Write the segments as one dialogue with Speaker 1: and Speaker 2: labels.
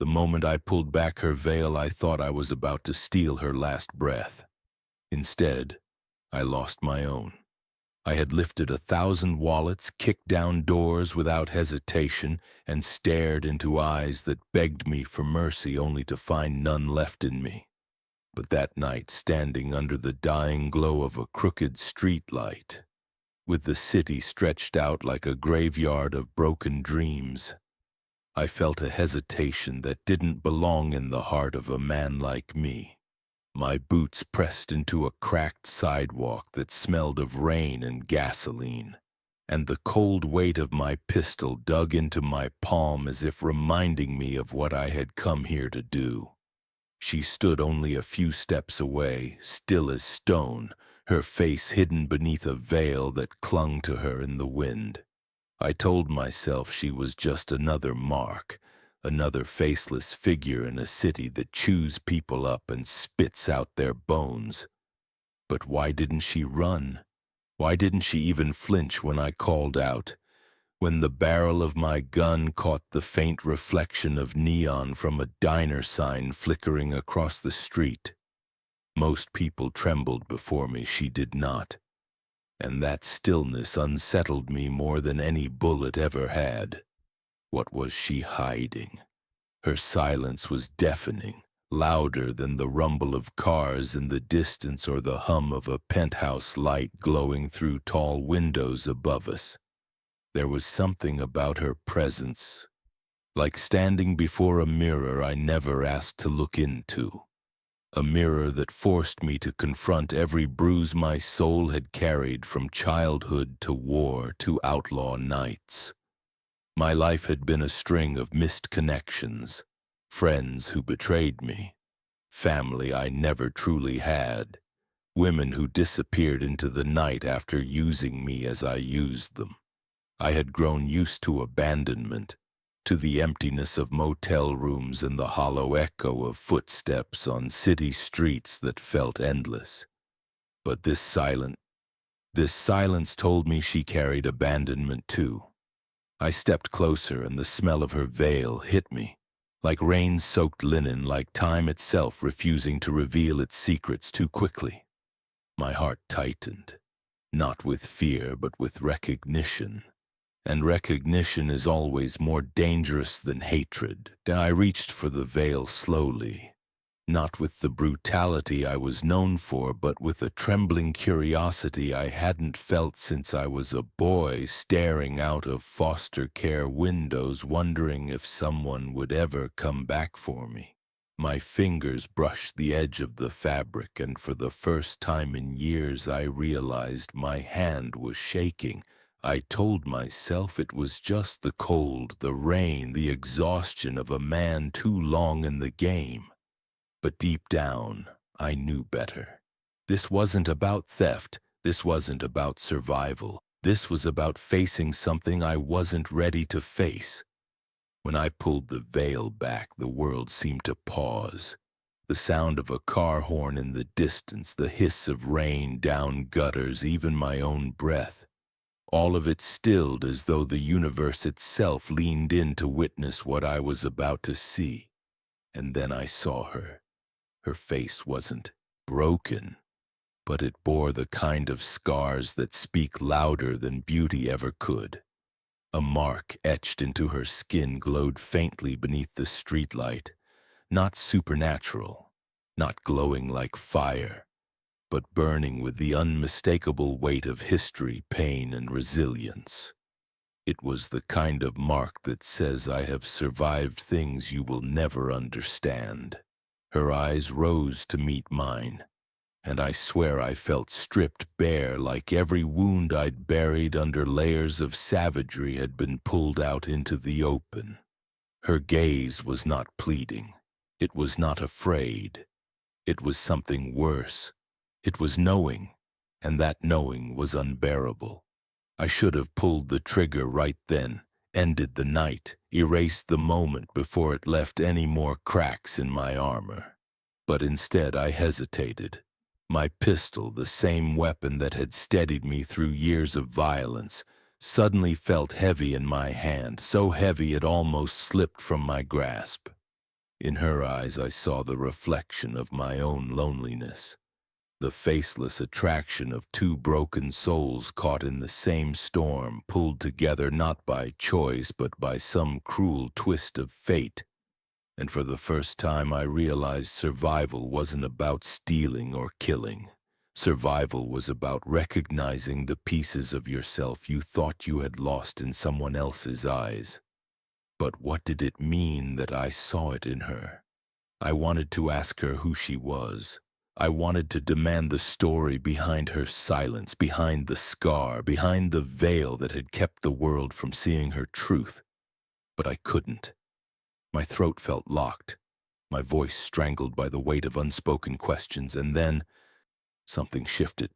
Speaker 1: The moment I pulled back her veil, I thought I was about to steal her last breath. Instead, I lost my own. I had lifted 1,000 wallets, kicked down doors without hesitation, and stared into eyes that begged me for mercy only to find none left in me. But that night, standing under the dying glow of a crooked streetlight, with the city stretched out like a graveyard of broken dreams, I felt a hesitation that didn't belong in the heart of a man like me. My boots pressed into a cracked sidewalk that smelled of rain and gasoline, and the cold weight of my pistol dug into my palm as if reminding me of what I had come here to do. She stood only a few steps away, still as stone, her face hidden beneath a veil that clung to her in the wind. I told myself she was just another mark, another faceless figure in a city that chews people up and spits out their bones. But why didn't she run? Why didn't she even flinch when I called out? When the barrel of my gun caught the faint reflection of neon from a diner sign flickering across the street. Most people trembled before me, she did not. And that stillness unsettled me more than any bullet ever had. What was she hiding? Her silence was deafening, louder than the rumble of cars in the distance or the hum of a penthouse light glowing through tall windows above us. There was something about her presence, like standing before a mirror I never asked to look into. A mirror that forced me to confront every bruise my soul had carried from childhood to war to outlaw nights. My life had been a string of missed connections, friends who betrayed me, family I never truly had, women who disappeared into the night after using me as I used them. I had grown used to abandonment, to the emptiness of motel rooms and the hollow echo of footsteps on city streets that felt endless. But this silence told me she carried abandonment too. I stepped closer and the smell of her veil hit me, like rain-soaked linen, like time itself refusing to reveal its secrets too quickly. My heart tightened, not with fear but with recognition. And recognition is always more dangerous than hatred. I reached for the veil slowly, not with the brutality I was known for, but with a trembling curiosity I hadn't felt since I was a boy, staring out of foster care windows, wondering if someone would ever come back for me. My fingers brushed the edge of the fabric, and for the first time in years I realized my hand was shaking. I told myself it was just the cold, the rain, the exhaustion of a man too long in the game. But deep down, I knew better. This wasn't about theft. This wasn't about survival. This was about facing something I wasn't ready to face. When I pulled the veil back, the world seemed to pause. The sound of a car horn in the distance, the hiss of rain down gutters, even my own breath. All of it stilled as though the universe itself leaned in to witness what I was about to see. And then I saw her. Her face wasn't broken, but it bore the kind of scars that speak louder than beauty ever could. A mark etched into her skin glowed faintly beneath the streetlight, not supernatural, not glowing like fire, but burning with the unmistakable weight of history, pain, and resilience. It was the kind of mark that says, I have survived things you will never understand. Her eyes rose to meet mine, and I swear I felt stripped bare, like every wound I'd buried under layers of savagery had been pulled out into the open. Her gaze was not pleading. It was not afraid. It was something worse. It was knowing, and that knowing was unbearable. I should have pulled the trigger right then, ended the night, erased the moment before it left any more cracks in my armor. But instead I hesitated. My pistol, the same weapon that had steadied me through years of violence, suddenly felt heavy in my hand, so heavy it almost slipped from my grasp. In her eyes I saw the reflection of my own loneliness, the faceless attraction of two broken souls caught in the same storm, pulled together not by choice but by some cruel twist of fate. And for the first time I realized survival wasn't about stealing or killing. Survival was about recognizing the pieces of yourself you thought you had lost in someone else's eyes. But what did it mean that I saw it in her? I wanted to ask her who she was. I wanted to demand the story behind her silence, behind the scar, behind the veil that had kept the world from seeing her truth. But I couldn't. My throat felt locked, my voice strangled by the weight of unspoken questions, and then something shifted.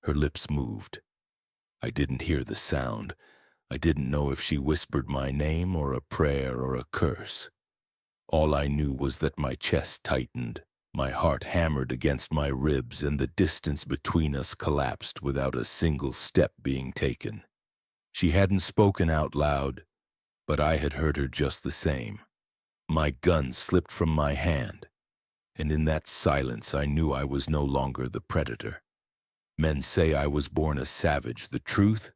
Speaker 1: Her lips moved. I didn't hear the sound. I didn't know if she whispered my name or a prayer or a curse. All I knew was that my chest tightened, my heart hammered against my ribs, and the distance between us collapsed without a single step being taken. She hadn't spoken out loud, but I had heard her just the same. My gun slipped from my hand, and in that silence I knew I was no longer the predator. Men say I was born a savage. The truth?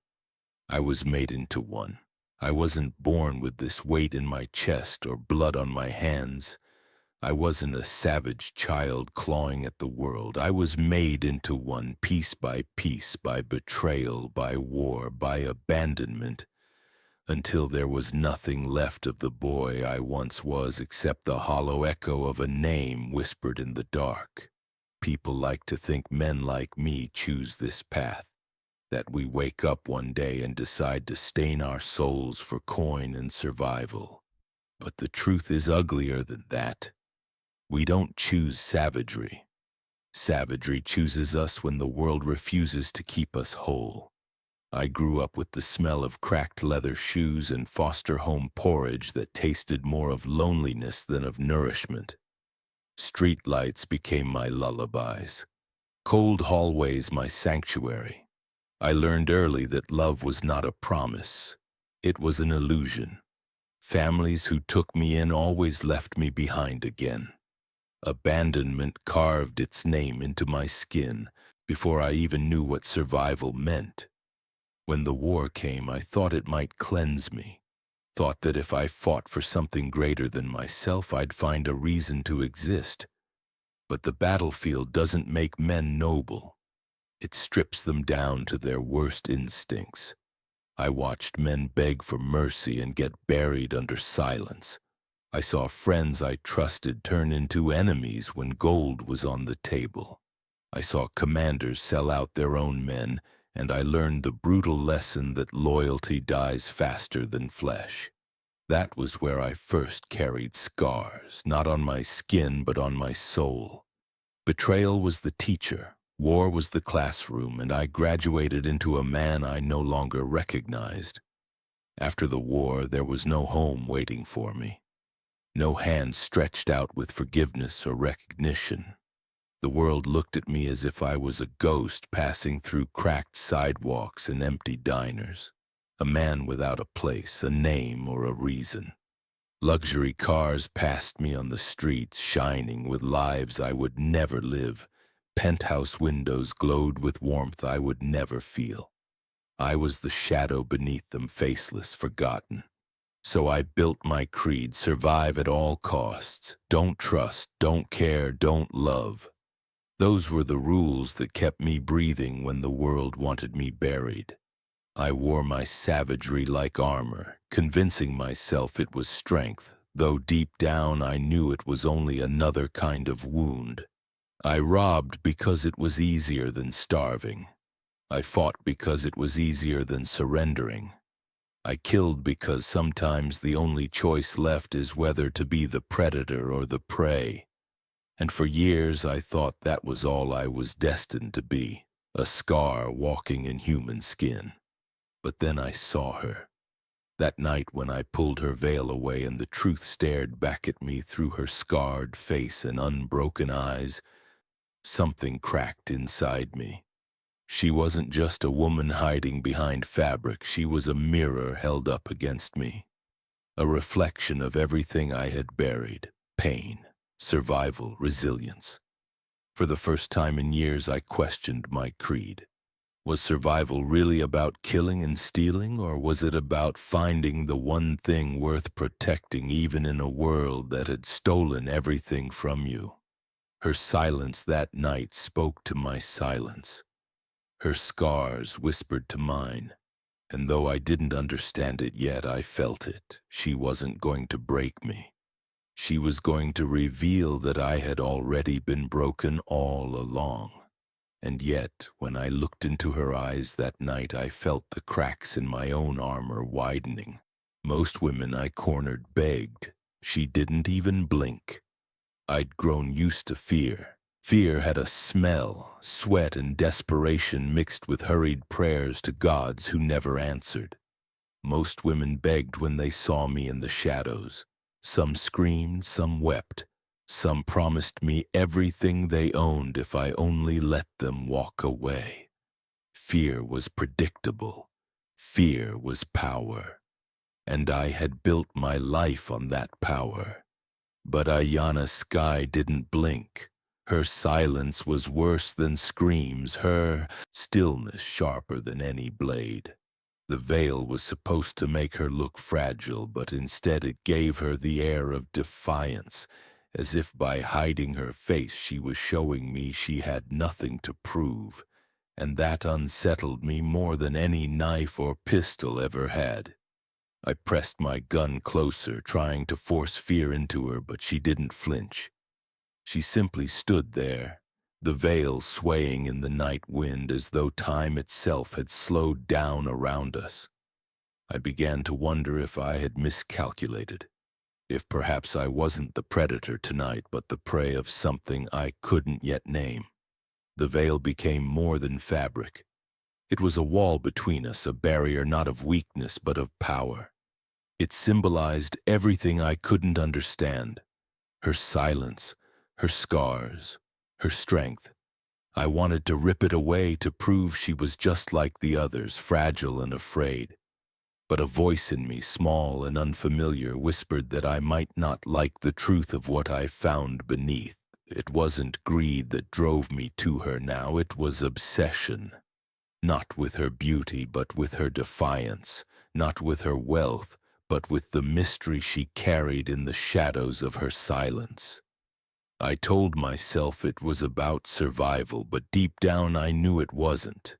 Speaker 1: I was made into one. I wasn't born with this weight in my chest or blood on my hands. I wasn't a savage child clawing at the world. I was made into one, piece by piece, by betrayal, by war, by abandonment, until there was nothing left of the boy I once was except the hollow echo of a name whispered in the dark. People like to think men like me choose this path, that we wake up one day and decide to stain our souls for coin and survival. But the truth is uglier than that. We don't choose savagery. Savagery chooses us when the world refuses to keep us whole. I grew up with the smell of cracked leather shoes and foster home porridge that tasted more of loneliness than of nourishment. Street lights became my lullabies. Cold hallways my sanctuary. I learned early that love was not a promise. It was an illusion. Families who took me in always left me behind again. Abandonment carved its name into my skin before I even knew what survival meant. When the war came, I thought it might cleanse me. Thought that if I fought for something greater than myself, I'd find a reason to exist. But the battlefield doesn't make men noble. It strips them down to their worst instincts. I watched men beg for mercy and get buried under silence. I saw friends I trusted turn into enemies when gold was on the table. I saw commanders sell out their own men, and I learned the brutal lesson that loyalty dies faster than flesh. That was where I first carried scars, not on my skin but on my soul. Betrayal was the teacher, war was the classroom, and I graduated into a man I no longer recognized. After the war, there was no home waiting for me. No hand stretched out with forgiveness or recognition. The world looked at me as if I was a ghost passing through cracked sidewalks and empty diners, a man without a place, a name, or a reason. Luxury cars passed me on the streets, shining with lives I would never live. Penthouse windows glowed with warmth I would never feel. I was the shadow beneath them, faceless, forgotten. So I built my creed: survive at all costs. Don't trust, don't care, don't love. Those were the rules that kept me breathing when the world wanted me buried. I wore my savagery like armor, convincing myself it was strength, though deep down I knew it was only another kind of wound. I robbed because it was easier than starving. I fought because it was easier than surrendering. I killed because sometimes the only choice left is whether to be the predator or the prey. And for years I thought that was all I was destined to be, a scar walking in human skin. But then I saw her. That night when I pulled her veil away and the truth stared back at me through her scarred face and unbroken eyes, something cracked inside me. She wasn't just a woman hiding behind fabric, she was a mirror held up against me. A reflection of everything I had buried. pain, survival, resilience. For the first time in years, I questioned my creed. Was survival really about killing and stealing, or was it about finding the one thing worth protecting even in a world that had stolen everything from you? Her silence that night spoke to my silence. Her scars whispered to mine, and though I didn't understand it yet, I felt it. She wasn't going to break me. She was going to reveal that I had already been broken all along. And yet, when I looked into her eyes that night, I felt the cracks in my own armor widening. Most women I cornered begged. She didn't even blink. I'd grown used to fear. Fear had a smell, sweat and desperation mixed with hurried prayers to gods who never answered. Most women begged when they saw me in the shadows. Some screamed, some wept. Some promised me everything they owned if I only let them walk away. Fear was predictable. Fear was power. And I had built my life on that power. But Ayanna Sky didn't blink. Her silence was worse than screams, her stillness sharper than any blade. The veil was supposed to make her look fragile, but instead it gave her the air of defiance, as if by hiding her face she was showing me she had nothing to prove, and that unsettled me more than any knife or pistol ever had. I pressed my gun closer, trying to force fear into her, but she didn't flinch. She simply stood there, the veil swaying in the night wind as though time itself had slowed down around us. I began to wonder if I had miscalculated, if perhaps I wasn't the predator tonight but the prey of something I couldn't yet name. The veil became more than fabric. It was a wall between us, a barrier not of weakness but of power. It symbolized everything I couldn't understand. Her silence, her scars, her strength. I wanted to rip it away to prove she was just like the others, fragile and afraid. But a voice in me, small and unfamiliar, whispered that I might not like the truth of what I found beneath. It wasn't greed that drove me to her now, it was obsession. Not with her beauty, but with her defiance. Not with her wealth, but with the mystery she carried in the shadows of her silence. I told myself it was about survival, but deep down I knew it wasn't.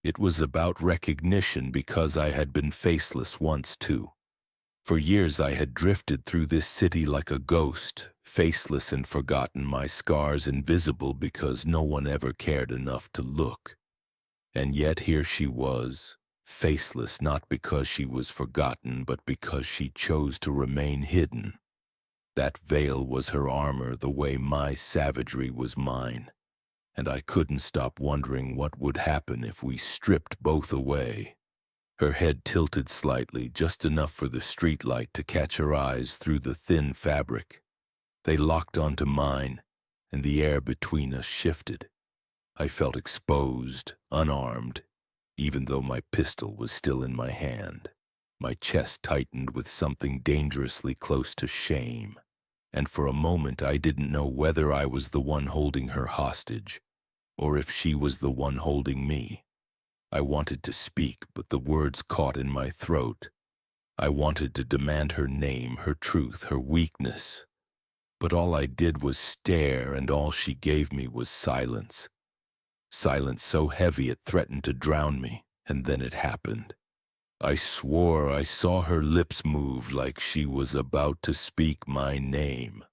Speaker 1: It was about recognition because I had been faceless once too. For years I had drifted through this city like a ghost, faceless and forgotten, my scars invisible because no one ever cared enough to look. And yet here she was, faceless not because she was forgotten, but because she chose to remain hidden. That veil was her armor the way my savagery was mine, and I couldn't stop wondering what would happen if we stripped both away. Her head tilted slightly, just enough for the streetlight to catch her eyes through the thin fabric. They locked onto mine, and the air between us shifted. I felt exposed, unarmed, even though my pistol was still in my hand. My chest tightened with something dangerously close to shame, and for a moment I didn't know whether I was the one holding her hostage, or if she was the one holding me. I wanted to speak, but the words caught in my throat. I wanted to demand her name, her truth, her weakness. But all I did was stare, and all she gave me was silence. Silence so heavy it threatened to drown me, and then it happened. I swore I saw her lips move like she was about to speak my name.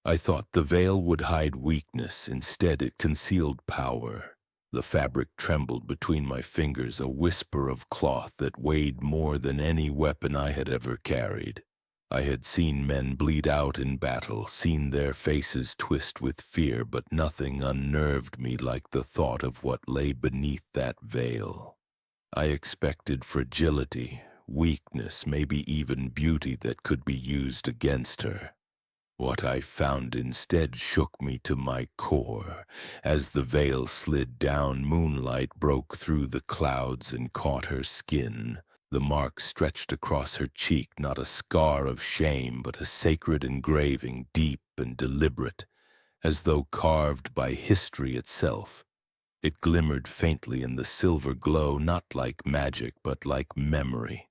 Speaker 1: I thought the veil would hide weakness, instead it concealed power. The fabric trembled between my fingers, a whisper of cloth that weighed more than any weapon I had ever carried. I had seen men bleed out in battle, seen their faces twist with fear, but nothing unnerved me like the thought of what lay beneath that veil. I expected fragility, weakness, maybe even beauty that could be used against her. What I found instead shook me to my core. As the veil slid down, moonlight broke through the clouds and caught her skin. The mark stretched across her cheek, not a scar of shame, but a sacred engraving, deep weapon, deliberate, as though carved by history itself. It glimmered faintly in the silver glow, not like magic, but like memory,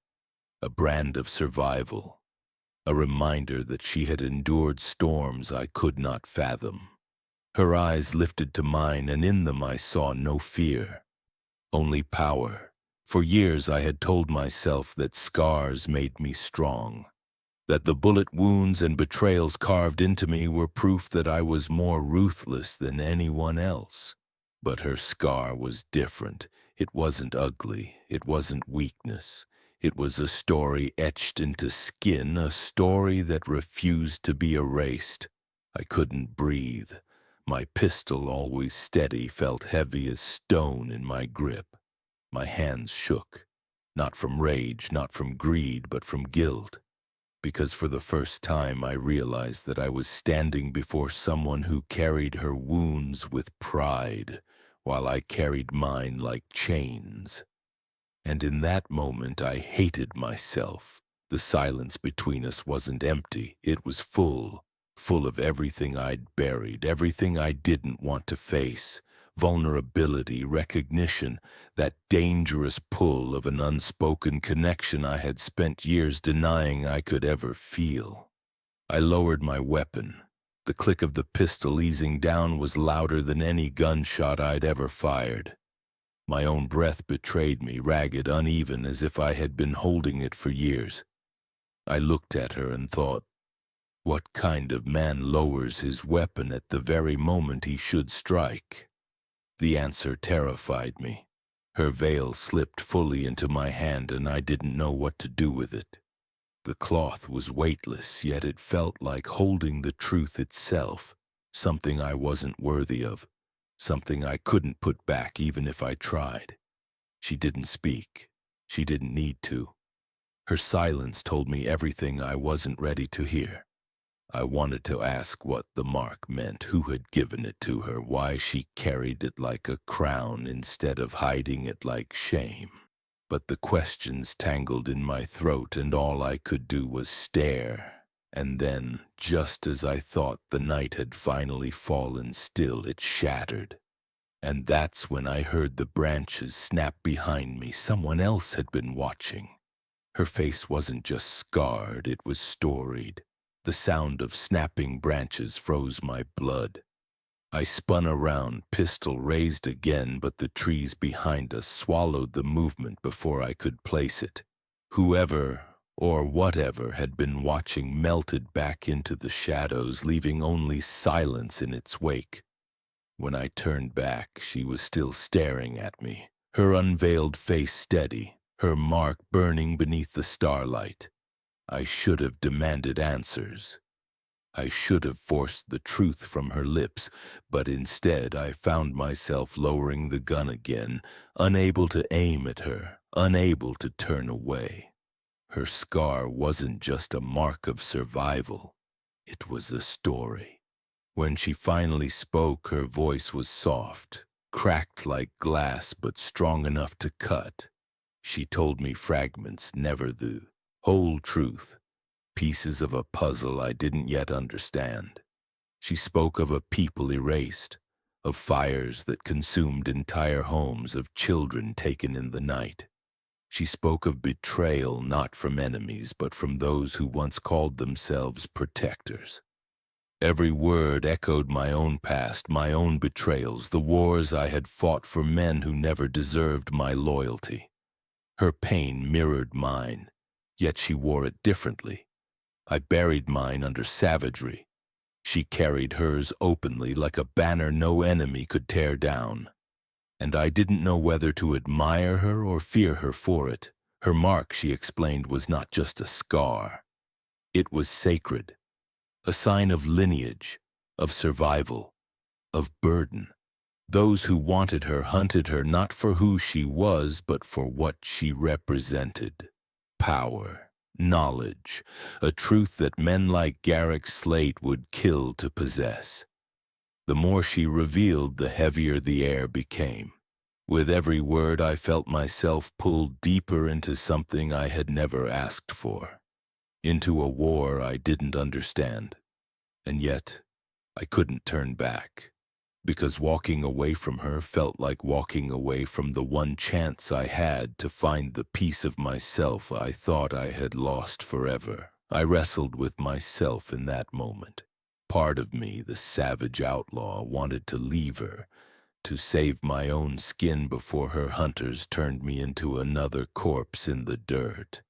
Speaker 1: a brand of survival, a reminder that she had endured storms I could not fathom. Her eyes lifted to mine, and in them I saw no fear, only power. For years I had told myself that scars made me strong, that the bullet wounds and betrayals carved into me were proof that I was more ruthless than anyone else. But her scar was different. It wasn't ugly. It wasn't weakness. It was a story etched into skin, a story that refused to be erased. I couldn't breathe. My pistol, always steady, felt heavy as stone in my grip. My hands shook, not from rage, not from greed, but from guilt. Because for the first time I realized that I was standing before someone who carried her wounds with pride, while I carried mine like chains. And in that moment I hated myself. The silence between us wasn't empty, it was full of everything I'd buried, everything I didn't want to face. Vulnerability, recognition, that dangerous pull of an unspoken connection I had spent years denying I could ever feel. I lowered my weapon. The click of the pistol easing down was louder than any gunshot I'd ever fired. My own breath betrayed me, ragged, uneven, as if I had been holding it for years. I looked at her and thought, what kind of man lowers his weapon at the very moment he should strike? The answer terrified me. Her veil slipped fully into my hand, and I didn't know what to do with it. The cloth was weightless, yet it felt like holding the truth itself, something I wasn't worthy of, something I couldn't put back even if I tried. She didn't speak. She didn't need to. Her silence told me everything I wasn't ready to hear. I wanted to ask what the mark meant, who had given it to her, why she carried it like a crown instead of hiding it like shame. But the questions tangled in my throat, and all I could do was stare. And then, just as I thought the night had finally fallen still, it shattered. And that's when I heard the branches snap behind me. Someone else had been watching. Her face wasn't just scarred, it was storied. The sound of snapping branches froze my blood. I spun around, pistol raised again, but the trees behind us swallowed the movement before I could place it. Whoever or whatever had been watching melted back into the shadows, leaving only silence in its wake. When I turned back, she was still staring at me, her unveiled face steady, her mark burning beneath the starlight. I should have demanded answers. I should have forced the truth from her lips, but instead I found myself lowering the gun again, unable to aim at her, unable to turn away. Her scar wasn't just a mark of survival. It was a story. When she finally spoke, her voice was soft, cracked like glass but strong enough to cut. She told me fragments, never the whole truth, pieces of a puzzle I didn't yet understand. She spoke of a people erased, of fires that consumed entire homes, of children taken in the night. She spoke of betrayal not from enemies, but from those who once called themselves protectors. Every word echoed my own past, my own betrayals, the wars I had fought for men who never deserved my loyalty. Her pain mirrored mine, yet she wore it differently. I buried mine under savagery. She carried hers openly, like a banner no enemy could tear down. And I didn't know whether to admire her or fear her for it. Her mark, she explained, was not just a scar. It was sacred, a sign of lineage, of survival, of burden. Those who wanted her hunted her not for who she was, but for what she represented. Power, knowledge, a truth that men like Garrick Slate would kill to possess. The more she revealed, the heavier the air became. With every word, I felt myself pulled deeper into something I had never asked for, into a war I didn't understand. And yet, I couldn't turn back, because walking away from her felt like walking away from the one chance I had to find the piece of myself I thought I had lost forever. I wrestled with myself in that moment. Part of me, the savage outlaw, wanted to leave her, to save my own skin before her hunters turned me into another corpse in the dirt.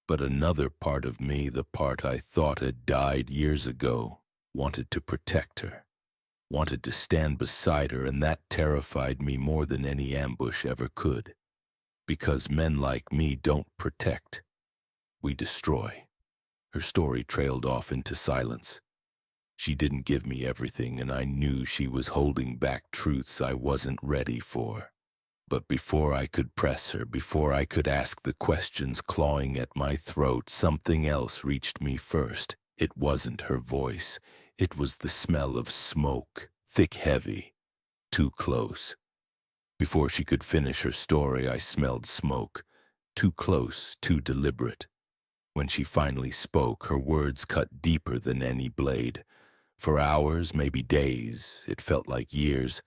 Speaker 1: But another part of me, the part I thought had died years ago, wanted to protect her, wanted to stand beside her, and that terrified me more than any ambush ever could. Because men like me don't protect, we destroy. Her story trailed off into silence. She didn't give me everything, and I knew she was holding back truths I wasn't ready for. But before I could press her, before I could ask the questions clawing at my throat, something else reached me first. It wasn't her voice. It was the smell of smoke, thick, heavy, too close. Before she could finish her story, I smelled smoke, too close, too deliberate. When she finally spoke, her words cut deeper than any blade. For hours, maybe days, it felt like years,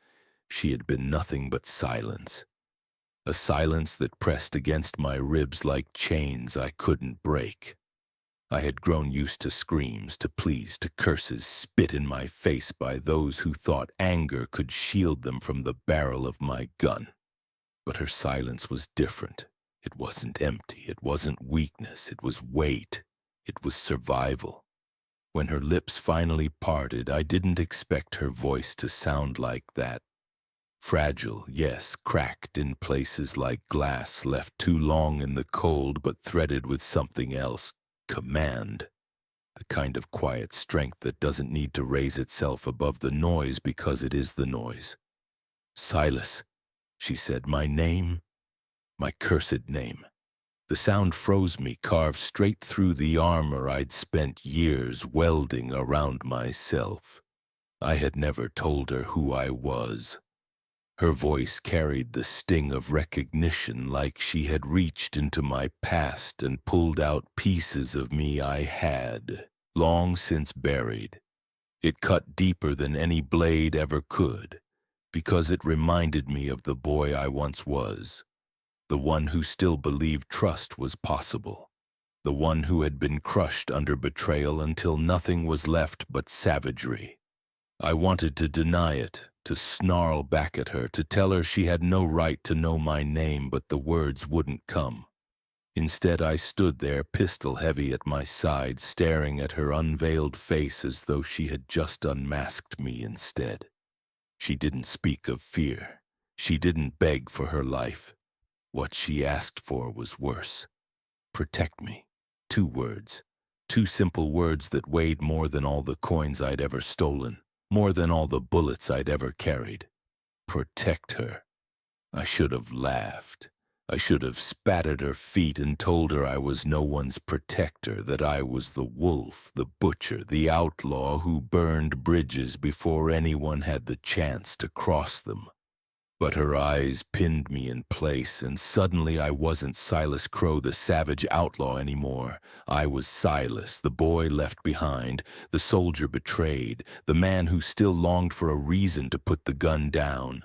Speaker 1: she had been nothing but silence. A silence that pressed against my ribs like chains I couldn't break. I had grown used to screams, to pleas, to curses spit in my face by those who thought anger could shield them from the barrel of my gun. But her silence was different. It wasn't empty, it wasn't weakness, it was weight, it was survival. When her lips finally parted, I didn't expect her voice to sound like that. Fragile, yes, cracked in places like glass left too long in the cold, but threaded with something else, command. The kind of quiet strength that doesn't need to raise itself above the noise because it is the noise. "Silas," she said, "my name, my cursed name." The sound froze me, carved straight through the armor I'd spent years welding around myself. I had never told her who I was. Her voice carried the sting of recognition, like she had reached into my past and pulled out pieces of me I had long since buried. It cut deeper than any blade ever could, because it reminded me of the boy I once was. The one who still believed trust was possible. The one who had been crushed under betrayal until nothing was left but savagery. I wanted to deny it, to snarl back at her, to tell her she had no right to know my name, but the words wouldn't come. Instead, I stood there, pistol heavy at my side, staring at her unveiled face as though she had just unmasked me instead. She didn't speak of fear. She didn't beg for her life. What she asked for was worse. Protect me. 2 words. 2 simple words that weighed more than all the coins I'd ever stolen, more than all the bullets I'd ever carried. Protect her. I should have laughed. I should have spat at her feet and told her I was no one's protector, that I was the wolf, the butcher, the outlaw who burned bridges before anyone had the chance to cross them. But her eyes pinned me in place, and suddenly I wasn't Silas Crow, the savage outlaw, anymore. I was Silas, the boy left behind, the soldier betrayed, the man who still longed for a reason to put the gun down.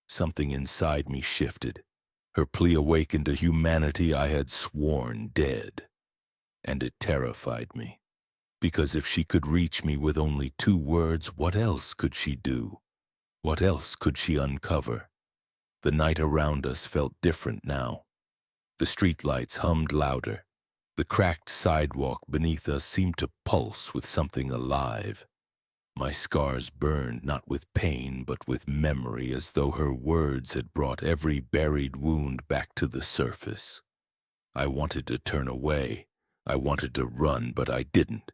Speaker 1: Something inside me shifted. Her plea awakened a humanity I had sworn dead. And it terrified me. Because if she could reach me with only 2 words, what else could she do? What else could she uncover? The night around us felt different now. The streetlights hummed louder. The cracked sidewalk beneath us seemed to pulse with something alive. My scars burned not with pain but with memory, as though her words had brought every buried wound back to the surface. I wanted to turn away. I wanted to run, but I didn't.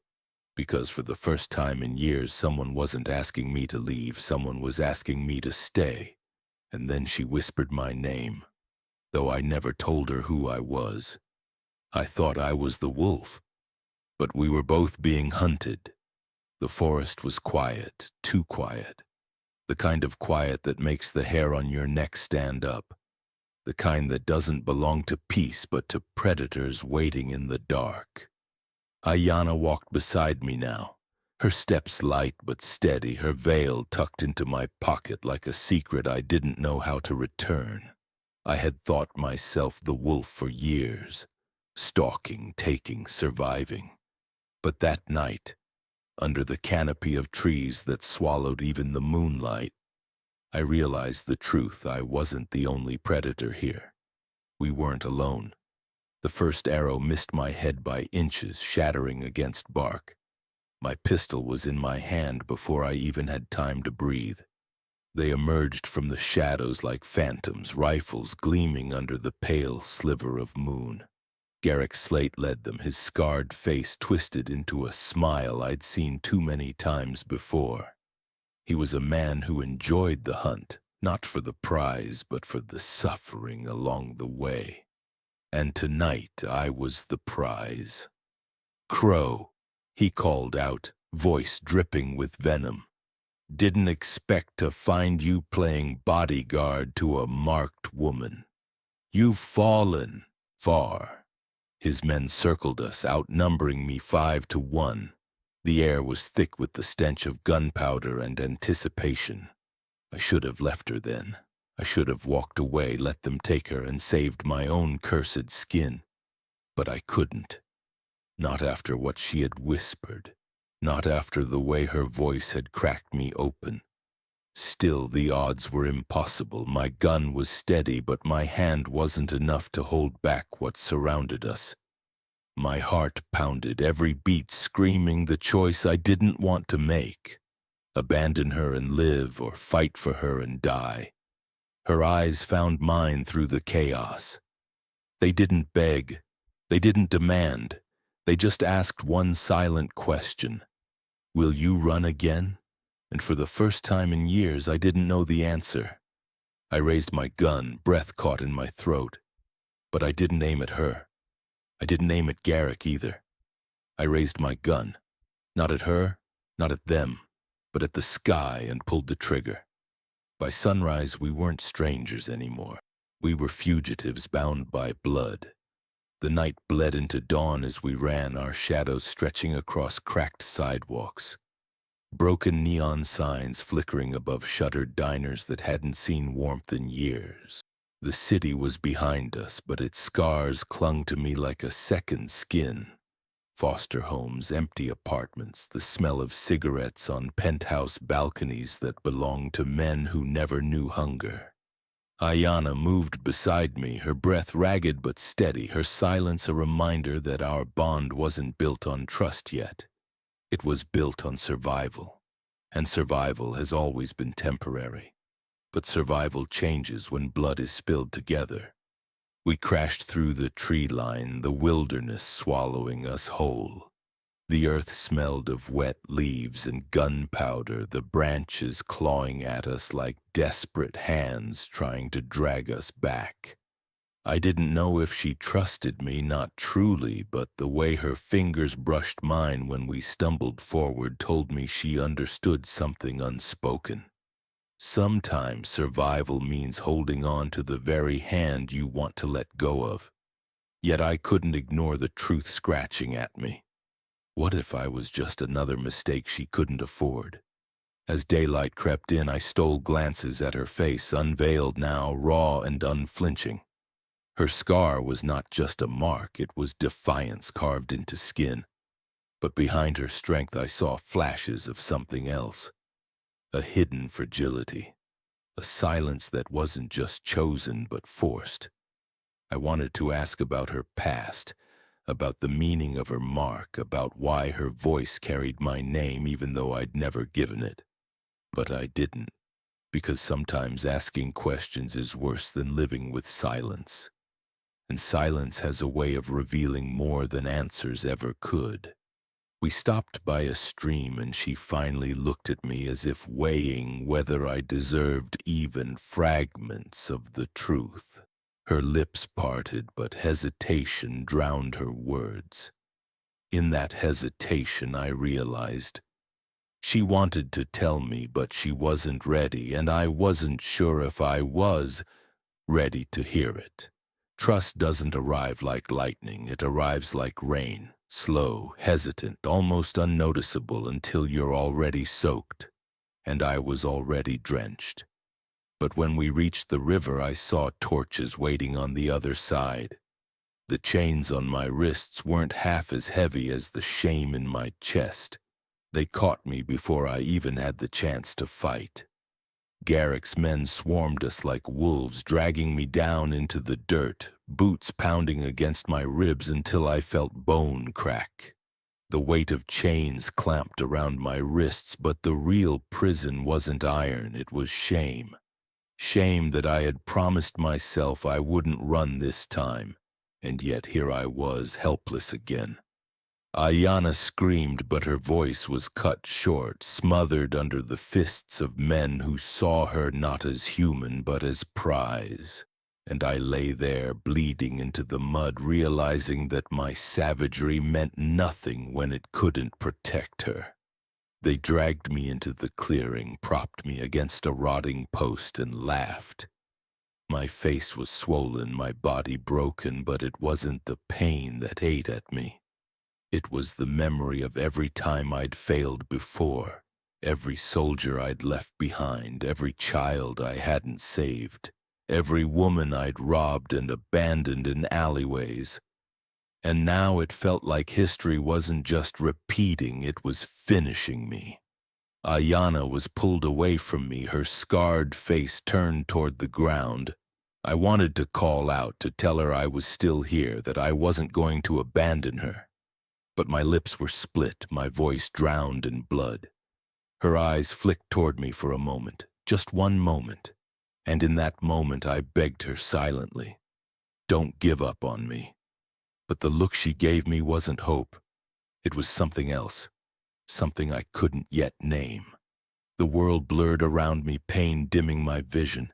Speaker 1: Because for the first time in years, someone wasn't asking me to leave, someone was asking me to stay. And then she whispered my name, though I never told her who I was. I thought I was the wolf, but we were both being hunted. The forest was quiet, too quiet. The kind of quiet that makes the hair on your neck stand up. The kind that doesn't belong to peace but to predators waiting in the dark. Ayanna walked beside me now. Her steps light but steady, her veil tucked into my pocket like a secret I didn't know how to return. I had thought myself the wolf for years, stalking, taking, surviving. But that night, under the canopy of trees that swallowed even the moonlight, I realized the truth. I wasn't the only predator here. We weren't alone. The first arrow missed my head by inches, shattering against bark. My pistol was in my hand before I even had time to breathe. They emerged from the shadows like phantoms, rifles gleaming under the pale sliver of moon. Garrick Slate led them, his scarred face twisted into a smile I'd seen too many times before. He was a man who enjoyed the hunt, not for the prize, but for the suffering along the way. And tonight I was the prize. "Crow," he called out, voice dripping with venom. "Didn't expect to find you playing bodyguard to a marked woman. You've fallen far." His men circled us, outnumbering me 5-1. The air was thick with the stench of gunpowder and anticipation. I should have left her then. I should have walked away, let them take her, and saved my own cursed skin. But I couldn't. Not after what she had whispered. Not after the way her voice had cracked me open. Still, the odds were impossible. My gun was steady, but my hand wasn't enough to hold back what surrounded us. My heart pounded, every beat screaming the choice I didn't want to make. Abandon her and live, or fight for her and die. Her eyes found mine through the chaos. They didn't beg. They didn't demand. They just asked one silent question. "Will you run again?" And for the first time in years, I didn't know the answer. I raised my gun, breath caught in my throat. But I didn't aim at her. I didn't aim at Garrick either. I raised my gun. Not at her, not at them, but at the sky, and pulled the trigger. By sunrise, we weren't strangers anymore. We were fugitives bound by blood. The night bled into dawn as we ran, our shadows stretching across cracked sidewalks. Broken neon signs flickering above shuttered diners that hadn't seen warmth in years. The city was behind us, but its scars clung to me like a second skin. Foster homes, empty apartments, the smell of cigarettes on penthouse balconies that belonged to men who never knew hunger. Ayana moved beside me, her breath ragged but steady, her silence a reminder that our bond wasn't built on trust yet. It was built on survival, and survival has always been temporary. But survival changes when blood is spilled together. We crashed through the tree line, the wilderness swallowing us whole. The earth smelled of wet leaves and gunpowder, the branches clawing at us like desperate hands trying to drag us back. I didn't know if she trusted me, not truly, but the way her fingers brushed mine when we stumbled forward told me she understood something unspoken. Sometimes survival means holding on to the very hand you want to let go of. Yet I couldn't ignore the truth scratching at me. What if I was just another mistake she couldn't afford? As daylight crept in, I stole glances at her face, unveiled now, raw and unflinching. Her scar was not just a mark, it was defiance carved into skin. But behind her strength I saw flashes of something else. A hidden fragility. A silence that wasn't just chosen but forced. I wanted to ask about her past, about the meaning of her mark, about why her voice carried my name even though I'd never given it. But I didn't, because sometimes asking questions is worse than living with silence. And silence has a way of revealing more than answers ever could. We stopped by a stream and she finally looked at me as if weighing whether I deserved even fragments of the truth. Her lips parted, but hesitation drowned her words. In that hesitation, I realized she wanted to tell me, but she wasn't ready, and I wasn't sure if I was ready to hear it. Trust doesn't arrive like lightning, it arrives like rain. Slow, hesitant, almost unnoticeable until you're already soaked, and I was already drenched. But when we reached the river, I saw torches waiting on the other side. The chains on my wrists weren't half as heavy as the shame in my chest. They caught me before I even had the chance to fight. Garrick's men swarmed us like wolves, dragging me down into the dirt, boots pounding against my ribs until I felt bone crack. The weight of chains clamped around my wrists, but the real prison wasn't iron, it was shame. Shame that I had promised myself I wouldn't run this time, and yet here I was, helpless again. Ayanna screamed, but her voice was cut short, smothered under the fists of men who saw her not as human but as prize. And I lay there, bleeding into the mud, realizing that my savagery meant nothing when it couldn't protect her. They dragged me into the clearing, propped me against a rotting post, and laughed. My face was swollen, my body broken, but it wasn't the pain that ate at me. It was the memory of every time I'd failed before, every soldier I'd left behind, every child I hadn't saved, every woman I'd robbed and abandoned in alleyways. And now it felt like history wasn't just repeating, it was finishing me. Ayanna was pulled away from me, her scarred face turned toward the ground. I wanted to call out, to tell her I was still here, that I wasn't going to abandon her. But my lips were split, my voice drowned in blood. Her eyes flicked toward me for a moment, just one moment, and in that moment I begged her silently, "Don't give up on me." But the look she gave me wasn't hope. It was something else, something I couldn't yet name. The world blurred around me, pain dimming my vision.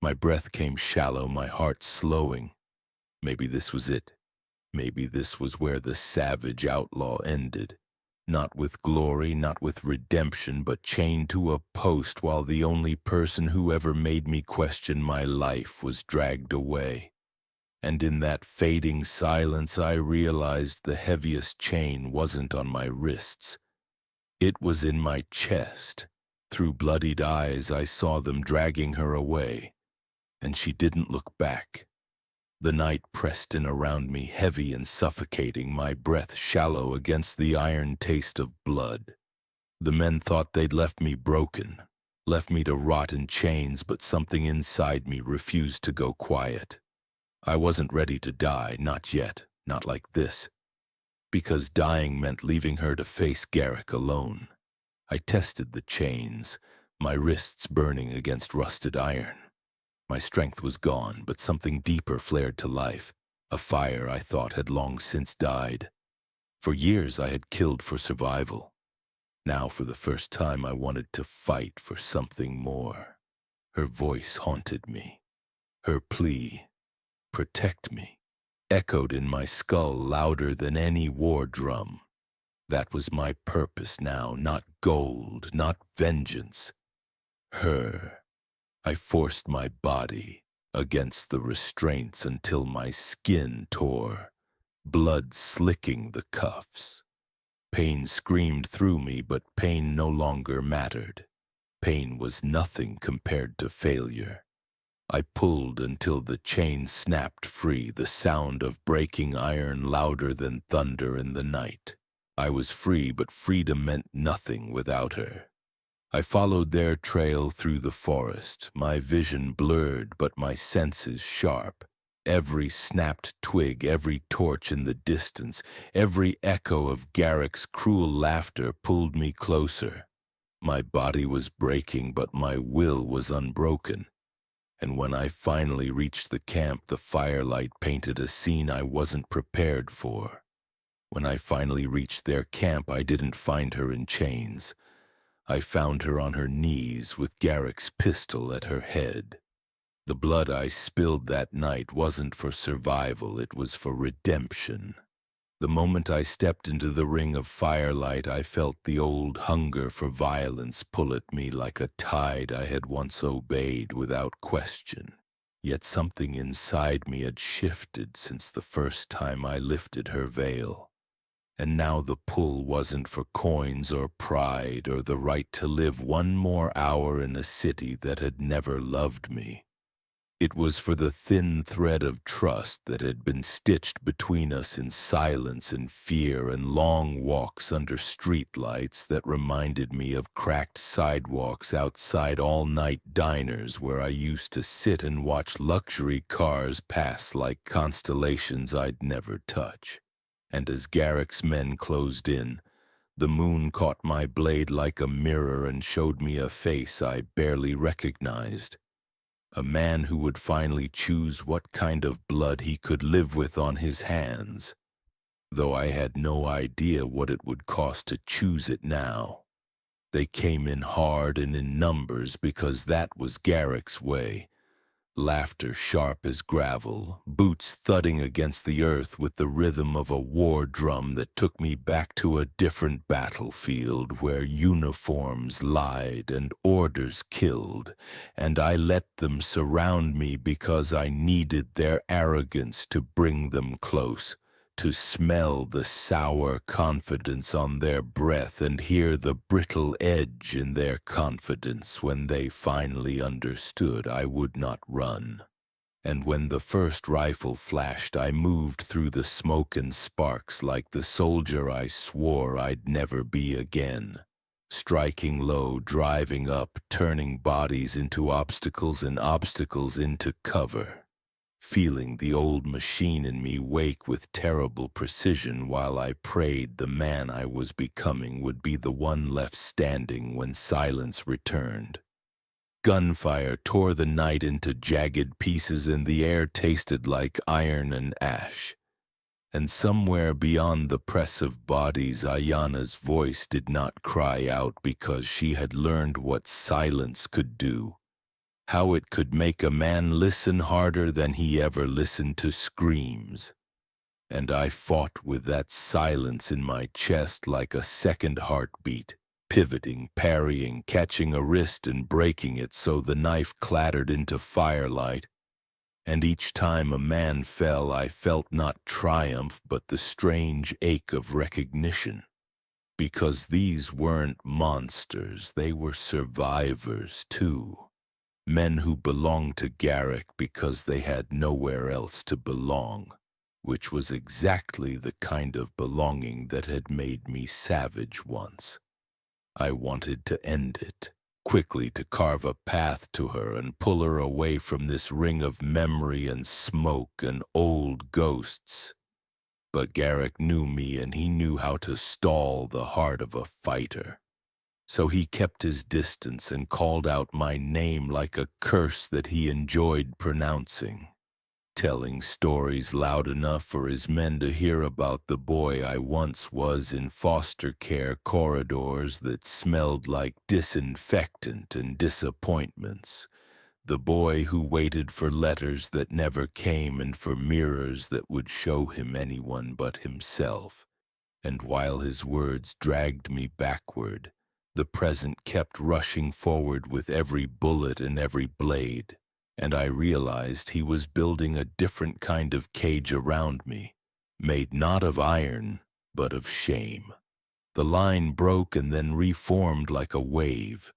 Speaker 1: My breath came shallow, my heart slowing. Maybe this was it. Maybe this was where the savage outlaw ended. Not with glory, not with redemption, but chained to a post while the only person who ever made me question my life was dragged away. And in that fading silence I realized the heaviest chain wasn't on my wrists. It was in my chest. Through bloodied eyes I saw them dragging her away, and she didn't look back. The night pressed in around me, heavy and suffocating, my breath shallow against the iron taste of blood. The men thought they'd left me broken, left me to rot in chains, but something inside me refused to go quiet. I wasn't ready to die, not yet, not like this. Because dying meant leaving her to face Garrick alone. I tested the chains, my wrists burning against rusted iron. My strength was gone, but something deeper flared to life, a fire I thought had long since died. For years I had killed for survival. Now for the first time I wanted to fight for something more. Her voice haunted me. Her plea, "Protect me," echoed in my skull louder than any war drum. That was my purpose now, not gold, not vengeance. Her. I forced my body against the restraints until my skin tore, blood slicking the cuffs. Pain screamed through me, but pain no longer mattered. Pain was nothing compared to failure. I pulled until the chain snapped free, the sound of breaking iron louder than thunder in the night. I was free, but freedom meant nothing without her. I followed their trail through the forest, my vision blurred but my senses sharp. Every snapped twig, every torch in the distance, every echo of Garrick's cruel laughter pulled me closer. My body was breaking, but my will was unbroken. And when I finally reached the camp, the firelight painted a scene I wasn't prepared for. When I finally reached their camp, I didn't find her in chains. I found her on her knees with Garrick's pistol at her head. The blood I spilled that night wasn't for survival, it was for redemption. The moment I stepped into the ring of firelight, I felt the old hunger for violence pull at me like a tide I had once obeyed without question. Yet something inside me had shifted since the first time I lifted her veil. And now the pull wasn't for coins or pride or the right to live one more hour in a city that had never loved me. It was for the thin thread of trust that had been stitched between us in silence and fear and long walks under streetlights that reminded me of cracked sidewalks outside all-night diners where I used to sit and watch luxury cars pass like constellations I'd never touch. And as Garrick's men closed in, the moon caught my blade like a mirror and showed me a face I barely recognized. A man who would finally choose what kind of blood he could live with on his hands, though I had no idea what it would cost to choose it now. They came in hard and in numbers because that was Garrick's way. Laughter sharp as gravel, boots thudding against the earth with the rhythm of a war drum that took me back to a different battlefield where uniforms lied and orders killed, and I let them surround me because I needed their arrogance to bring them close, to smell the sour confidence on their breath and hear the brittle edge in their confidence when they finally understood I would not run. And when the first rifle flashed, I moved through the smoke and sparks like the soldier I swore I'd never be again. Striking low, driving up, turning bodies into obstacles and obstacles into cover. Feeling the old machine in me wake with terrible precision while I prayed the man I was becoming would be the one left standing when silence returned. Gunfire tore the night into jagged pieces and the air tasted like iron and ash. And somewhere beyond the press of bodies, Ayana's voice did not cry out because she had learned what silence could do. How it could make a man listen harder than he ever listened to screams. And I fought with that silence in my chest like a second heartbeat, pivoting, parrying, catching a wrist and breaking it so the knife clattered into firelight. And each time a man fell, I felt not triumph but the strange ache of recognition. Because these weren't monsters, they were survivors too. Men who belonged to Garrick because they had nowhere else to belong, which was exactly the kind of belonging that had made me savage once. I wanted to end it, quickly to carve a path to her and pull her away from this ring of memory and smoke and old ghosts. But Garrick knew me and he knew how to stall the heart of a fighter. So he kept his distance and called out my name like a curse that he enjoyed pronouncing, telling stories loud enough for his men to hear about the boy I once was in foster care corridors that smelled like disinfectant and disappointments, the boy who waited for letters that never came and for mirrors that would show him anyone but himself. And while his words dragged me backward, the present kept rushing forward with every bullet and every blade, and I realized he was building a different kind of cage around me, made not of iron, but of shame. The line broke and then reformed like a wave,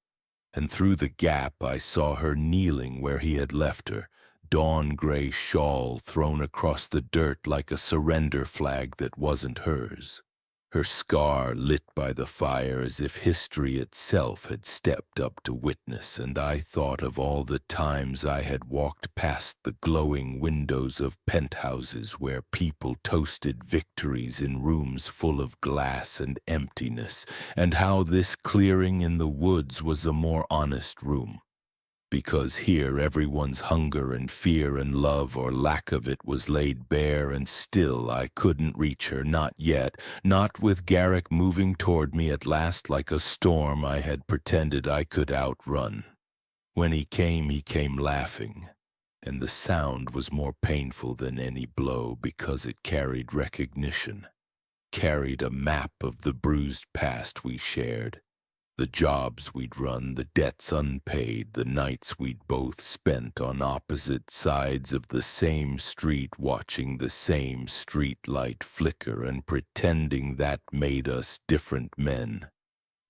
Speaker 1: and through the gap I saw her kneeling where he had left her, dawn-gray shawl thrown across the dirt like a surrender flag that wasn't hers. Her scar lit by the fire as if history itself had stepped up to witness, and I thought of all the times I had walked past the glowing windows of penthouses where people toasted victories in rooms full of glass and emptiness, and how this clearing in the woods was a more honest room. Because here everyone's hunger and fear and love or lack of it was laid bare, and still I couldn't reach her, not yet, not with Garrick moving toward me at last like a storm I had pretended I could outrun. When he came laughing, and the sound was more painful than any blow because it carried recognition, carried a map of the bruised past we shared. The jobs we'd run, the debts unpaid, the nights we'd both spent on opposite sides of the same street watching the same street light flicker and pretending that made us different men.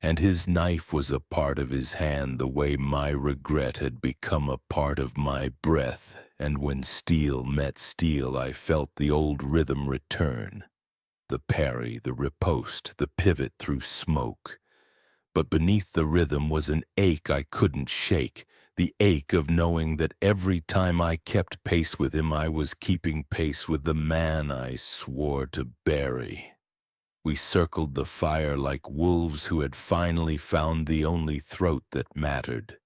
Speaker 1: And his knife was a part of his hand the way my regret had become a part of my breath, and when steel met steel I felt the old rhythm return. The parry, the riposte, the pivot through smoke. But beneath the rhythm was an ache I couldn't shake, the ache of knowing that every time I kept pace with him I was keeping pace with the man I swore to bury. We circled the fire like wolves who had finally found the only throat that mattered.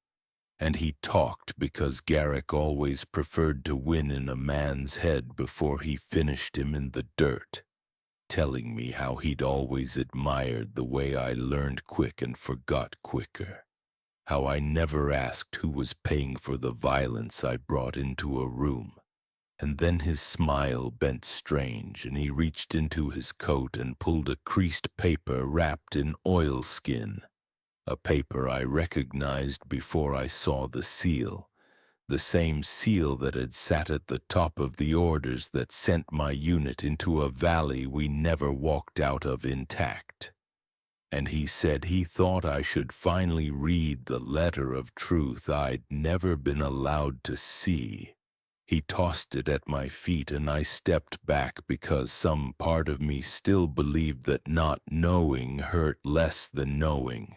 Speaker 1: And he talked because Garrick always preferred to win in a man's head before he finished him in the dirt, telling me how he'd always admired the way I learned quick and forgot quicker, how I never asked who was paying for the violence I brought into a room. And then his smile bent strange, and he reached into his coat and pulled a creased paper wrapped in oilskin, a paper I recognized before I saw the seal, the same seal that had sat at the top of the orders that sent my unit into a valley we never walked out of intact. And he said he thought I should finally read the letter of truth I'd never been allowed to see. He tossed it at my feet and I stepped back because some part of me still believed that not knowing hurt less than knowing.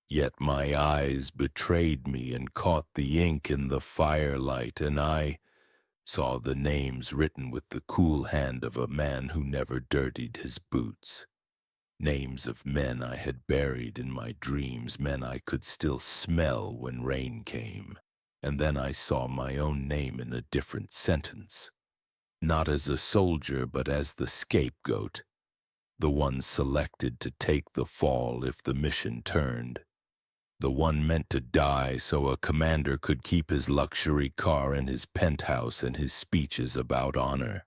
Speaker 1: Yet my eyes betrayed me and caught the ink in the firelight, and I saw the names written with the cool hand of a man who never dirtied his boots. Names of men I had buried in my dreams, men I could still smell when rain came. And then I saw my own name in a different sentence, not as a soldier but as the scapegoat, the one selected to take the fall if the mission turned, the one meant to die so a commander could keep his luxury car and his penthouse and his speeches about honor.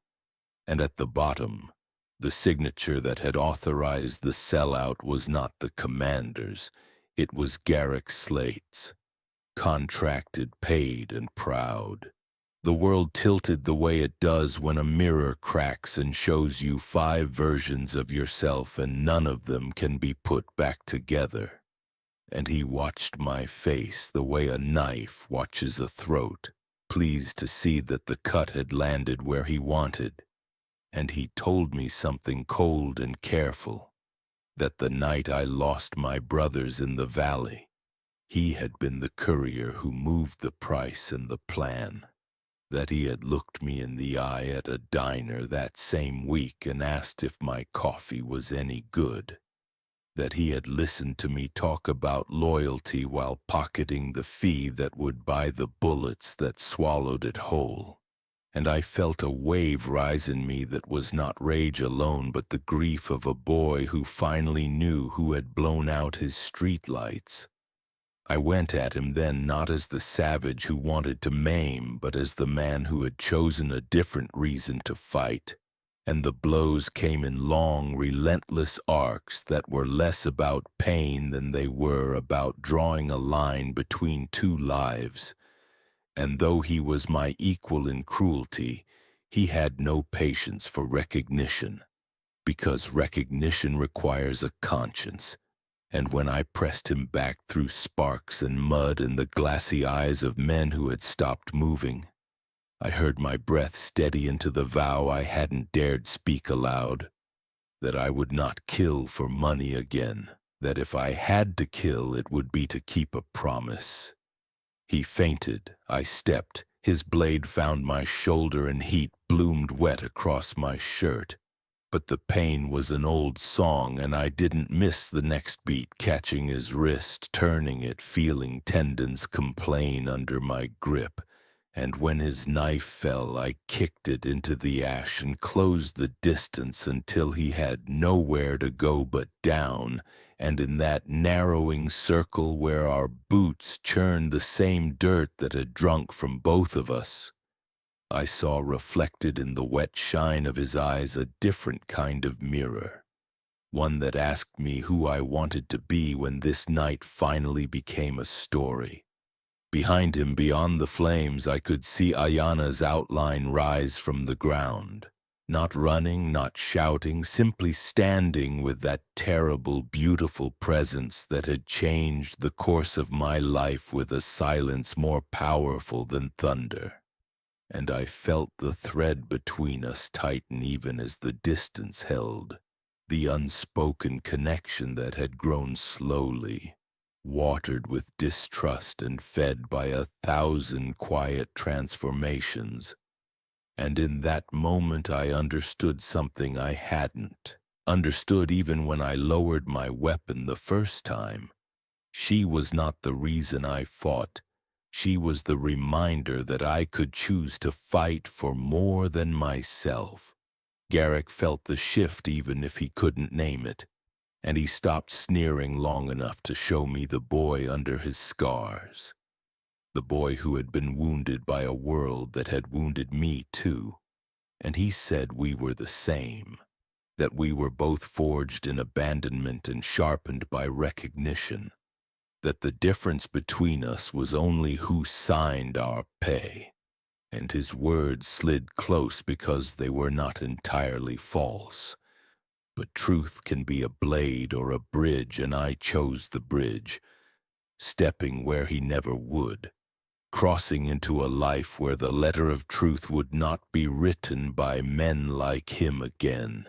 Speaker 1: And at the bottom, the signature that had authorized the sellout was not the commander's, it was Garrick Slate's. Contracted, paid, and proud. The world tilted the way it does when a mirror cracks and shows you 5 versions of yourself and none of them can be put back together. And he watched my face the way a knife watches a throat, pleased to see that the cut had landed where he wanted. And he told me something cold and careful, that the night I lost my brothers in the valley, he had been the courier who moved the price and the plan, that he had looked me in the eye at a diner that same week and asked if my coffee was any good, that he had listened to me talk about loyalty while pocketing the fee that would buy the bullets that swallowed it whole. And I felt a wave rise in me that was not rage alone but the grief of a boy who finally knew who had blown out his streetlights. I went at him then not as the savage who wanted to maim, but as the man who had chosen a different reason to fight. And the blows came in long, relentless arcs that were less about pain than they were about drawing a line between 2 lives. And though he was my equal in cruelty, he had no patience for recognition, because recognition requires a conscience. And when I pressed him back through sparks and mud and the glassy eyes of men who had stopped moving, I heard my breath steady into the vow I hadn't dared speak aloud, that I would not kill for money again, that if I had to kill it would be to keep a promise. He fainted, I stepped, his blade found my shoulder and heat bloomed wet across my shirt. But the pain was an old song, and I didn't miss the next beat, catching his wrist, turning it, feeling tendons complain under my grip. And when his knife fell, I kicked it into the ash and closed the distance until he had nowhere to go but down, and in that narrowing circle where our boots churned the same dirt that had drunk from both of us, I saw reflected in the wet shine of his eyes a different kind of mirror, one that asked me who I wanted to be when this night finally became a story. Behind him, beyond the flames, I could see Ayana's outline rise from the ground. Not running, not shouting, simply standing with that terrible, beautiful presence that had changed the course of my life with a silence more powerful than thunder. And I felt the thread between us tighten even as the distance held, the unspoken connection that had grown slowly, watered with distrust and fed by 1,000 quiet transformations. And in that moment I understood something I hadn't understood even when I lowered my weapon the first time. She was not the reason I fought. She was the reminder that I could choose to fight for more than myself. Garrick felt the shift even if he couldn't name it, and he stopped sneering long enough to show me the boy under his scars. The boy who had been wounded by a world that had wounded me too. And he said we were the same, that we were both forged in abandonment and sharpened by recognition, that the difference between us was only who signed our pay. And his words slid close because they were not entirely false. But truth can be a blade or a bridge, and I chose the bridge, stepping where he never would, crossing into a life where the letter of truth would not be written by men like him again.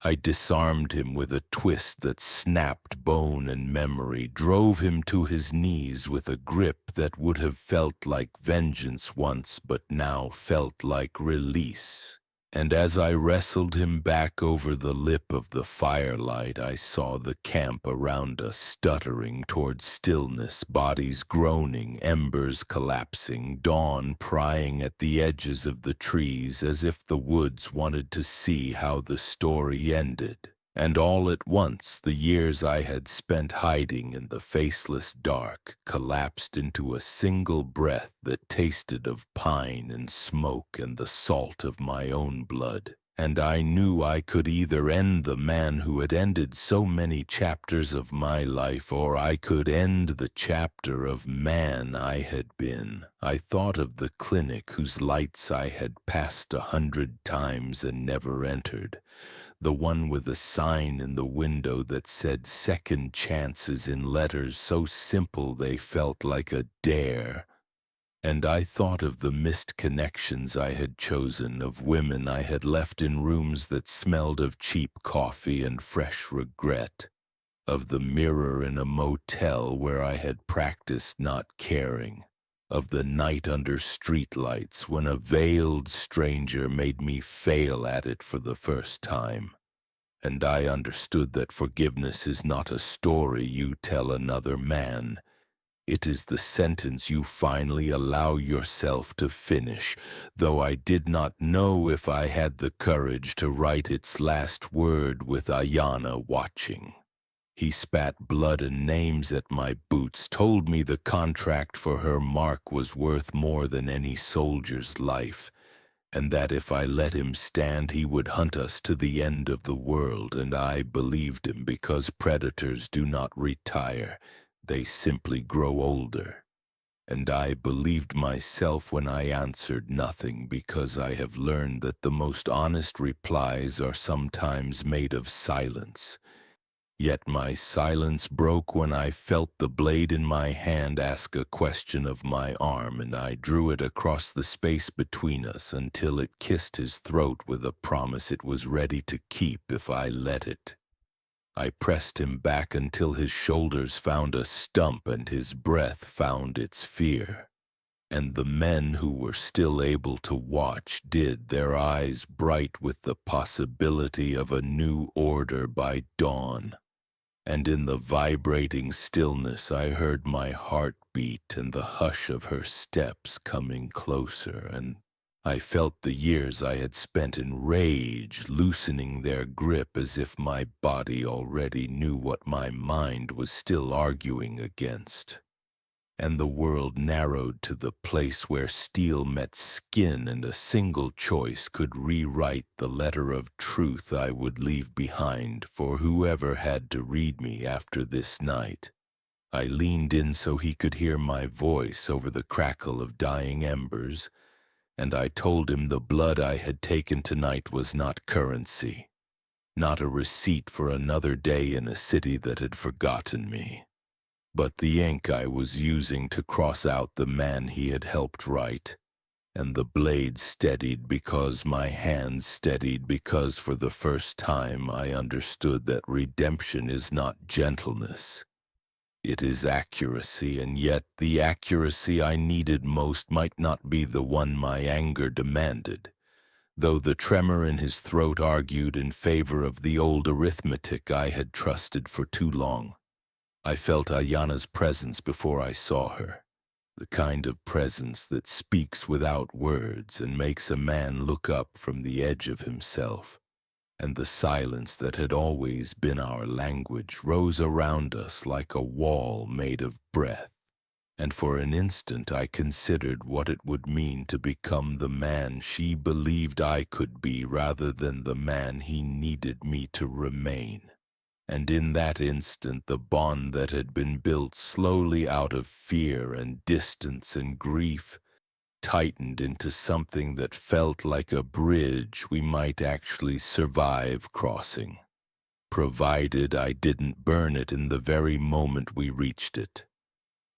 Speaker 1: I disarmed him with a twist that snapped bone and memory, drove him to his knees with a grip that would have felt like vengeance once but now felt like release. And as I wrestled him back over the lip of the firelight, I saw the camp around us stuttering toward stillness, bodies groaning, embers collapsing, dawn prying at the edges of the trees as if the woods wanted to see how the story ended. And all at once, the years I had spent hiding in the faceless dark collapsed into a single breath that tasted of pine and smoke and the salt of my own blood. And I knew I could either end the man who had ended so many chapters of my life, or I could end the chapter of man I had been. I thought of the clinic whose lights I had passed 100 times and never entered. The one with a sign in the window that said second chances in letters so simple they felt like a dare. And I thought of the missed connections I had chosen, of women I had left in rooms that smelled of cheap coffee and fresh regret, of the mirror in a motel where I had practiced not caring, of the night under streetlights when a veiled stranger made me fail at it for the first time. And I understood that forgiveness is not a story you tell another man. It is the sentence you finally allow yourself to finish, though I did not know if I had the courage to write its last word with Ayana watching. He spat blood and names at my boots, told me the contract for her mark was worth more than any soldier's life, and that if I let him stand he would hunt us to the end of the world, and I believed him because predators do not retire, they simply grow older. And I believed myself when I answered nothing, because I have learned that the most honest replies are sometimes made of silence. Yet my silence broke when I felt the blade in my hand ask a question of my arm, and I drew it across the space between us until it kissed his throat with a promise it was ready to keep if I let it. I pressed him back until his shoulders found a stump and his breath found its fear. And the men who were still able to watch did, their eyes bright with the possibility of a new order by dawn. And in the vibrating stillness I heard my heart beat and the hush of her steps coming closer, and I felt the years I had spent in rage loosening their grip as if my body already knew what my mind was still arguing against. and the world narrowed to the place where steel met skin and a single choice could rewrite the letter of truth I would leave behind for whoever had to read me after this night. I leaned in so he could hear my voice over the crackle of dying embers, and I told him the blood I had taken tonight was not currency, not a receipt for another day in a city that had forgotten me, but the ink I was using to cross out the man he had helped write, and the blade steadied because my hands steadied because for the first time I understood that redemption is not gentleness. It is accuracy, and yet the accuracy I needed most might not be the one my anger demanded, though the tremor in his throat argued in favor of the old arithmetic I had trusted for too long. I felt Ayana's presence before I saw her, the kind of presence that speaks without words and makes a man look up from the edge of himself. And the silence that had always been our language rose around us like a wall made of breath. And for an instant I considered what it would mean to become the man she believed I could be rather than the man he needed me to remain. And in that instant the bond that had been built slowly out of fear and distance and grief tightened into something that felt like a bridge we might actually survive crossing, provided I didn't burn it in the very moment we reached it.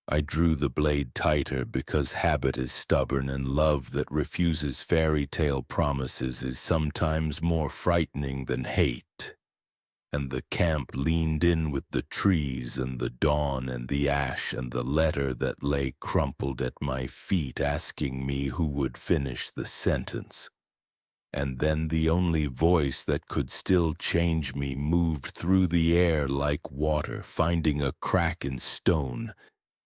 Speaker 1: I drew the blade tighter because habit is stubborn and love that refuses fairy tale promises is sometimes more frightening than hate. And the camp leaned in with the trees and the dawn and the ash and the letter that lay crumpled at my feet asking me who would finish the sentence. And then the only voice that could still change me moved through the air like water, finding a crack in stone,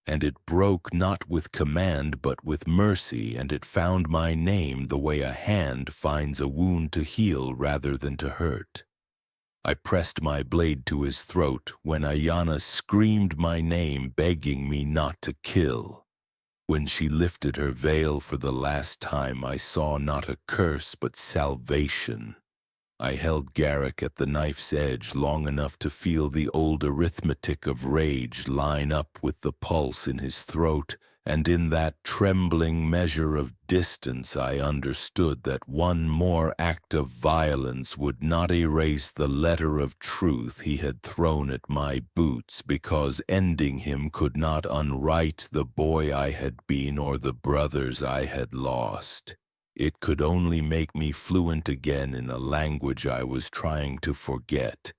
Speaker 1: and it broke not with command but with mercy, and it found my name the way a hand finds a wound to heal rather than to hurt. I pressed my blade to his throat when Ayana screamed my name, begging me not to kill. When she lifted her veil for the last time, I saw not a curse but salvation. I held Garrick at the knife's edge long enough to feel the old arithmetic of rage line up with the pulse in his throat, and in that trembling measure of distance I understood that one more act of violence would not erase the letter of truth he had thrown at my boots, because ending him could not unwrite the boy I had been or the brothers I had lost. It could only make me fluent again in a language I was trying to forget,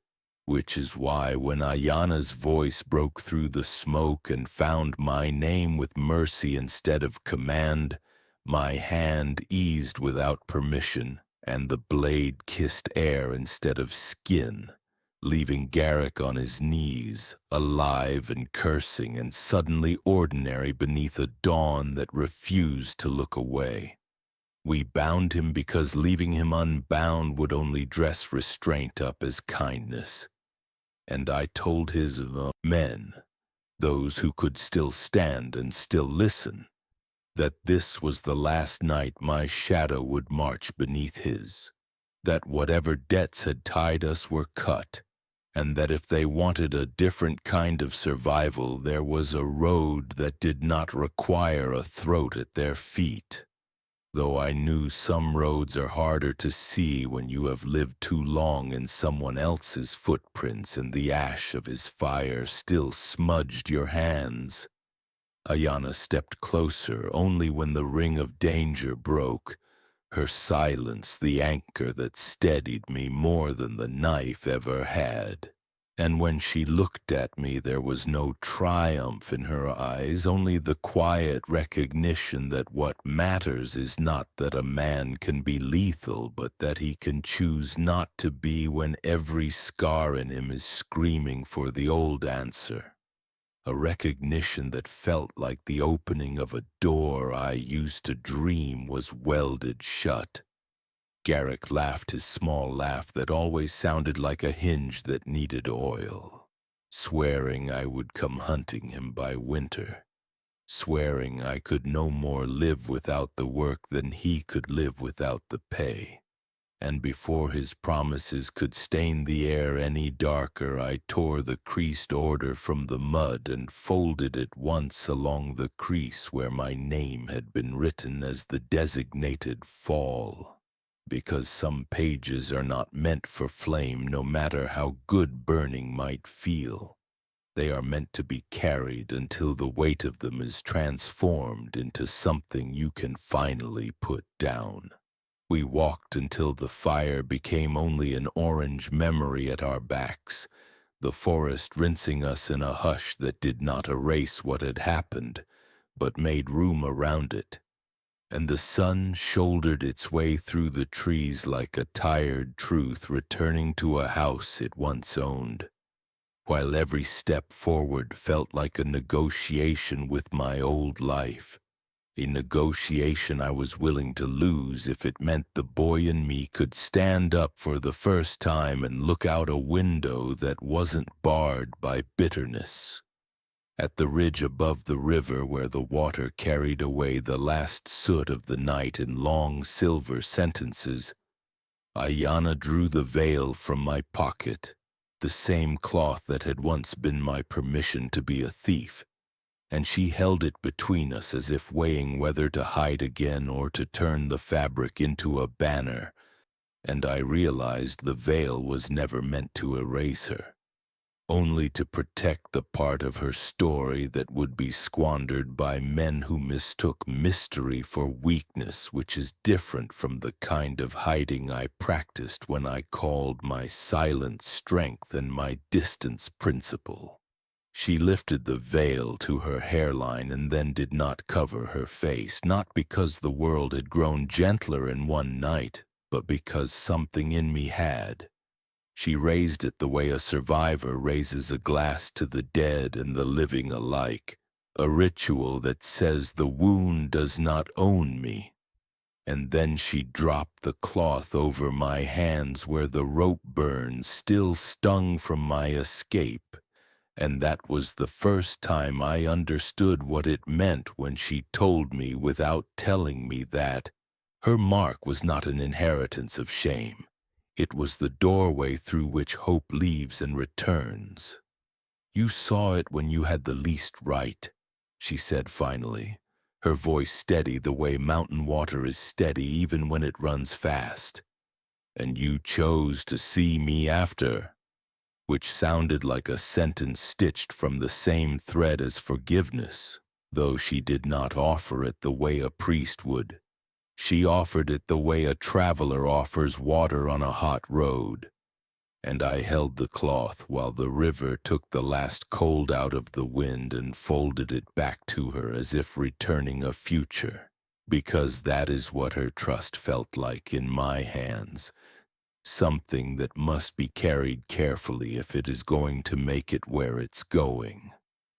Speaker 1: which is why when Ayana's voice broke through the smoke and found my name with mercy instead of command, my hand eased without permission, and the blade kissed air instead of skin, leaving Garrick on his knees, alive and cursing and suddenly ordinary beneath a dawn that refused to look away. We bound him because leaving him unbound would only dress restraint up as kindness. And I told his men, those who could still stand and still listen, that this was the last night my shadow would march beneath his, that whatever debts had tied us were cut, and that if they wanted a different kind of survival, there was a road that did not require a throat at their feet. Though I knew some roads are harder to see when you have lived too long in someone else's footprints and the ash of his fire still smudged your hands. Ayana stepped closer only when the ring of danger broke, her silence the anchor that steadied me more than the knife ever had. And when she looked at me, there was no triumph in her eyes, only the quiet recognition that what matters is not that a man can be lethal, but that he can choose not to be when every scar in him is screaming for the old answer. A recognition that felt like the opening of a door I used to dream was welded shut. Garrick laughed his small laugh that always sounded like a hinge that needed oil, swearing I would come hunting him by winter. swearing I could no more live without the work than he could live without the pay. And before his promises could stain the air any darker, I tore the creased order from the mud and folded it once along the crease where my name had been written as the designated fall. Because some pages are not meant for flame, no matter how good burning might feel. They are meant to be carried until the weight of them is transformed into something you can finally put down. We walked until the fire became only an orange memory at our backs, the forest rinsing us in a hush that did not erase what had happened, but made room around it. And the sun shouldered its way through the trees like a tired truth returning to a house it once owned, while every step forward felt like a negotiation with my old life. A negotiation I was willing to lose if it meant the boy in me could stand up for the first time and look out a window that wasn't barred by bitterness. At the ridge above the river where the water carried away the last soot of the night in long silver sentences, Ayanna drew the veil from my pocket, the same cloth that had once been my permission to be a thief, and she held it between us as if weighing whether to hide again or to turn the fabric into a banner, and I realized the veil was never meant to erase her, only to protect the part of her story that would be squandered by men who mistook mystery for weakness, which is different from the kind of hiding I practiced when I called my silent strength and my distance principle. She lifted the veil to her hairline and then did not cover her face, not because the world had grown gentler in one night, but because something in me had. She raised it the way a survivor raises a glass to the dead and the living alike, a ritual that says the wound does not own me. And then she dropped the cloth over my hands where the rope burns still stung from my escape. And that was the first time I understood what it meant when she told me without telling me that her mark was not an inheritance of shame. It was the doorway through which hope leaves and returns. You saw it when you had the least right, she said finally, her voice steady the way mountain water is steady even when it runs fast. And you chose to see me after, which sounded like a sentence stitched from the same thread as forgiveness, though she did not offer it the way a priest would. She offered it the way a traveler offers water on a hot road. And I held the cloth while the river took the last cold out of the wind and folded it back to her as if returning a future, because that is what her trust felt like in my hands. Something that must be carried carefully if it is going to make it where it's going.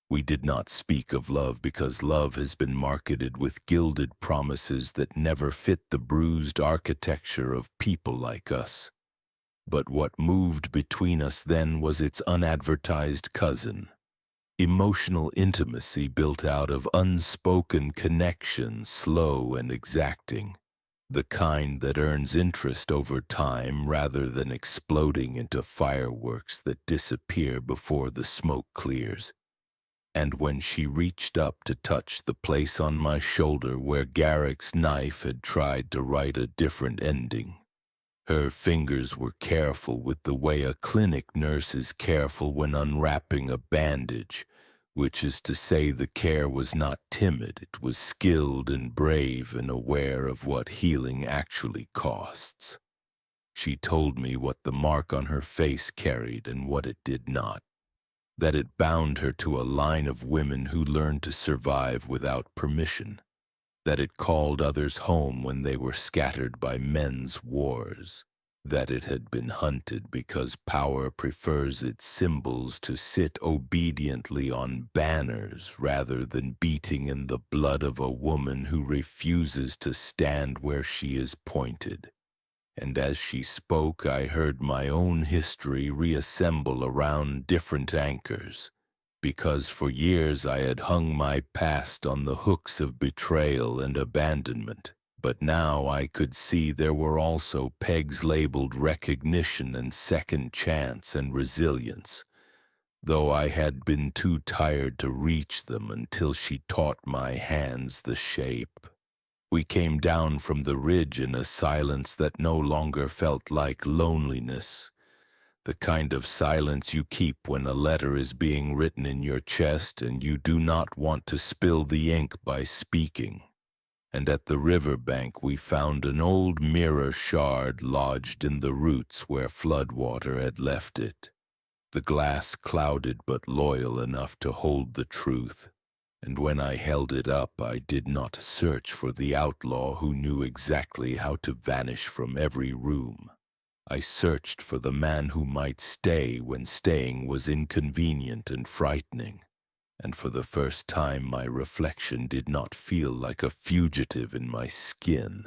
Speaker 1: We did not speak of love because love has been marketed with gilded promises that never fit the bruised architecture of people like us. But what moved between us then was its unadvertised cousin. Emotional intimacy built out of unspoken connection, slow and exacting. The kind that earns interest over time rather than exploding into fireworks that disappear before the smoke clears. And when she reached up to touch the place on my shoulder where Garrick's knife had tried to write a different ending, her fingers were careful with the way a clinic nurse is careful when unwrapping a bandage, which is to say the care was not timid, it was skilled and brave and aware of what healing actually costs. She told me what the mark on her face carried and what it did not, that it bound her to a line of women who learned to survive without permission, that it called others home when they were scattered by men's wars, that it had been hunted because power prefers its symbols to sit obediently on banners rather than beating in the blood of a woman who refuses to stand where she is pointed. And as she spoke, I heard my own history reassemble around different anchors, because for years I had hung my past on the hooks of betrayal and abandonment. But now I could see there were also pegs labeled recognition and second chance and resilience, though I had been too tired to reach them until she taught my hands the shape. We came down from the ridge in a silence that no longer felt like loneliness, the kind of silence you keep when a letter is being written in your chest and you do not want to spill the ink by speaking. And at the river bank we found an old mirror shard lodged in the roots where floodwater had left it. The glass clouded but loyal enough to hold the truth, and when I held it up I did not search for the outlaw who knew exactly how to vanish from every room. I searched for the man who might stay when staying was inconvenient and frightening, and for the first time my reflection did not feel like a fugitive in my skin.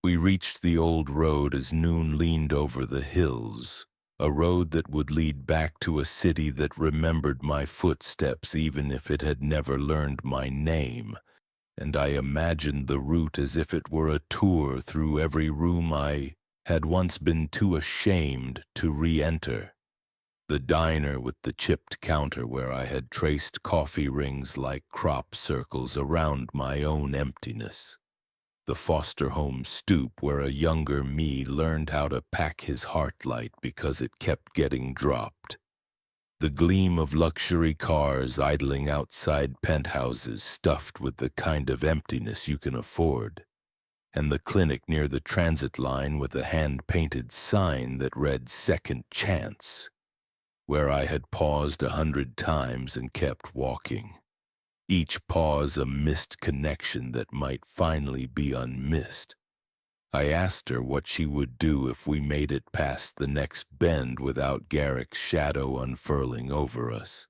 Speaker 1: We reached the old road as noon leaned over the hills, a road that would lead back to a city that remembered my footsteps even if it had never learned my name, and I imagined the route as if it were a tour through every room I had once been too ashamed to re-enter. The diner with the chipped counter where I had traced coffee rings like crop circles around my own emptiness. The foster home stoop where a younger me learned how to pack his heart light because it kept getting dropped. The gleam of luxury cars idling outside penthouses stuffed with the kind of emptiness you can afford, and the clinic near the transit line with a hand-painted sign that read Second Chance, where I had paused 100 times and kept walking. Each pause a missed connection that might finally be unmissed. I asked her what she would do if we made it past the next bend without Garrick's shadow unfurling over us,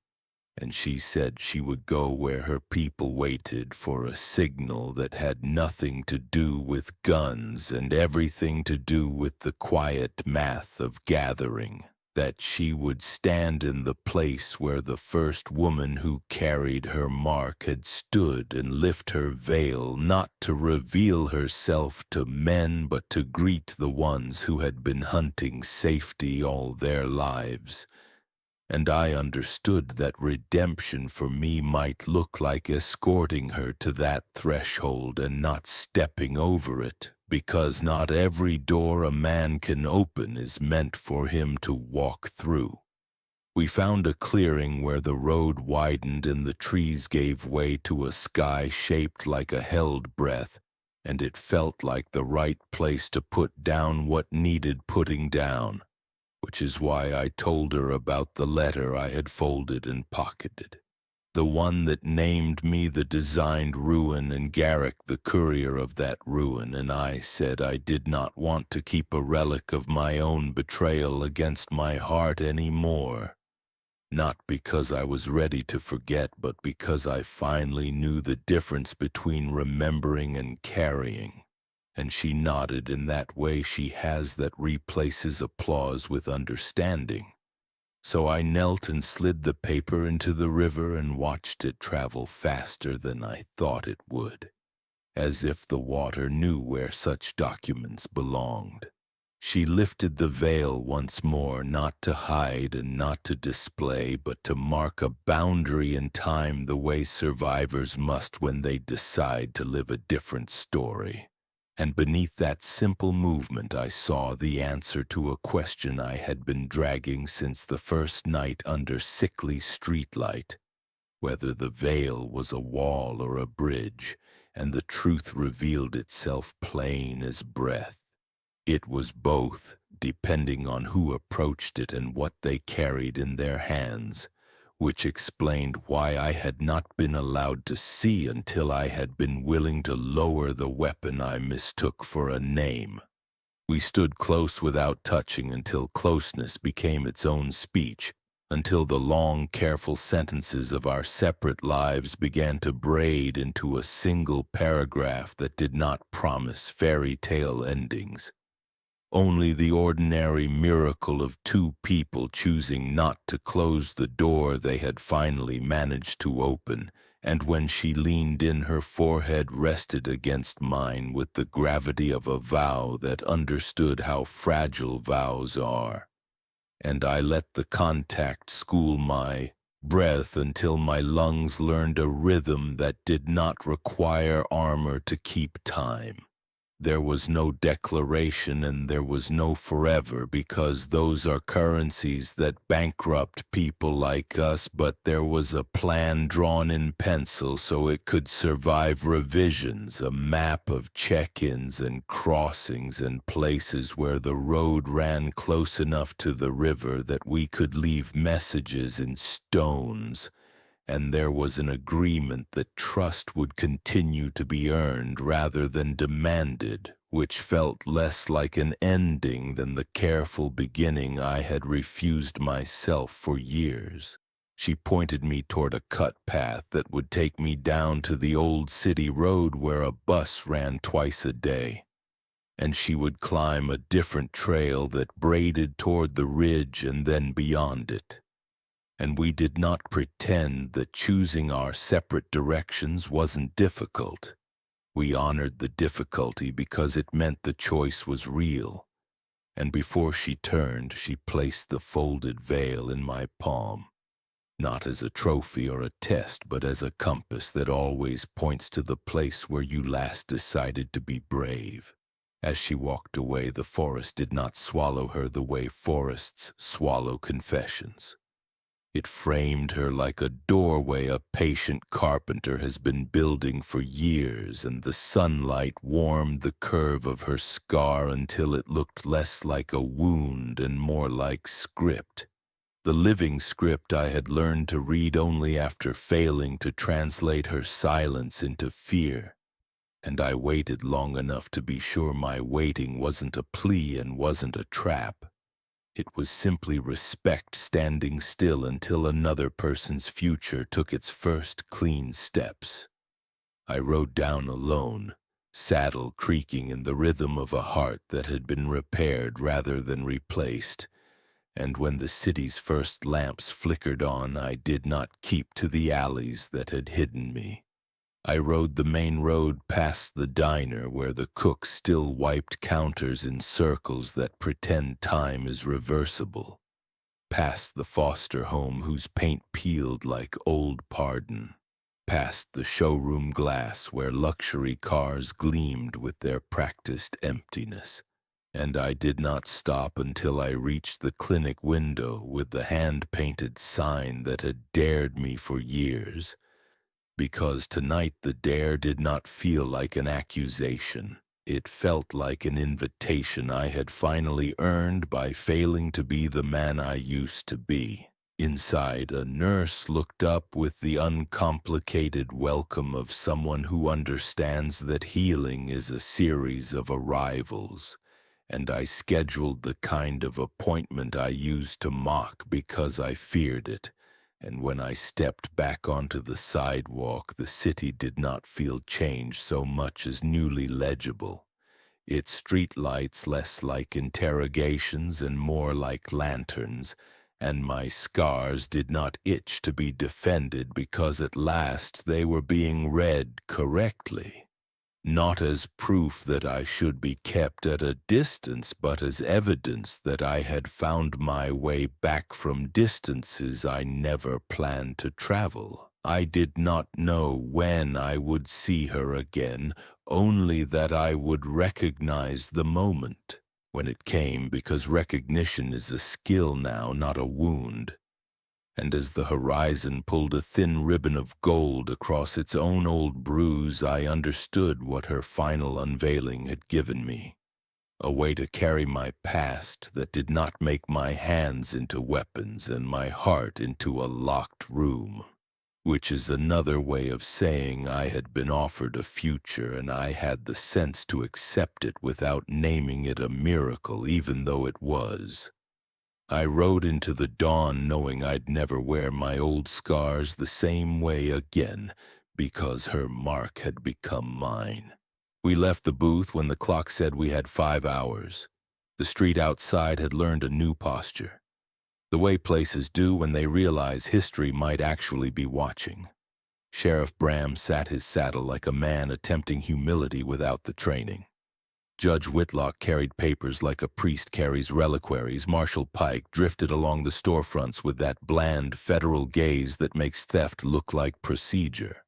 Speaker 1: and she said she would go where her people waited for a signal that had nothing to do with guns and everything to do with the quiet math of gathering, that she would stand in the place where the first woman who carried her mark had stood and lift her veil, not to reveal herself to men but to greet the ones who had been hunting safety all their lives. And I understood that redemption for me might look like escorting her to that threshold and not stepping over it, because not every door a man can open is meant for him to walk through. We found a clearing where the road widened and the trees gave way to a sky shaped like a held breath, and it felt like the right place to put down what needed putting down, which is why I told her about the letter I had folded and pocketed, the one that named me the designed ruin and Garrick the courier of that ruin, and I said I did not want to keep a relic of my own betrayal against my heart any more, not because I was ready to forget, but because I finally knew the difference between remembering and carrying. And she nodded in that way she has that replaces applause with understanding. So I knelt and slid the paper into the river and watched it travel faster than I thought it would, as if the water knew where such documents belonged. She lifted the veil once more, not to hide and not to display, but to mark a boundary in time the way survivors must when they decide to live a different story. And beneath that simple movement I saw the answer to a question I had been dragging since the first night under sickly streetlight, whether the veil was a wall or a bridge, and the truth revealed itself plain as breath. It was both, depending on who approached it and what they carried in their hands, which explained why I had not been allowed to see until I had been willing to lower the weapon I mistook for a name. We stood close without touching until closeness became its own speech, until the long, careful sentences of our separate lives began to braid into a single paragraph that did not promise fairy tale endings. Only the ordinary miracle of two people choosing not to close the door they had finally managed to open, and when she leaned in, her forehead rested against mine with the gravity of a vow that understood how fragile vows are. And I let the contact school my breath until my lungs learned a rhythm that did not require armor to keep time. There was no declaration and there was no forever, because those are currencies that bankrupt people like us, but there was a plan drawn in pencil so it could survive revisions, a map of check-ins and crossings and places where the road ran close enough to the river that we could leave messages in stones. And there was an agreement that trust would continue to be earned rather than demanded, which felt less like an ending than the careful beginning I had refused myself for years. She pointed me toward a cut path that would take me down to the old city road where a bus ran twice a day. And she would climb a different trail that braided toward the ridge and then beyond it. And we did not pretend that choosing our separate directions wasn't difficult. We honored the difficulty because it meant the choice was real. And before she turned, she placed the folded veil in my palm, not as a trophy or a test, but as a compass that always points to the place where you last decided to be brave. As she walked away, the forest did not swallow her the way forests swallow confessions. It framed her like a doorway a patient carpenter has been building for years, and the sunlight warmed the curve of her scar until it looked less like a wound and more like script. The living script I had learned to read only after failing to translate her silence into fear. And I waited long enough to be sure my waiting wasn't a plea and wasn't a trap. It was simply respect standing still until another person's future took its first clean steps. I rode down alone, saddle creaking in the rhythm of a heart that had been repaired rather than replaced, and when the city's first lamps flickered on, I did not keep to the alleys that had hidden me. I rode the main road past the diner where the cook still wiped counters in circles that pretend time is reversible, past the foster home whose paint peeled like old pardon, past the showroom glass where luxury cars gleamed with their practiced emptiness. And I did not stop until I reached the clinic window with the hand-painted sign that had dared me for years. Because tonight the dare did not feel like an accusation. It felt like an invitation I had finally earned by failing to be the man I used to be. Inside, a nurse looked up with the uncomplicated welcome of someone who understands that healing is a series of arrivals. And I scheduled the kind of appointment I used to mock because I feared it. And when I stepped back onto the sidewalk, the city did not feel changed so much as newly legible. Its streetlights less like interrogations and more like lanterns, and my scars did not itch to be defended because at last they were being read correctly. Not as proof that I should be kept at a distance, but as evidence that I had found my way back from distances I never planned to travel. I did not know when I would see her again, only that I would recognize the moment when it came, because recognition is a skill now, not a wound. And as the horizon pulled a thin ribbon of gold across its own old bruise, I understood what her final unveiling had given me. A way to carry my past that did not make my hands into weapons and my heart into a locked room. Which is another way of saying I had been offered a future and I had the sense to accept it without naming it a miracle, even though it was. I rode into the dawn knowing I'd never wear my old scars the same way again, because her mark had become mine. We left the booth when the clock said we had 5 hours. The street outside had learned a new posture, the way places do when they realize history might actually be watching. Sheriff Bram sat his saddle like a man attempting humility without the training. Judge Whitlock carried papers like a priest carries reliquaries. Marshal Pike drifted along the storefronts with that bland federal gaze that makes theft look like procedure.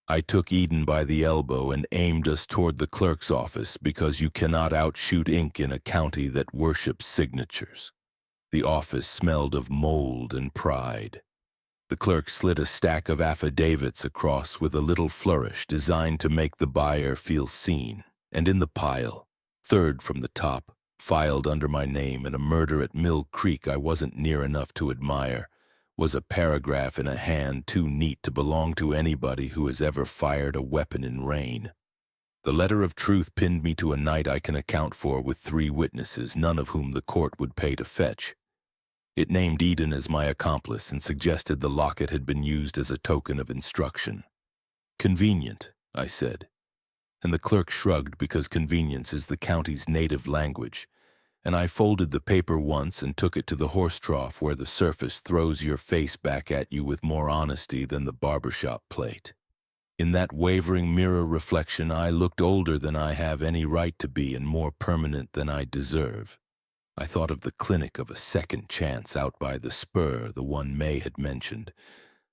Speaker 1: I took Eden by the elbow and aimed us toward the clerk's office because you cannot outshoot ink in a county that worships signatures. The office smelled of mold and pride. The clerk slid a stack of affidavits across with a little flourish designed to make the buyer feel seen, and in the pile, third from the top, filed under my name and a murder at Mill Creek I wasn't near enough to admire, was a paragraph in a hand too neat to belong to anybody who has ever fired a weapon in rain. The letter of truth pinned me to a night I can account for with 3 witnesses, none of whom the court would pay to fetch. It named Eden as my accomplice and suggested the locket had been used as a token of instruction. Convenient, I said, and the clerk shrugged because convenience is the county's native language, and I folded the paper once and took it to the horse trough where the surface throws your face back at you with more honesty than the barbershop plate. In that wavering mirror reflection, I looked older than I have any right to be and more permanent than I deserve. I thought of the clinic of a second chance out by the spur, the one May had mentioned.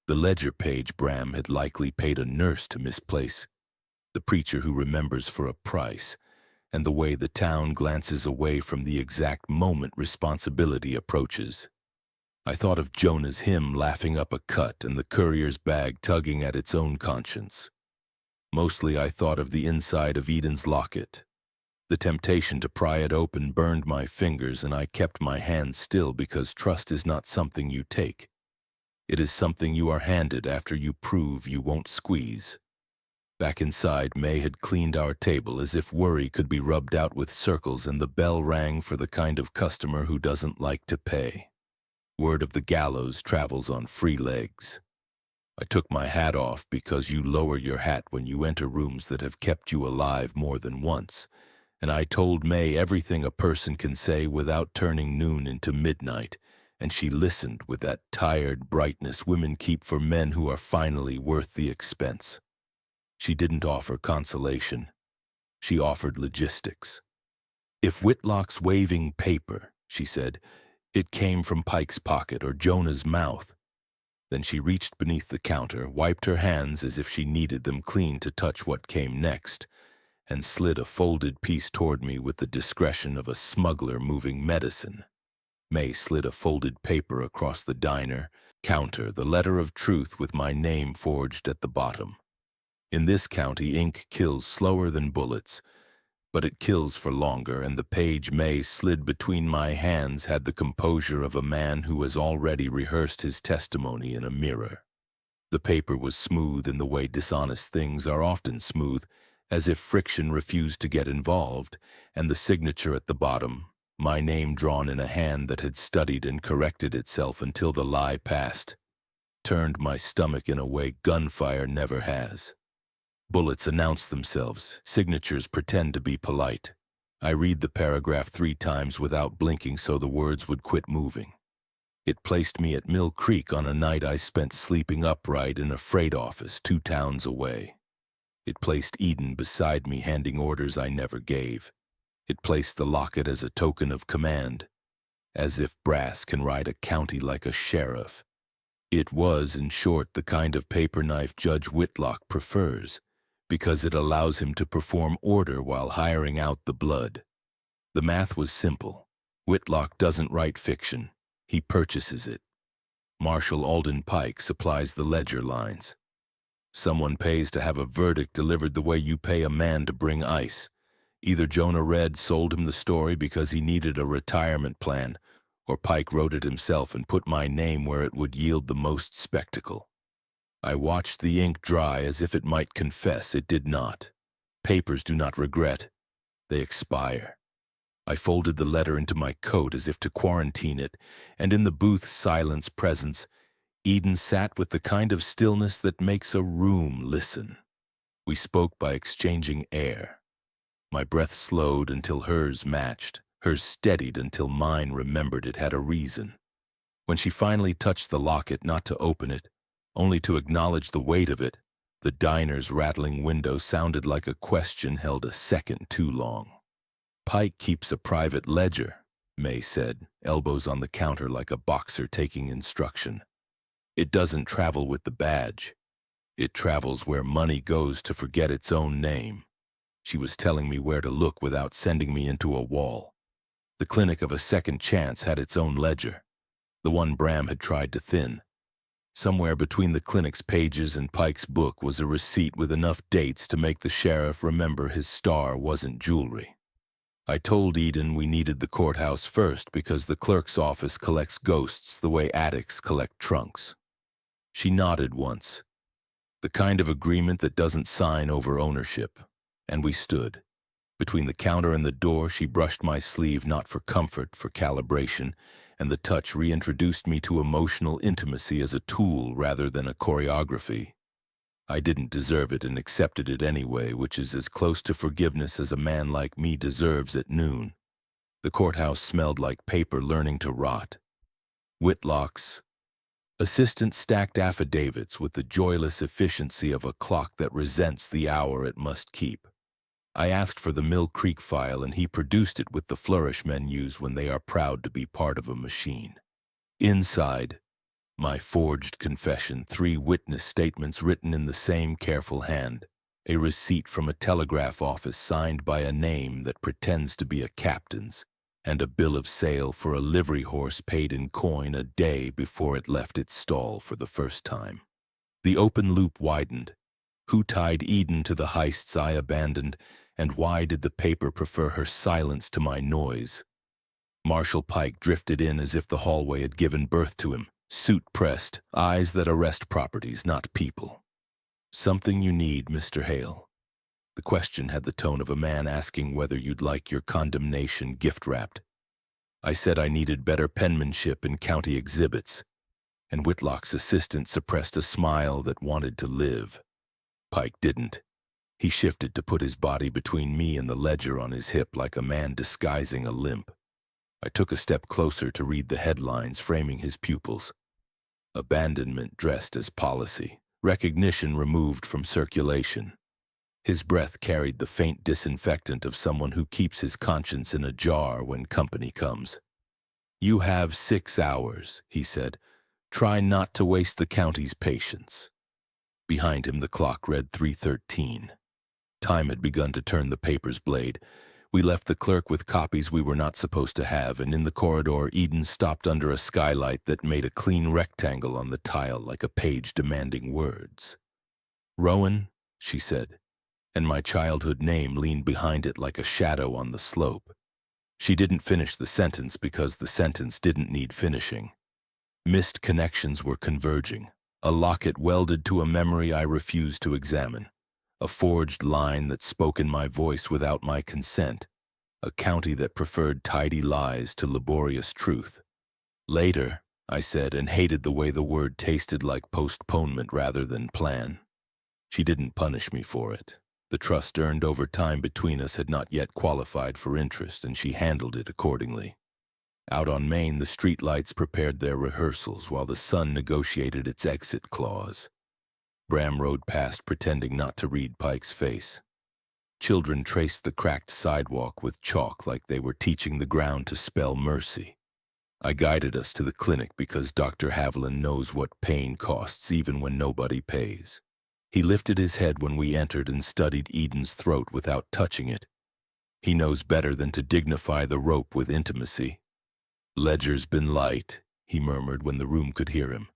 Speaker 1: The ledger page Bram had likely paid a nurse to misplace. The preacher who remembers for a price, and the way the town glances away from the exact moment responsibility approaches. I thought of Jonah's hymn laughing up a cut and the courier's bag tugging at its own conscience. Mostly I thought of the inside of Eden's locket. The temptation to pry it open burned my fingers, and I kept my hands still because trust is not something you take. It is something you are handed after you prove you won't squeeze. Back inside, May had cleaned our table as if worry could be rubbed out with circles, and the bell rang for the kind of customer who doesn't like to pay. Word of the gallows travels on free legs. I took my hat off because you lower your hat when you enter rooms that have kept you alive more than once, and I told May everything a person can say without turning noon into midnight, and she listened with that tired brightness women keep for men who are finally worth the expense. She didn't offer consolation. She offered logistics. If Whitlock's waving paper, she said, it came from Pike's pocket or Jonah's mouth. Then she reached beneath the counter, wiped her hands as if she needed them clean to touch what came next, and slid a folded piece toward me with the discretion of a smuggler moving medicine. May slid a folded paper across the diner counter, the letter of truth with my name forged at the bottom. In this county, ink kills slower than bullets, but it kills for longer, and the page May slid between my hands had the composure of a man who has already rehearsed his testimony in a mirror. The paper was smooth in the way dishonest things are often smooth, as if friction refused to get involved, and the signature at the bottom, my name drawn in a hand that had studied and corrected itself until the lie passed, turned my stomach in a way gunfire never has. Bullets announce themselves, signatures pretend to be polite. I read the paragraph 3 times without blinking so the words would quit moving. It placed me at Mill Creek on a night I spent sleeping upright in a freight office 2 towns away. It placed Eden beside me handing orders I never gave. It placed the locket as a token of command, as if brass can ride a county like a sheriff. It was, in short, the kind of paper knife Judge Whitlock prefers, because it allows him to perform order while hiring out the blood. The math was simple. Whitlock doesn't write fiction. He purchases it. Marshal Alden Pike supplies the ledger lines. Someone pays to have a verdict delivered the way you pay a man to bring ice. Either Jonah Red sold him the story because he needed a retirement plan, or Pike wrote it himself and put my name where it would yield the most spectacle. I watched the ink dry as if it might confess. It did not. Papers do not regret. They expire. I folded the letter into my coat as if to quarantine it, and in the booth's silence presence, Eden sat with the kind of stillness that makes a room listen. We spoke by exchanging air. My breath slowed until hers matched, Hers steadied until mine remembered it had a reason. When she finally touched the locket, not to open it, only to acknowledge the weight of it, the diner's rattling window sounded like a question held a second too long. "Pike keeps a private ledger," May said, elbows on the counter like a boxer taking instruction. "It doesn't travel with the badge. It travels where money goes to forget its own name." She was telling me where to look without sending me into a wall. The clinic of a second chance had its own ledger, the one Bram had tried to thin. Somewhere between the clinic's pages and Pike's book was a receipt with enough dates to make the sheriff remember his star wasn't jewelry. I told Eden we needed the courthouse first because the clerk's office collects ghosts the way addicts collect trunks. She nodded once. The kind of agreement that doesn't sign over ownership. And we stood. Between the counter and the door, she brushed my sleeve not for comfort, for calibration, and the touch reintroduced me to emotional intimacy as a tool rather than a choreography. I didn't deserve it and accepted it anyway, which is as close to forgiveness as a man like me deserves at noon. The courthouse smelled like paper learning to rot. Whitlock's assistant stacked affidavits with the joyless efficiency of a clock that resents the hour it must keep. I asked for the Mill Creek file, and he produced it with the flourish men use when they are proud to be part of a machine. Inside, my forged confession, 3 witness statements written in the same careful hand, a receipt from a telegraph office signed by a name that pretends to be a captain's, and a bill of sale for a livery horse paid in coin a day before it left its stall for the first time. The open loop widened. Who tied Eden to the heists I abandoned, and why did the paper prefer her silence to my noise? Marshal Pike drifted in as if the hallway had given birth to him, suit pressed, eyes that arrest properties, not people. "Something you need, Mr. Hale?" The question had the tone of a man asking whether you'd like your condemnation gift-wrapped. I said I needed better penmanship in county exhibits, and Whitlock's assistant suppressed a smile that wanted to live. Pike didn't. He shifted to put his body between me and the ledger on his hip like a man disguising a limp. I took a step closer to read the headlines framing his pupils. Abandonment dressed as policy. Recognition removed from circulation. His breath carried the faint disinfectant of someone who keeps his conscience in a jar when company comes. "You have 6 hours," he said. "Try not to waste the county's patience." Behind him, the clock read 3:13. Time had begun to turn the paper's blade. We left the clerk with copies we were not supposed to have, and in the corridor, Eden stopped under a skylight that made a clean rectangle on the tile like a page demanding words. "Rowan," she said, and my childhood name leaned behind it like a shadow on the slope. She didn't finish the sentence because the sentence didn't need finishing. Missed connections were converging. A locket welded to a memory I refused to examine. A forged line that spoke in my voice without my consent. A county that preferred tidy lies to laborious truth. "Later," I said, and hated the way the word tasted like postponement rather than plan. She didn't punish me for it. The trust earned over time between us had not yet qualified for interest, and she handled it accordingly. Out on Main, the streetlights prepared their rehearsals while the sun negotiated its exit clause. Bram rode past, pretending not to read Pike's face. Children traced the cracked sidewalk with chalk like they were teaching the ground to spell mercy. I guided us to the clinic because Dr. Haviland knows what pain costs even when nobody pays. He lifted his head when we entered and studied Eden's throat without touching it. He knows better than to dignify the rope with intimacy. "Ledger's been light," he murmured when the room could hear him,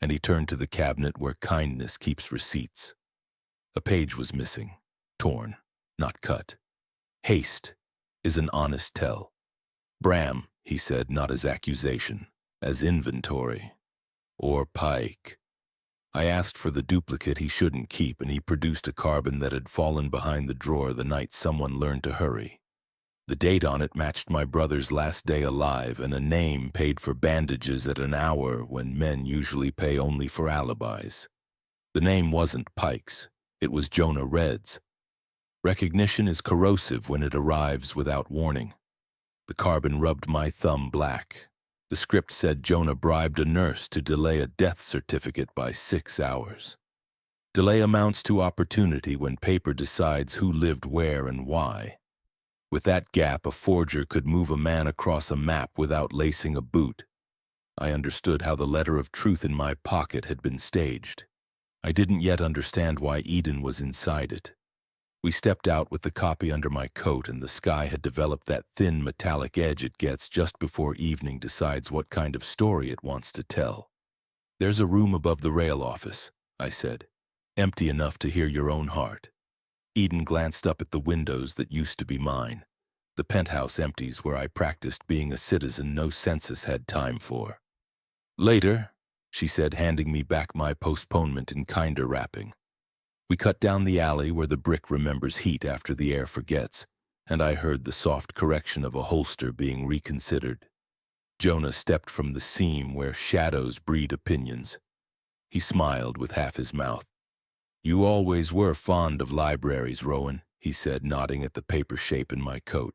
Speaker 1: and he turned to the cabinet where kindness keeps receipts. A page was missing, torn, not cut. "Haste is an honest tell." "Bram," he said, not as accusation, as inventory. "Or Pike." I asked for the duplicate he shouldn't keep, and he produced a carbon that had fallen behind the drawer the night someone learned to hurry. The date on it matched my brother's last day alive, and a name paid for bandages at an hour when men usually pay only for alibis. The name wasn't Pike's, it was Jonah Red's. Recognition is corrosive when it arrives without warning. The carbon rubbed my thumb black. The script said Jonah bribed a nurse to delay a death certificate by 6 hours. Delay amounts to opportunity when paper decides who lived where and why. With that gap, a forger could move a man across a map without lacing a boot. I understood how the letter of truth in my pocket had been staged. I didn't yet understand why Eden was inside it. We stepped out with the copy under my coat, and the sky had developed that thin metallic edge it gets just before evening decides what kind of story it wants to tell. "There's a room above the rail office," I said, "empty enough to hear your own heart." Eden glanced up at the windows that used to be mine, the penthouse empties where I practiced being a citizen no census had time for. "Later," she said, handing me back my postponement in kinder wrapping. We cut down the alley where the brick remembers heat after the air forgets, and I heard the soft correction of a holster being reconsidered. Jonah stepped from the seam where shadows breed opinions. He smiled with half his mouth. "You always were fond of libraries, Rowan," he said, nodding at the paper shape in my coat.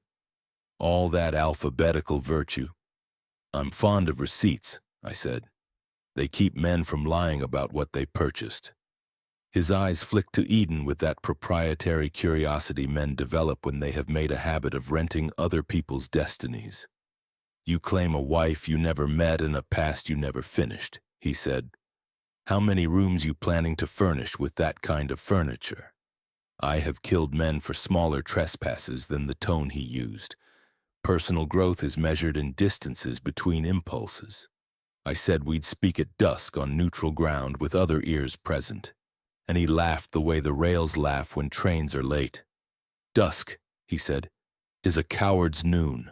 Speaker 1: "All that alphabetical virtue." "I'm fond of receipts," I said. "They keep men from lying about what they purchased." His eyes flicked to Eden with that proprietary curiosity men develop when they have made a habit of renting other people's destinies. "You claim a wife you never met and a past you never finished," he said. "How many rooms you planning to furnish with that kind of furniture?" I have killed men for smaller trespasses than the tone he used. Personal growth is measured in distances between impulses. I said we'd speak at dusk on neutral ground with other ears present, and he laughed the way the rails laugh when trains are late. "Dusk," he said, "is a coward's noon."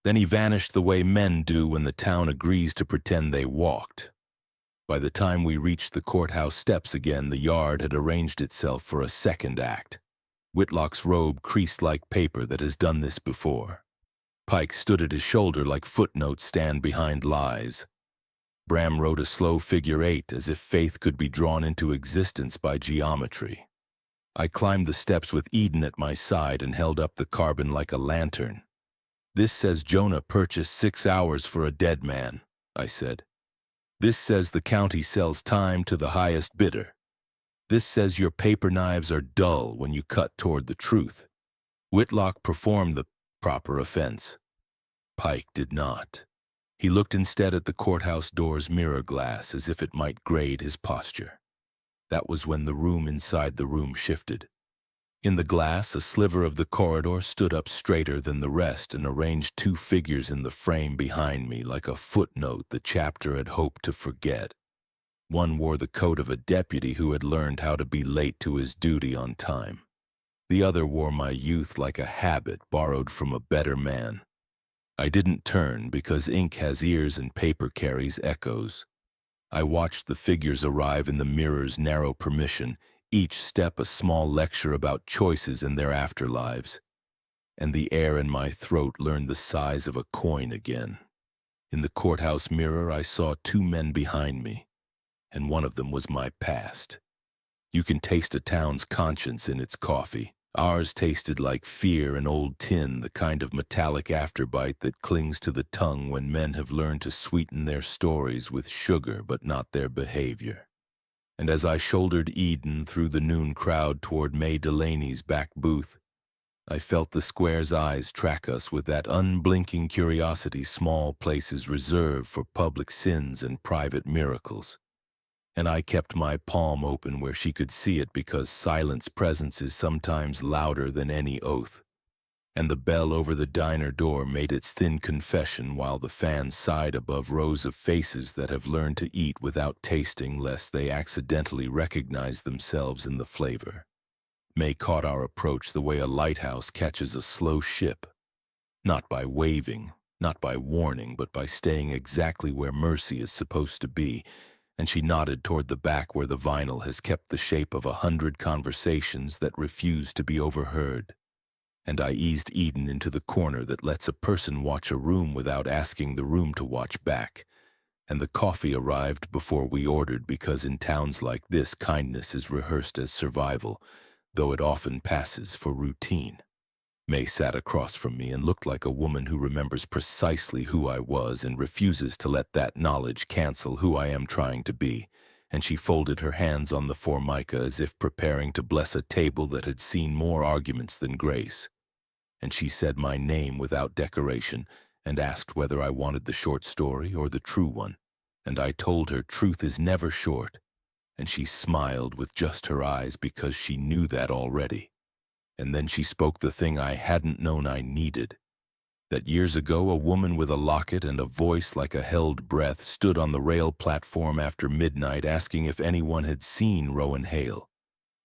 Speaker 1: Then he vanished the way men do when the town agrees to pretend they walked. By the time we reached the courthouse steps again, the yard had arranged itself for a second act. Whitlock's robe creased like paper that has done this before. Pike stood at his shoulder like footnotes stand behind lies. Bram wrote a slow figure 8 as if faith could be drawn into existence by geometry. I climbed the steps with Eden at my side and held up the carbon like a lantern. "This says Jonah purchased 6 hours for a dead man," I said. "This says the county sells time to the highest bidder. This says your paper knives are dull when you cut toward the truth. Whitlock performed the proper offense." Pike did not. He looked instead at the courthouse door's mirror glass as if it might grade his posture. That was when the room inside the room shifted. In the glass, a sliver of the corridor stood up straighter than the rest and arranged 2 figures in the frame behind me like a footnote the chapter had hoped to forget. One wore the coat of a deputy who had learned how to be late to his duty on time. The other wore my youth like a habit borrowed from a better man. I didn't turn because ink has ears and paper carries echoes. I watched the figures arrive in the mirror's narrow permission, each step a small lecture about choices in their afterlives. And the air in my throat learned the size of a coin again. In the courthouse mirror, I saw 2 men behind me, and one of them was my past. You can taste a town's conscience in its coffee. Ours tasted like fear and old tin, the kind of metallic afterbite that clings to the tongue when men have learned to sweeten their stories with sugar but not their behavior. And as I shouldered Eden through the noon crowd toward May Delaney's back booth, I felt the square's eyes track us with that unblinking curiosity small places reserve for public sins and private miracles. And I kept my palm open where she could see it because silence presence is sometimes louder than any oath. And the bell over the diner door made its thin confession while the fan sighed above rows of faces that have learned to eat without tasting lest they accidentally recognize themselves in the flavor. May caught our approach the way a lighthouse catches a slow ship. Not by waving, not by warning, but by staying exactly where mercy is supposed to be, and she nodded toward the back where the vinyl has kept the shape of 100 conversations that refuse to be overheard. And I eased Eden into the corner that lets a person watch a room without asking the room to watch back. And the coffee arrived before we ordered because in towns like this, kindness is rehearsed as survival, though it often passes for routine. May sat across from me and looked like a woman who remembers precisely who I was and refuses to let that knowledge cancel who I am trying to be, and she folded her hands on the formica as if preparing to bless a table that had seen more arguments than grace. And she said my name without decoration and asked whether I wanted the short story or the true one, and I told her truth is never short, and she smiled with just her eyes because she knew that already. And then she spoke the thing I hadn't known I needed. That years ago a woman with a locket and a voice like a held breath stood on the rail platform after midnight asking if anyone had seen Rowan Hale.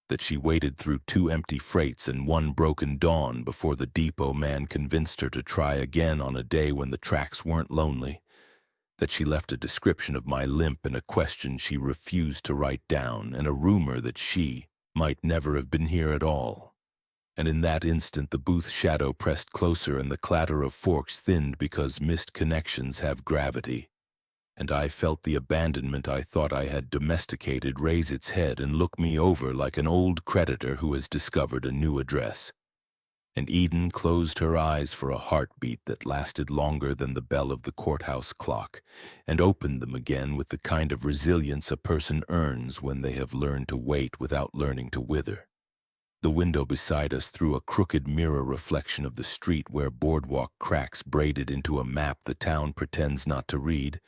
Speaker 1: That she waited through 2 empty freights and 1 broken dawn before the depot man convinced her to try again on a day when the tracks weren't lonely. That she left a description of my limp and a question she refused to write down and a rumor that she might never have been here at all. And in that instant the booth shadow pressed closer and the clatter of forks thinned because missed connections have gravity. And I felt the abandonment I thought I had domesticated raise its head and look me over like an old creditor who has discovered a new address. And Eden closed her eyes for a heartbeat that lasted longer than the bell of the courthouse clock, and opened them again with the kind of resilience a person earns when they have learned to wait without learning to wither. The window beside us threw a crooked mirror reflection of the street where boardwalk cracks braided into a map the town pretends not to read,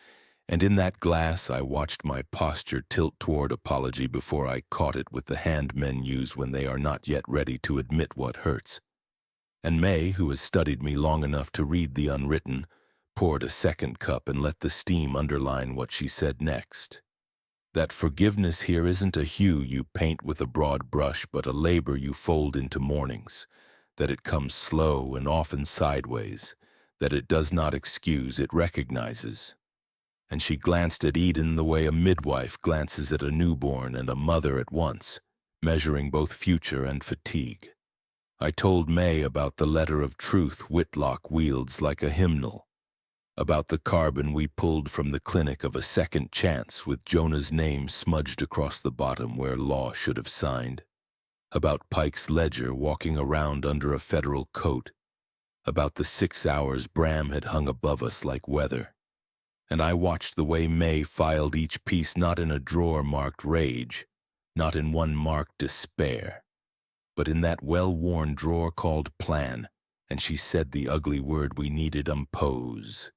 Speaker 1: and in that glass I watched my posture tilt toward apology before I caught it with the hand men use when they are not yet ready to admit what hurts. And May, who has studied me long enough to read the unwritten, poured a second cup and let the steam underline what she said next. That forgiveness here isn't a hue you paint with a broad brush, but a labor you fold into mornings. That it comes slow and often sideways. That it does not excuse, it recognizes. And she glanced at Eden the way a midwife glances at a newborn and a mother at once, measuring both future and fatigue. I told May about the letter of truth Whitlock wields like a hymnal, about the carbon we pulled from the clinic of a second chance with Jonah's name smudged across the bottom where law should have signed, about Pike's ledger walking around under a federal coat, about the 6 hours Bram had hung above us like weather. And I watched the way May filed each piece not in a drawer marked rage, not in one marked despair, but in that well-worn drawer called plan, and she said the ugly word we needed, pose.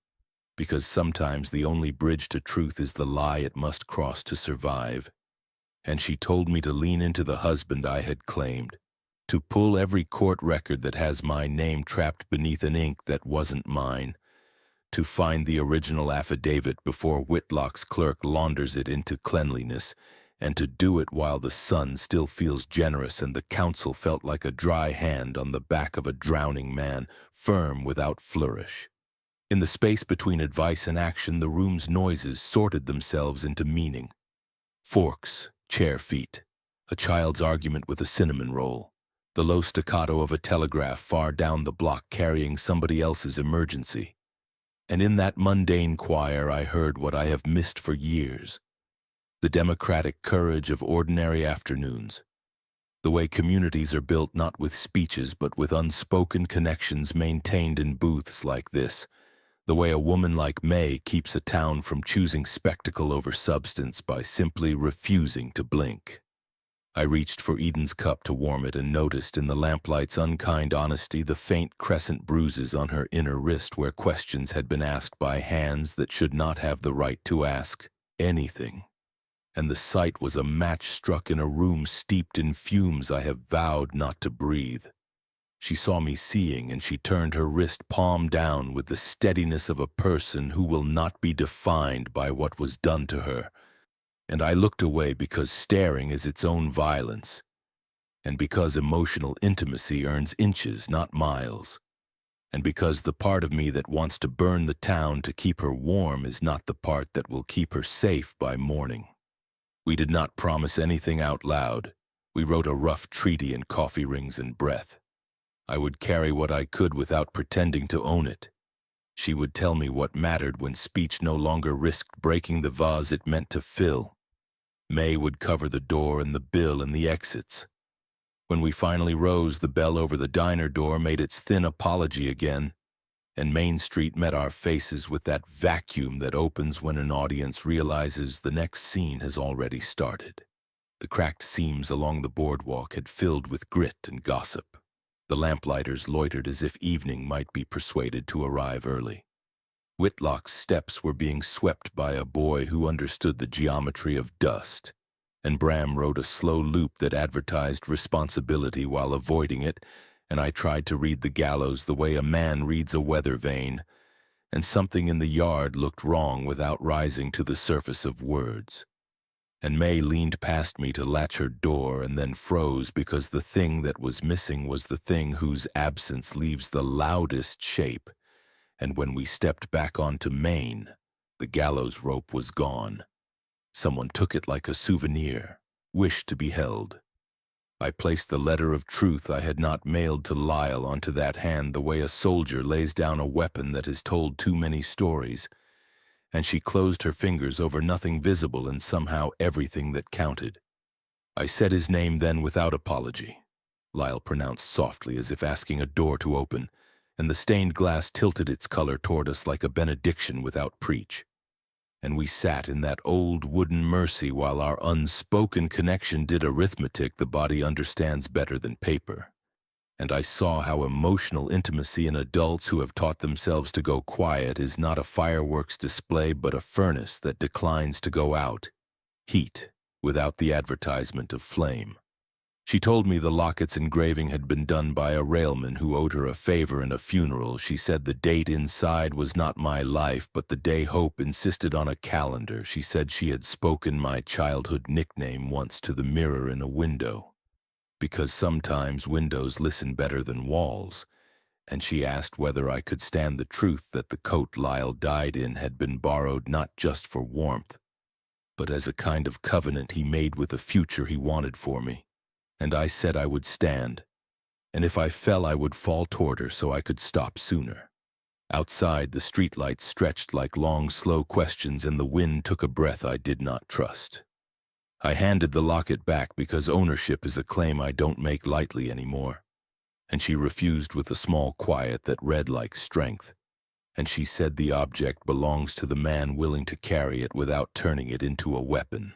Speaker 1: Because sometimes the only bridge to truth is the lie it must cross to survive. And she told me to lean into the husband I had claimed, to pull every court record that has my name trapped beneath an ink that wasn't mine, to find the original affidavit before Whitlock's clerk launders it into cleanliness, and to do it while the sun still feels generous and the counsel felt like a dry hand on the back of a drowning man, firm without flourish. In the space between advice and action, the room's noises sorted themselves into meaning. Forks, chair feet, a child's argument with a cinnamon roll, the low staccato of a telegraph far down the block carrying somebody else's emergency. And in that mundane choir I heard what I have missed for years, the democratic courage of ordinary afternoons, the way communities are built not with speeches but with unspoken connections maintained in booths like this, the way a woman like May keeps a town from choosing spectacle over substance by simply refusing to blink. I reached for Eden's cup to warm it and noticed in the lamplight's unkind honesty the faint crescent bruises on her inner wrist where questions had been asked by hands that should not have the right to ask anything. And the sight was a match struck in a room steeped in fumes I have vowed not to breathe. She saw me seeing, and she turned her wrist palm down with the steadiness of a person who will not be defined by what was done to her. And I looked away because staring is its own violence, and because emotional intimacy earns inches, not miles, and because the part of me that wants to burn the town to keep her warm is not the part that will keep her safe by morning. We did not promise anything out loud. We wrote a rough treaty in coffee rings and breath. I would carry what I could without pretending to own it. She would tell me what mattered when speech no longer risked breaking the vase it meant to fill. May would cover the door and the bill and the exits. When we finally rose, the bell over the diner door made its thin apology again, and Main Street met our faces with that vacuum that opens when an audience realizes the next scene has already started. The cracked seams along the boardwalk had filled with grit and gossip. The lamplighters loitered as if evening might be persuaded to arrive early. Whitlock's steps were being swept by a boy who understood the geometry of dust, and Bram rode a slow loop that advertised responsibility while avoiding it, and I tried to read the gallows the way a man reads a weather vane, and something in the yard looked wrong without rising to the surface of words. And May leaned past me to latch her door and then froze because the thing that was missing was the thing whose absence leaves the loudest shape, and when we stepped back onto Main, the gallows rope was gone. Someone took it like a souvenir, wished to be held. I placed the letter of truth I had not mailed to Lyle onto that hand the way a soldier lays down a weapon that has told too many stories, and she closed her fingers over nothing visible and somehow everything that counted. I said his name then without apology. Lyle pronounced softly as if asking a door to open, and the stained glass tilted its color toward us like a benediction without preach. And we sat in that old wooden mercy while our unspoken connection did arithmetic the body understands better than paper. And I saw how emotional intimacy in adults who have taught themselves to go quiet is not a fireworks display but a furnace that declines to go out. Heat, without the advertisement of flame. She told me the locket's engraving had been done by a railman who owed her a favor in a funeral. She said the date inside was not my life, but the day Hope insisted on a calendar. She said she had spoken my childhood nickname once to the mirror in a window, because sometimes windows listen better than walls, and she asked whether I could stand the truth that the coat Lyle died in had been borrowed not just for warmth, but as a kind of covenant he made with the future he wanted for me. And I said I would stand, and if I fell I would fall toward her so I could stop sooner. Outside, the streetlights stretched like long, slow questions, and the wind took a breath I did not trust. I handed the locket back because ownership is a claim I don't make lightly anymore, and she refused with a small quiet that read like strength, and she said the object belongs to the man willing to carry it without turning it into a weapon.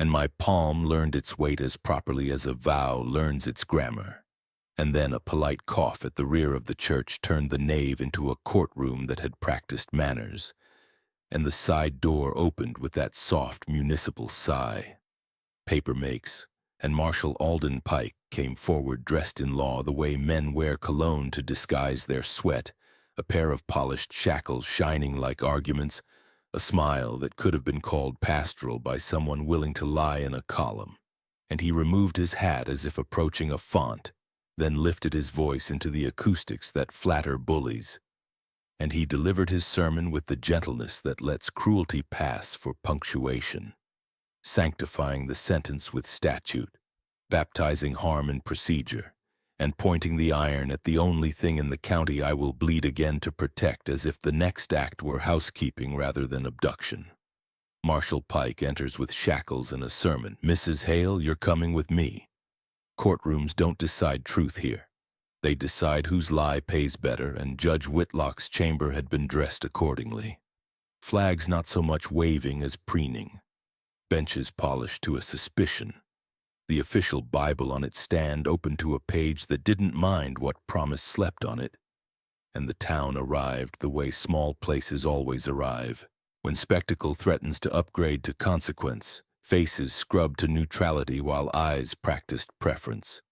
Speaker 1: And my palm learned its weight as properly as a vow learns its grammar. And then a polite cough at the rear of the church turned the nave into a courtroom that had practiced manners, and the side door opened with that soft municipal sigh. Paper makes, and Marshal Alden Pike came forward dressed in law the way men wear cologne to disguise their sweat, a pair of polished shackles shining like arguments, a smile that could have been called pastoral by someone willing to lie in a column. And he removed his hat as if approaching a font, then lifted his voice into the acoustics that flatter bullies. And he delivered his sermon with the gentleness that lets cruelty pass for punctuation, sanctifying the sentence with statute, baptizing harm in procedure, and pointing the iron at the only thing in the county I will bleed again to protect, as if the next act were housekeeping rather than abduction. Marshal Pike enters with shackles and a sermon. Mrs. Hale, you're coming with me. Courtrooms don't decide truth here. They decide whose lie pays better, and Judge Whitlock's chamber had been dressed accordingly. Flags not so much waving as preening. Benches polished to a suspicion. The official Bible on its stand open to a page that didn't mind what promise slept on it. And the town arrived the way small places always arrive, when spectacle threatens to upgrade to consequence, faces scrubbed to neutrality while eyes practiced preference.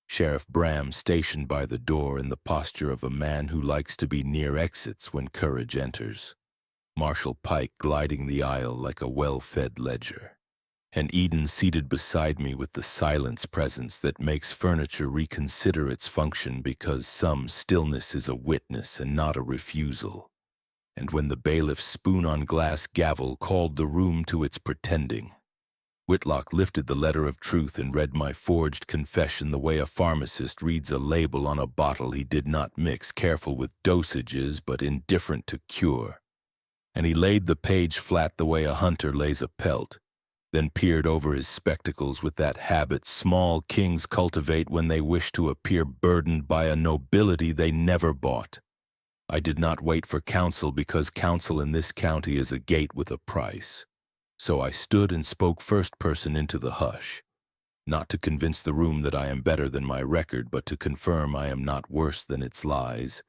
Speaker 1: Sheriff Bram stationed by the door in the posture of a man who likes to be near exits when courage enters. Marshal Pike gliding the aisle like a well-fed ledger. And Eden seated beside me with the silence presence that makes furniture reconsider its function because some stillness is a witness and not a refusal. And when the bailiff's spoon-on-glass gavel called the room to its pretending, Whitlock lifted the letter of truth and read my forged confession the way a pharmacist reads a label on a bottle he did not mix, careful with dosages but indifferent to cure. And he laid the page flat the way a hunter lays a pelt, then peered over his spectacles with that habit small kings cultivate when they wish to appear burdened by a nobility they never bought. I did not wait for counsel because counsel in this county is a gate with a price. So I stood and spoke first person into the hush, not to convince the room that I am better than my record, but to confirm I am not worse than its lies,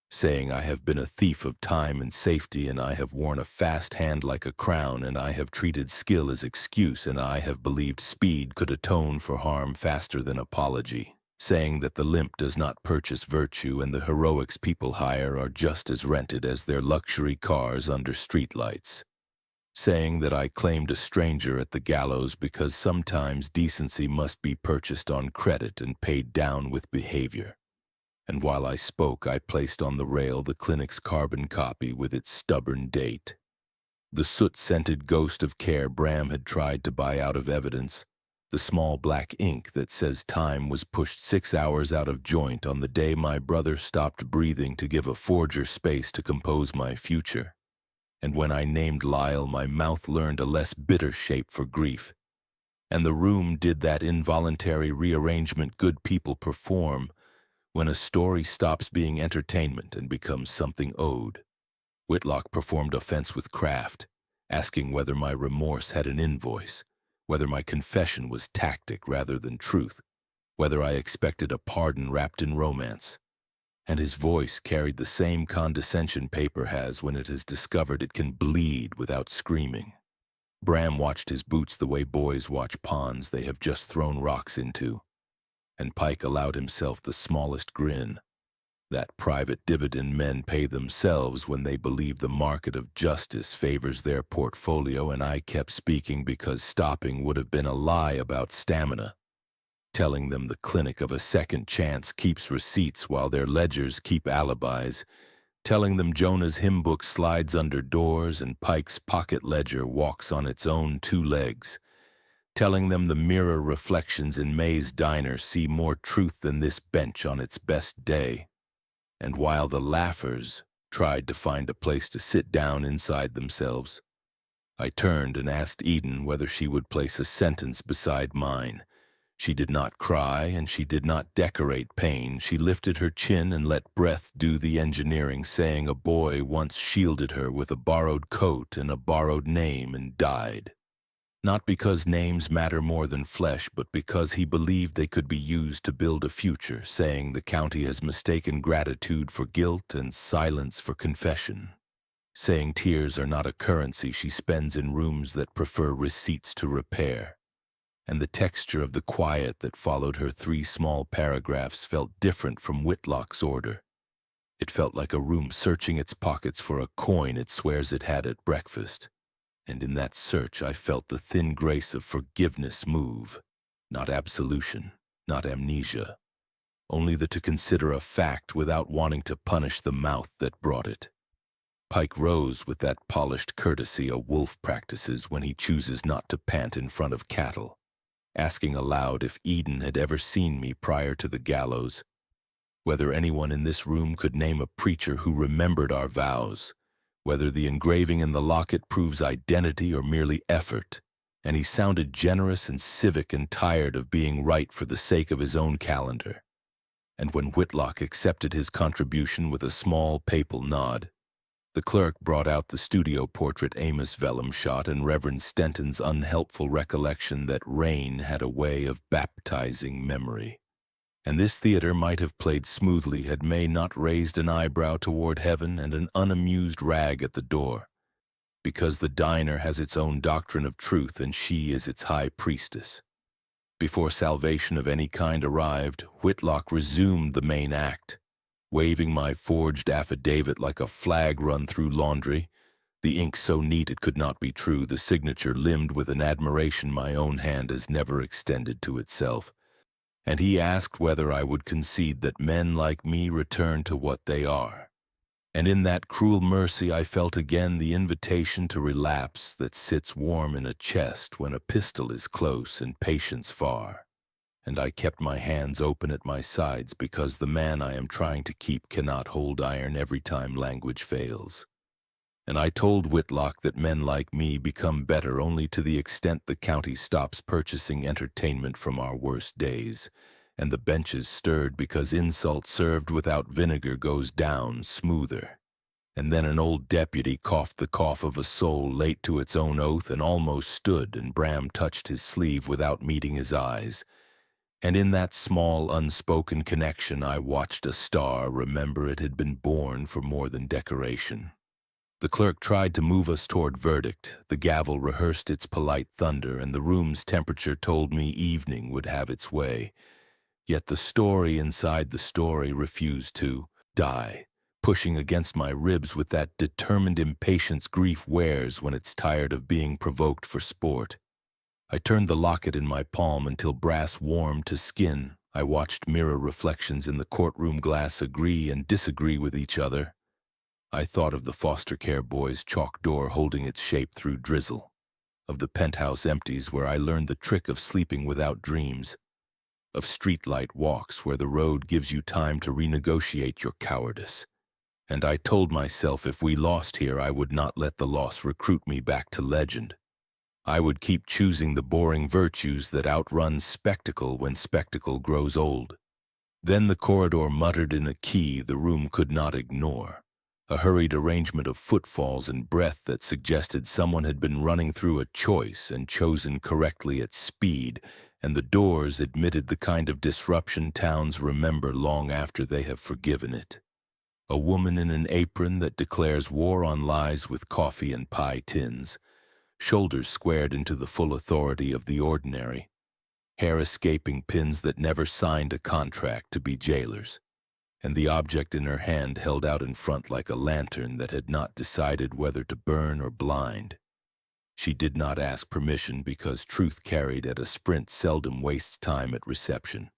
Speaker 1: saying I have been a thief of time and safety, and I have worn a fast hand like a crown, and I have treated skill as excuse, and I have believed speed could atone for harm faster than apology, saying that the limp does not purchase virtue, and the heroics people hire are just as rented as their luxury cars under streetlights, saying that I claimed a stranger at the gallows because sometimes decency must be purchased on credit and paid down with behavior. And while I spoke, I placed on the rail the clinic's carbon copy with its stubborn date. The soot-scented ghost of care Bram had tried to buy out of evidence, the small black ink that says time was pushed 6 hours out of joint on the day my brother stopped breathing to give a forger space to compose my future. And when I named Lyle, my mouth learned a less bitter shape for grief. And the room did that involuntary rearrangement good people perform when a story stops being entertainment and becomes something owed. Whitlock performed offense with craft, asking whether my remorse had an invoice, whether my confession was tactic rather than truth, whether I expected a pardon wrapped in romance. And his voice carried the same condescension paper has when it has discovered it can bleed without screaming. Bram watched his boots the way boys watch ponds they have just thrown rocks into, and Pike allowed himself the smallest grin. That private dividend men pay themselves when they believe the market of justice favors their portfolio, and I kept speaking because stopping would have been a lie about stamina, telling them the clinic of a second chance keeps receipts while their ledgers keep alibis, telling them Jonah's hymn book slides under doors and Pike's pocket ledger walks on its own 2 legs, telling them the mirror reflections in May's diner see more truth than this bench on its best day. And while the laughers tried to find a place to sit down inside themselves, I turned and asked Eden whether she would place a sentence beside mine. She did not cry, and she did not decorate pain. She lifted her chin and let breath do the engineering, saying a boy once shielded her with a borrowed coat and a borrowed name and died. Not because names matter more than flesh, but because he believed they could be used to build a future, saying the county has mistaken gratitude for guilt and silence for confession, saying tears are not a currency she spends in rooms that prefer receipts to repair. And the texture of the quiet that followed her 3 small paragraphs felt different from Whitlock's order. It felt like a room searching its pockets for a coin it swears it had at breakfast. And in that search I felt the thin grace of forgiveness move, not absolution, not amnesia, only the to consider a fact without wanting to punish the mouth that brought it. Pike rose with that polished courtesy a wolf practices when he chooses not to pant in front of cattle, asking aloud if Eden had ever seen me prior to the gallows, whether anyone in this room could name a preacher who remembered our vows, whether the engraving in the locket proves identity or merely effort, and he sounded generous and civic and tired of being right for the sake of his own calendar. And when Whitlock accepted his contribution with a small papal nod, the clerk brought out the studio portrait Amos Vellum shot and Reverend Stenton's unhelpful recollection that rain had a way of baptizing memory. And this theater might have played smoothly had May not raised an eyebrow toward heaven and an unamused rag at the door, because the diner has its own doctrine of truth and she is its high priestess. Before salvation of any kind arrived, Whitlock resumed the main act, waving my forged affidavit like a flag run through laundry, the ink so neat it could not be true, the signature limned with an admiration my own hand has never extended to itself. And he asked whether I would concede that men like me return to what they are. And in that cruel mercy I felt again the invitation to relapse that sits warm in a chest when a pistol is close and patience far. And I kept my hands open at my sides because the man I am trying to keep cannot hold iron every time language fails. And I told Whitlock that men like me become better only to the extent the county stops purchasing entertainment from our worst days, and the benches stirred because insult served without vinegar goes down smoother. And then an old deputy coughed the cough of a soul late to its own oath and almost stood, and Bram touched his sleeve without meeting his eyes. And in that small, unspoken connection I watched a star remember it had been born for more than decoration. The clerk tried to move us toward verdict, the gavel rehearsed its polite thunder, and the room's temperature told me evening would have its way. Yet the story inside the story refused to die, pushing against my ribs with that determined impatience grief wears when it's tired of being provoked for sport. I turned the locket in my palm until brass warmed to skin. I watched mirror reflections in the courtroom glass agree and disagree with each other. I thought of the foster care boy's chalk door holding its shape through drizzle, of the penthouse empties where I learned the trick of sleeping without dreams, of streetlight walks where the road gives you time to renegotiate your cowardice. And I told myself if we lost here, I would not let the loss recruit me back to legend. I would keep choosing the boring virtues that outrun spectacle when spectacle grows old. Then the corridor muttered in a key the room could not ignore, a hurried arrangement of footfalls and breath that suggested someone had been running through a choice and chosen correctly at speed, and the doors admitted the kind of disruption towns remember long after they have forgiven it. A woman in an apron that declares war on lies with coffee and pie tins, shoulders squared into the full authority of the ordinary, hair escaping pins that never signed a contract to be jailers, and the object in her hand held out in front like a lantern that had not decided whether to burn or blind. She did not ask permission because truth carried at a sprint seldom wastes time at reception,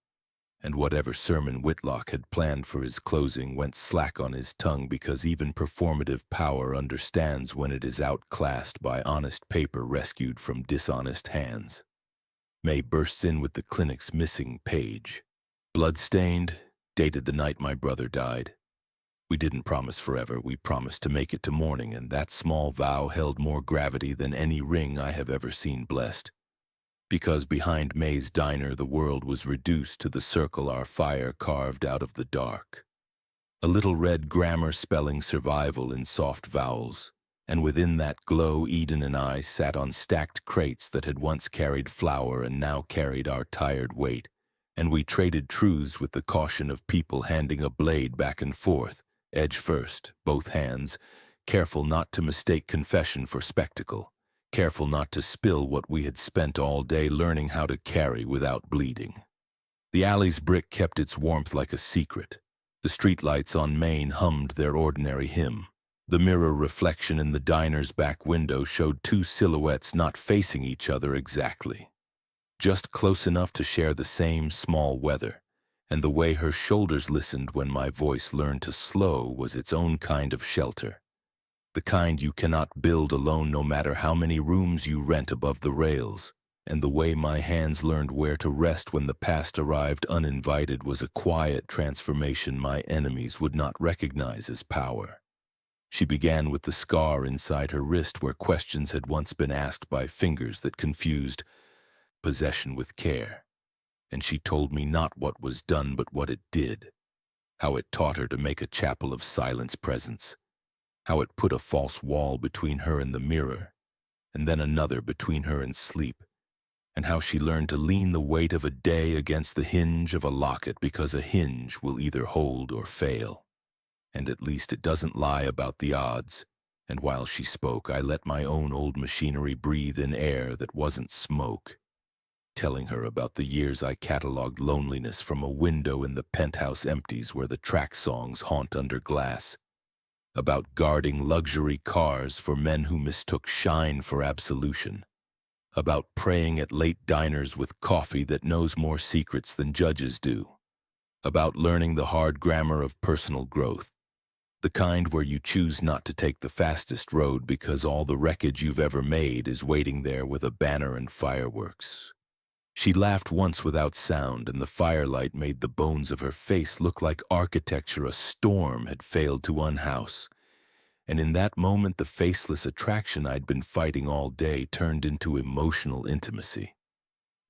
Speaker 1: and whatever sermon Whitlock had planned for his closing went slack on his tongue because even performative power understands when it is outclassed by honest paper rescued from dishonest hands. May bursts in with the clinic's missing page. Bloodstained, dated the night my brother died. We didn't promise forever, we promised to make it to morning, and that small vow held more gravity than any ring I have ever seen blessed. Because behind May's diner the world was reduced to the circle our fire carved out of the dark. A little red grammar spelling survival in soft vowels, and within that glow Eden and I sat on stacked crates that had once carried flour and now carried our tired weight, and we traded truths with the caution of people handing a blade back and forth, edge first, both hands, careful not to mistake confession for spectacle, careful not to spill what we had spent all day learning how to carry without bleeding. The alley's brick kept its warmth like a secret. The streetlights on Main hummed their ordinary hymn. The mirror reflection in the diner's back window showed two silhouettes not facing each other exactly, just close enough to share the same small weather, and the way her shoulders listened when my voice learned to slow was its own kind of shelter. The kind you cannot build alone no matter how many rooms you rent above the rails, and the way my hands learned where to rest when the past arrived uninvited was a quiet transformation my enemies would not recognize as power. She began with the scar inside her wrist where questions had once been asked by fingers that confused possession with care, and she told me not what was done but what it did, how it taught her to make a chapel of silence presence, how it put a false wall between her and the mirror, and then another between her and sleep, and how she learned to lean the weight of a day against the hinge of a locket because a hinge will either hold or fail, and at least it doesn't lie about the odds. And while she spoke, I let my own old machinery breathe in air that wasn't smoke, telling her about the years I cataloged loneliness from a window in the penthouse empties where the track songs haunt under glass, about guarding luxury cars for men who mistook shine for absolution, about praying at late diners with coffee that knows more secrets than judges do, about learning the hard grammar of personal growth, the kind where you choose not to take the fastest road because all the wreckage you've ever made is waiting there with a banner and fireworks. She laughed once without sound, and the firelight made the bones of her face look like architecture a storm had failed to unhouse. And in that moment, the faceless attraction I'd been fighting all day turned into emotional intimacy.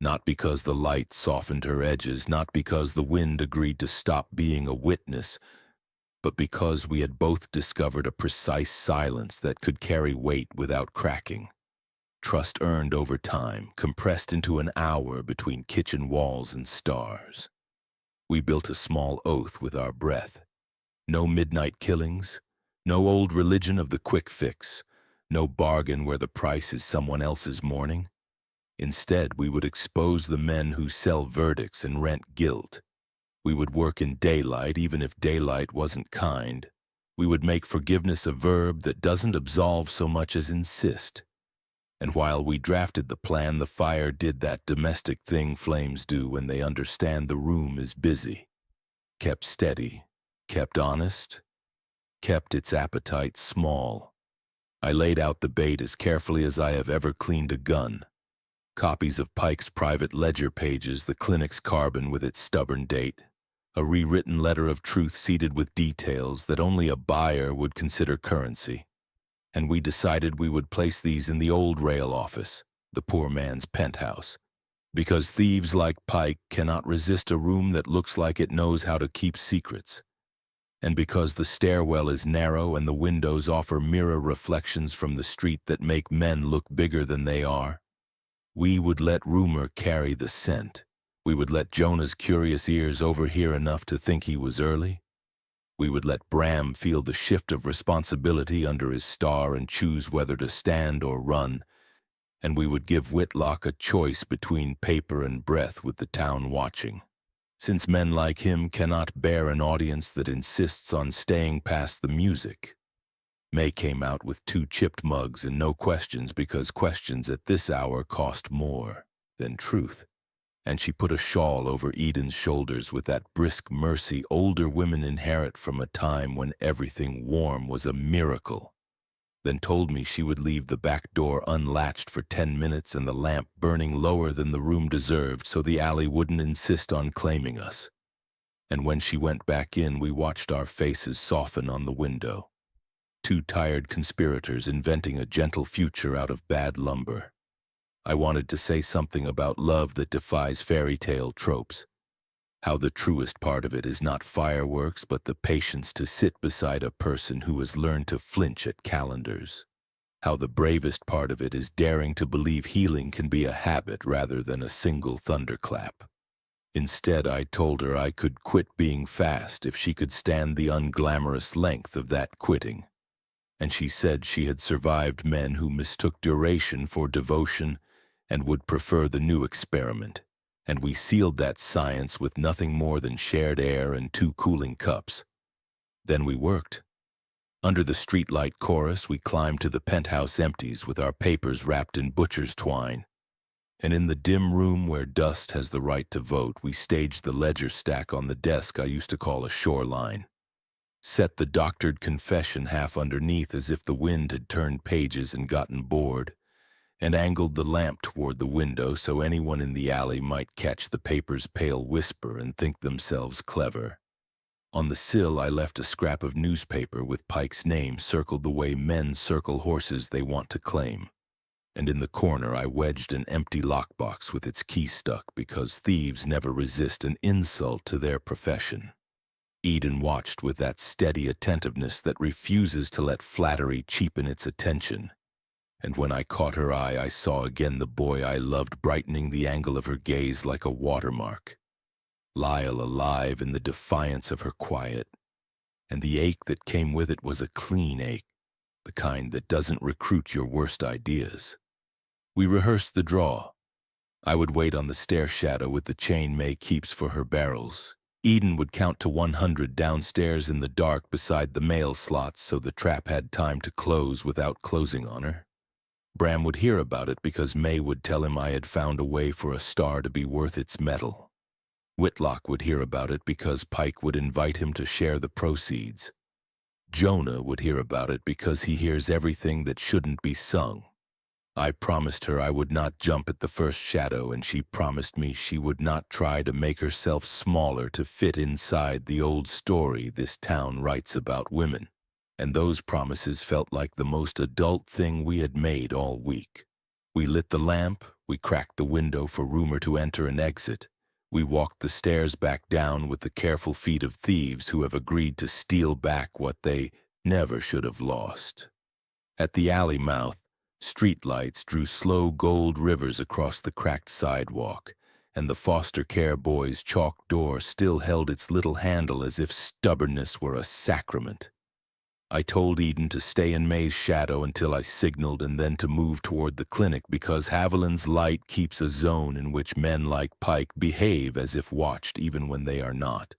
Speaker 1: Not because the light softened her edges, not because the wind agreed to stop being a witness, but because we had both discovered a precise silence that could carry weight without cracking. Trust earned over time, compressed into an hour between kitchen walls and stars. We built a small oath with our breath. No midnight killings, no old religion of the quick fix, no bargain where the price is someone else's mourning. Instead, we would expose the men who sell verdicts and rent guilt. We would work in daylight even if daylight wasn't kind. We would make forgiveness a verb that doesn't absolve so much as insist. And while we drafted the plan, the fire did that domestic thing flames do when they understand the room is busy. Kept steady, kept honest, kept its appetite small. I laid out the bait as carefully as I have ever cleaned a gun. Copies of Pike's private ledger pages, the clinic's carbon with its stubborn date, a rewritten letter of truth seeded with details that only a buyer would consider currency. And we decided we would place these in the old rail office, the poor man's penthouse, because thieves like Pike cannot resist a room that looks like it knows how to keep secrets, and because the stairwell is narrow and the windows offer mirror reflections from the street that make men look bigger than they are. We would let rumor carry the scent. We would let Jonah's curious ears overhear enough to think he was early. We would let Bram feel the shift of responsibility under his star and choose whether to stand or run, and we would give Whitlock a choice between paper and breath with the town watching. Since men like him cannot bear an audience that insists on staying past the music. May came out with 2 chipped mugs and no questions because questions at this hour cost more than truth. And she put a shawl over Eden's shoulders with that brisk mercy older women inherit from a time when everything warm was a miracle. Then told me she would leave the back door unlatched for 10 minutes and the lamp burning lower than the room deserved so the alley wouldn't insist on claiming us. And when she went back in, we watched our faces soften on the window. 2 tired conspirators inventing a gentle future out of bad lumber. I wanted to say something about love that defies fairy tale tropes. How the truest part of it is not fireworks, but the patience to sit beside a person who has learned to flinch at calendars. How the bravest part of it is daring to believe healing can be a habit rather than a single thunderclap. Instead, I told her I could quit being fast if she could stand the unglamorous length of that quitting. And she said she had survived men who mistook duration for devotion and would prefer the new experiment, and we sealed that science with nothing more than shared air and 2 cooling cups. Then we worked. Under the streetlight chorus, we climbed to the penthouse empties with our papers wrapped in butcher's twine, and in the dim room where dust has the right to vote, we staged the ledger stack on the desk I used to call a shoreline. Set the doctored confession half underneath as if the wind had turned pages and gotten bored, and angled the lamp toward the window so anyone in the alley might catch the paper's pale whisper and think themselves clever. On the sill, I left a scrap of newspaper with Pike's name circled the way men circle horses they want to claim. And in the corner, I wedged an empty lockbox with its key stuck because thieves never resist an insult to their profession. Eden watched with that steady attentiveness that refuses to let flattery cheapen its attention. And when I caught her eye, I saw again the boy I loved brightening the angle of her gaze like a watermark. Lyle alive in the defiance of her quiet. And the ache that came with it was a clean ache, the kind that doesn't recruit your worst ideas. We rehearsed the draw. I would wait on the stair shadow with the chain May keeps for her barrels. Eden would count to 100 downstairs in the dark beside the mail slots so the trap had time to close without closing on her. Bram would hear about it because May would tell him I had found a way for a star to be worth its metal. Whitlock would hear about it because Pike would invite him to share the proceeds. Jonah would hear about it because he hears everything that shouldn't be sung. I promised her I would not jump at the first shadow, and she promised me she would not try to make herself smaller to fit inside the old story this town writes about women. and those promises felt like the most adult thing we had made all week. We lit the lamp, we cracked the window for rumor to enter and exit. We walked the stairs back down with the careful feet of thieves who have agreed to steal back what they never should have lost. At the alley mouth, streetlights drew slow gold rivers across the cracked sidewalk, and the foster care boys' chalk door still held its little handle as if stubbornness were a sacrament. I told Eden to stay in May's shadow until I signaled and then to move toward the clinic because Haviland's light keeps a zone in which men like Pike behave as if watched even when they are not.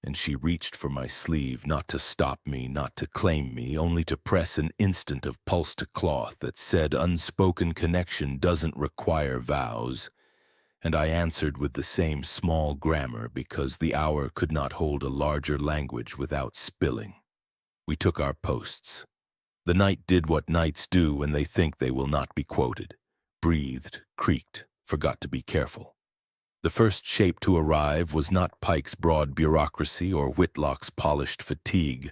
Speaker 1: And she reached for my sleeve, not to stop me, not to claim me, only to press an instant of pulse to cloth that said unspoken connection doesn't require vows. And I answered with the same small grammar because the hour could not hold a larger language without spilling. We took our posts. The night did what nights do when they think they will not be quoted. Breathed, creaked, forgot to be careful. The first shape to arrive was not Pike's broad bureaucracy or Whitlock's polished fatigue.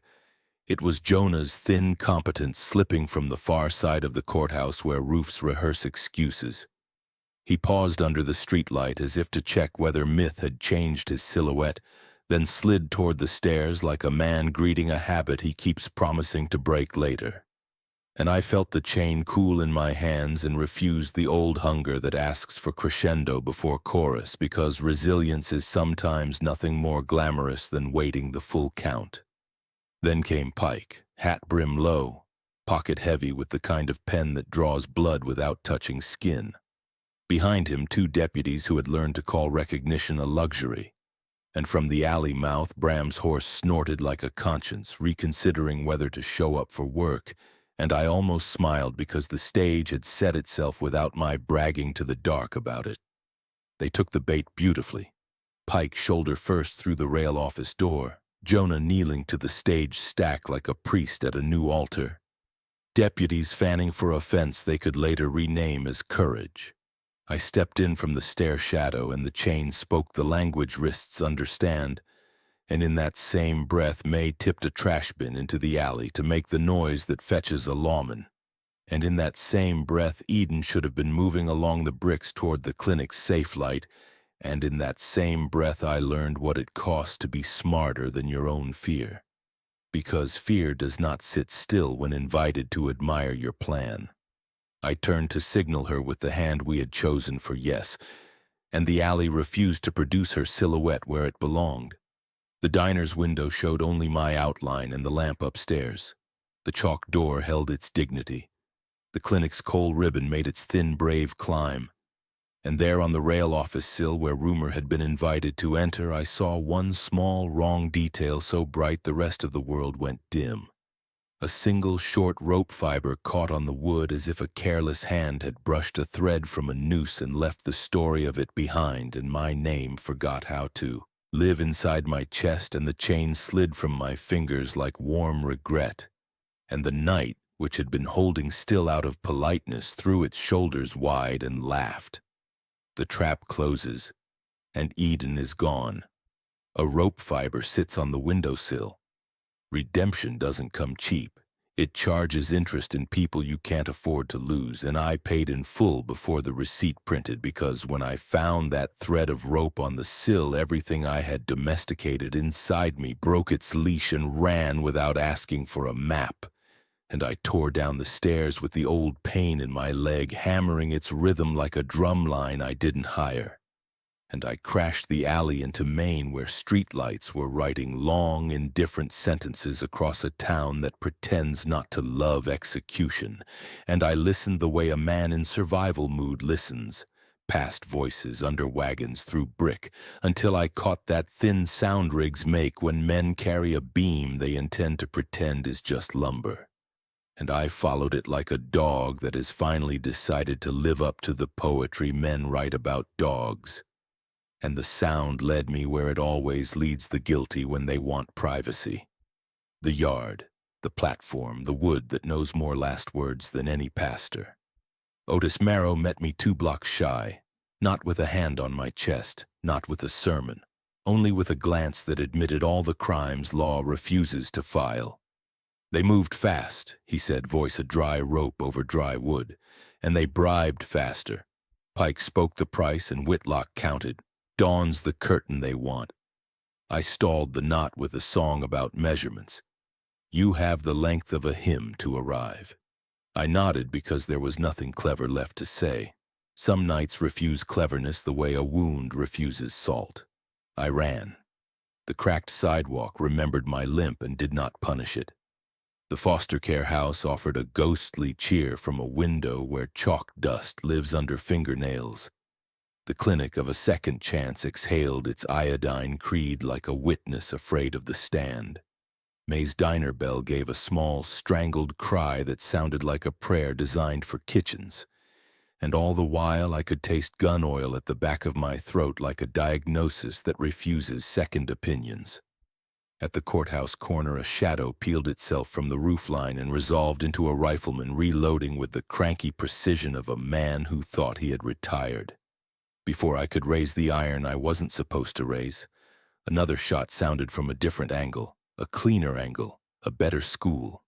Speaker 1: It was Jonah's thin competence slipping from the far side of the courthouse where roofs rehearse excuses. He paused under the streetlight as if to check whether myth had changed his silhouette, then slid toward the stairs like a man greeting a habit he keeps promising to break later. And I felt the chain cool in my hands and refused the old hunger that asks for crescendo before chorus because resilience is sometimes nothing more glamorous than waiting the full count. Then came Pike, hat brim low, pocket heavy with the kind of pen that draws blood without touching skin. Behind him, 2 deputies who had learned to call recognition a luxury. And from the alley mouth, Bram's horse snorted like a conscience, reconsidering whether to show up for work, and I almost smiled because the stage had set itself without my bragging to the dark about it. They took the bait beautifully. Pike shoulder first through the rail office door, Jonah kneeling to the stage stack like a priest at a new altar. Deputies fanning for offense they could later rename as courage. I stepped in from the stair shadow and the chain spoke the language wrists understand, and in that same breath May tipped a trash bin into the alley to make the noise that fetches a lawman. And in that same breath Eden should have been moving along the bricks toward the clinic's safe light, and in that same breath I learned what it costs to be smarter than your own fear. Because fear does not sit still when invited to admire your plan. I turned to signal her with the hand we had chosen for yes, and the alley refused to produce her silhouette where it belonged. The diner's window showed only my outline and the lamp upstairs. The chalk door held its dignity. The clinic's coal ribbon made its thin, brave climb. And there on the rail office sill where rumor had been invited to enter, I saw one small, wrong detail so bright the rest of the world went dim. A single short rope fiber caught on the wood as if a careless hand had brushed a thread from a noose and left the story of it behind, and my name forgot how to live inside my chest, and the chain slid from my fingers like warm regret. And the night, which had been holding still out of politeness, threw its shoulders wide and laughed. The trap closes, and Eden is gone. A rope fiber sits on the windowsill. Redemption doesn't come cheap. It charges interest in people you can't afford to lose, and I paid in full before the receipt printed because when I found that thread of rope on the sill, everything I had domesticated inside me broke its leash and ran without asking for a map. And I tore down the stairs with the old pain in my leg, hammering its rhythm like a drum line I didn't hire. And I crashed the alley into Maine where streetlights were writing long, indifferent sentences across a town that pretends not to love execution. And I listened the way a man in survival mood listens, past voices, under wagons, through brick, until I caught that thin sound rigs make when men carry a beam they intend to pretend is just lumber. And I followed it like a dog that has finally decided to live up to the poetry men write about dogs. And the sound led me where it always leads the guilty when they want privacy. The yard, the platform, the wood that knows more last words than any pastor. Otis Marrow met me 2 blocks shy, not with a hand on my chest, not with a sermon, only with a glance that admitted all the crimes law refuses to file. They moved fast, he said, voice a dry rope over dry wood, and they bribed faster. Pike spoke the price and Whitlock counted. Dawn's the curtain they want. I stalled the knot with a song about measurements. You have the length of a hymn to arrive. I nodded because there was nothing clever left to say. Some nights refuse cleverness the way a wound refuses salt. I ran. The cracked sidewalk remembered my limp and did not punish it. The foster care house offered a ghostly cheer from a window where chalk dust lives under fingernails. The clinic of a second chance exhaled its iodine creed like a witness afraid of the stand. May's diner bell gave a small, strangled cry that sounded like a prayer designed for kitchens. And all the while I could taste gun oil at the back of my throat like a diagnosis that refuses second opinions. At the courthouse corner, a shadow peeled itself from the roofline and resolved into a rifleman reloading with the cranky precision of a man who thought he had retired. Before I could raise the iron I wasn't supposed to raise, another shot sounded from a different angle, a cleaner angle, a better school.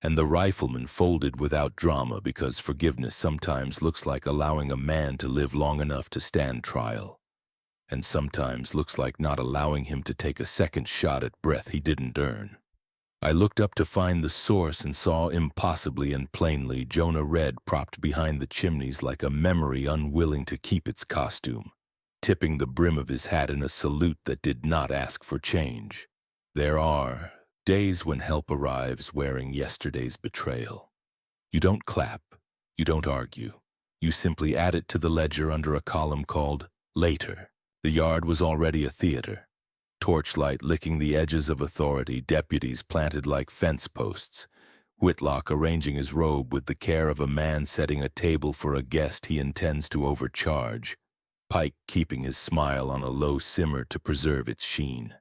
Speaker 1: And the rifleman folded without drama because forgiveness sometimes looks like allowing a man to live long enough to stand trial. And sometimes looks like not allowing him to take a second shot at breath he didn't earn. I looked up to find the source and saw impossibly and plainly Jonah Red propped behind the chimneys like a memory unwilling to keep its costume, tipping the brim of his hat in a salute that did not ask for change. There are days when help arrives wearing yesterday's betrayal. You don't clap, you don't argue, you simply add it to the ledger under a column called Later. The yard was already a theater. Torchlight licking the edges of authority, deputies planted like fence posts, Whitlock arranging his robe with the care of a man setting a table for a guest he intends to overcharge, Pike keeping his smile on a low simmer to preserve its sheen,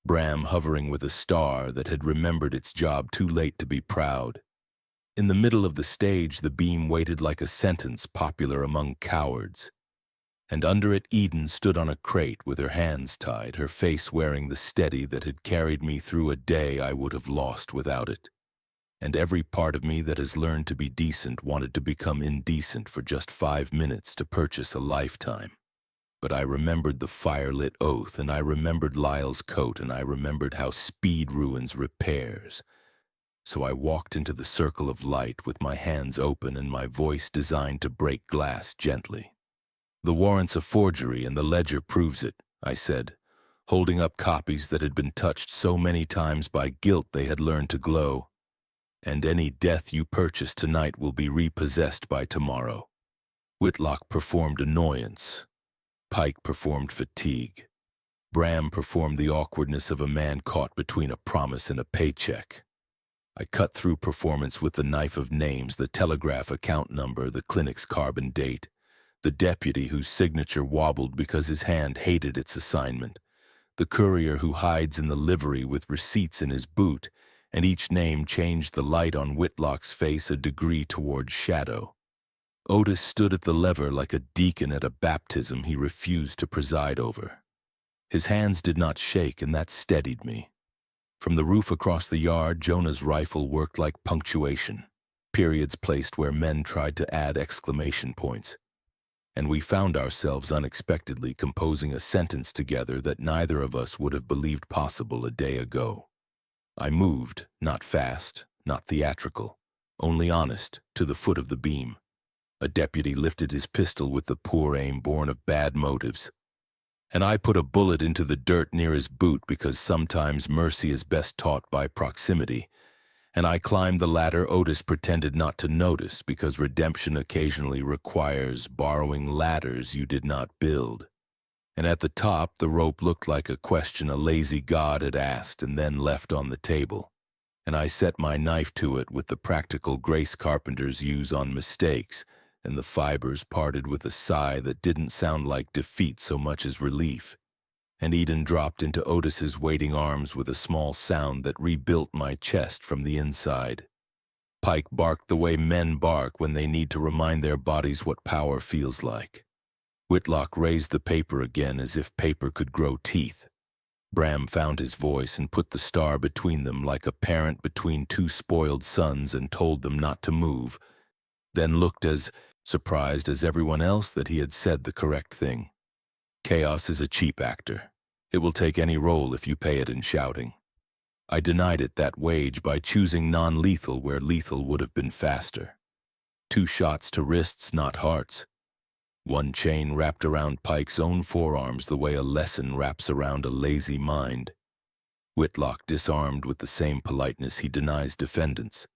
Speaker 1: Bram hovering with a star that had remembered its job too late to be proud. In the middle of the stage, the beam waited like a sentence popular among cowards. And under it Eden stood on a crate with her hands tied, her face wearing the steady that had carried me through a day I would have lost without it. And every part of me that has learned to be decent wanted to become indecent for just 5 minutes to purchase a lifetime. But I remembered the fire-lit oath, and I remembered Lyle's coat, and I remembered how speed ruins repairs. So I walked into the circle of light with my hands open and my voice designed to break glass gently. The warrant's a forgery and the ledger proves it, I said, holding up copies that had been touched so many times by guilt they had learned to glow. And any death you purchase tonight will be repossessed by tomorrow. Whitlock performed annoyance. Pike performed fatigue. Bram performed the awkwardness of a man caught between a promise and a paycheck. I cut through performance with the knife of names, the telegraph account number, the clinic's carbon date, the deputy whose signature wobbled because his hand hated its assignment, the courier who hides in the livery with receipts in his boot, and each name changed the light on Whitlock's face a degree towards shadow. Otis stood at the lever like a deacon at a baptism he refused to preside over. His hands did not shake, and that steadied me. From the roof across the yard, Jonah's rifle worked like punctuation, periods placed where men tried to add exclamation points. And we found ourselves unexpectedly composing a sentence together that neither of us would have believed possible a day ago. I moved, not fast, not theatrical, only honest, to the foot of the beam. A deputy lifted his pistol with the poor aim born of bad motives. And I put a bullet into the dirt near his boot because sometimes mercy is best taught by proximity. And I climbed the ladder Otis pretended not to notice because redemption occasionally requires borrowing ladders you did not build. And at the top, the rope looked like a question a lazy god had asked and then left on the table. And I set my knife to it with the practical grace carpenters use on mistakes, and the fibers parted with a sigh that didn't sound like defeat so much as relief. And Eden dropped into Otis's waiting arms with a small sound that rebuilt my chest from the inside. Pike barked the way men bark when they need to remind their bodies what power feels like. Whitlock raised the paper again as if paper could grow teeth. Bram found his voice and put the star between them like a parent between two spoiled sons and told them not to move, then looked as surprised as everyone else that he had said the correct thing. Chaos is a cheap actor. It will take any role if you pay it in shouting. I denied it that wage by choosing non-lethal where lethal would have been faster. 2 shots to wrists, not hearts. 1 chain wrapped around Pike's own forearms the way a lesson wraps around a lazy mind. Whitlock disarmed with the same politeness he denies defendants.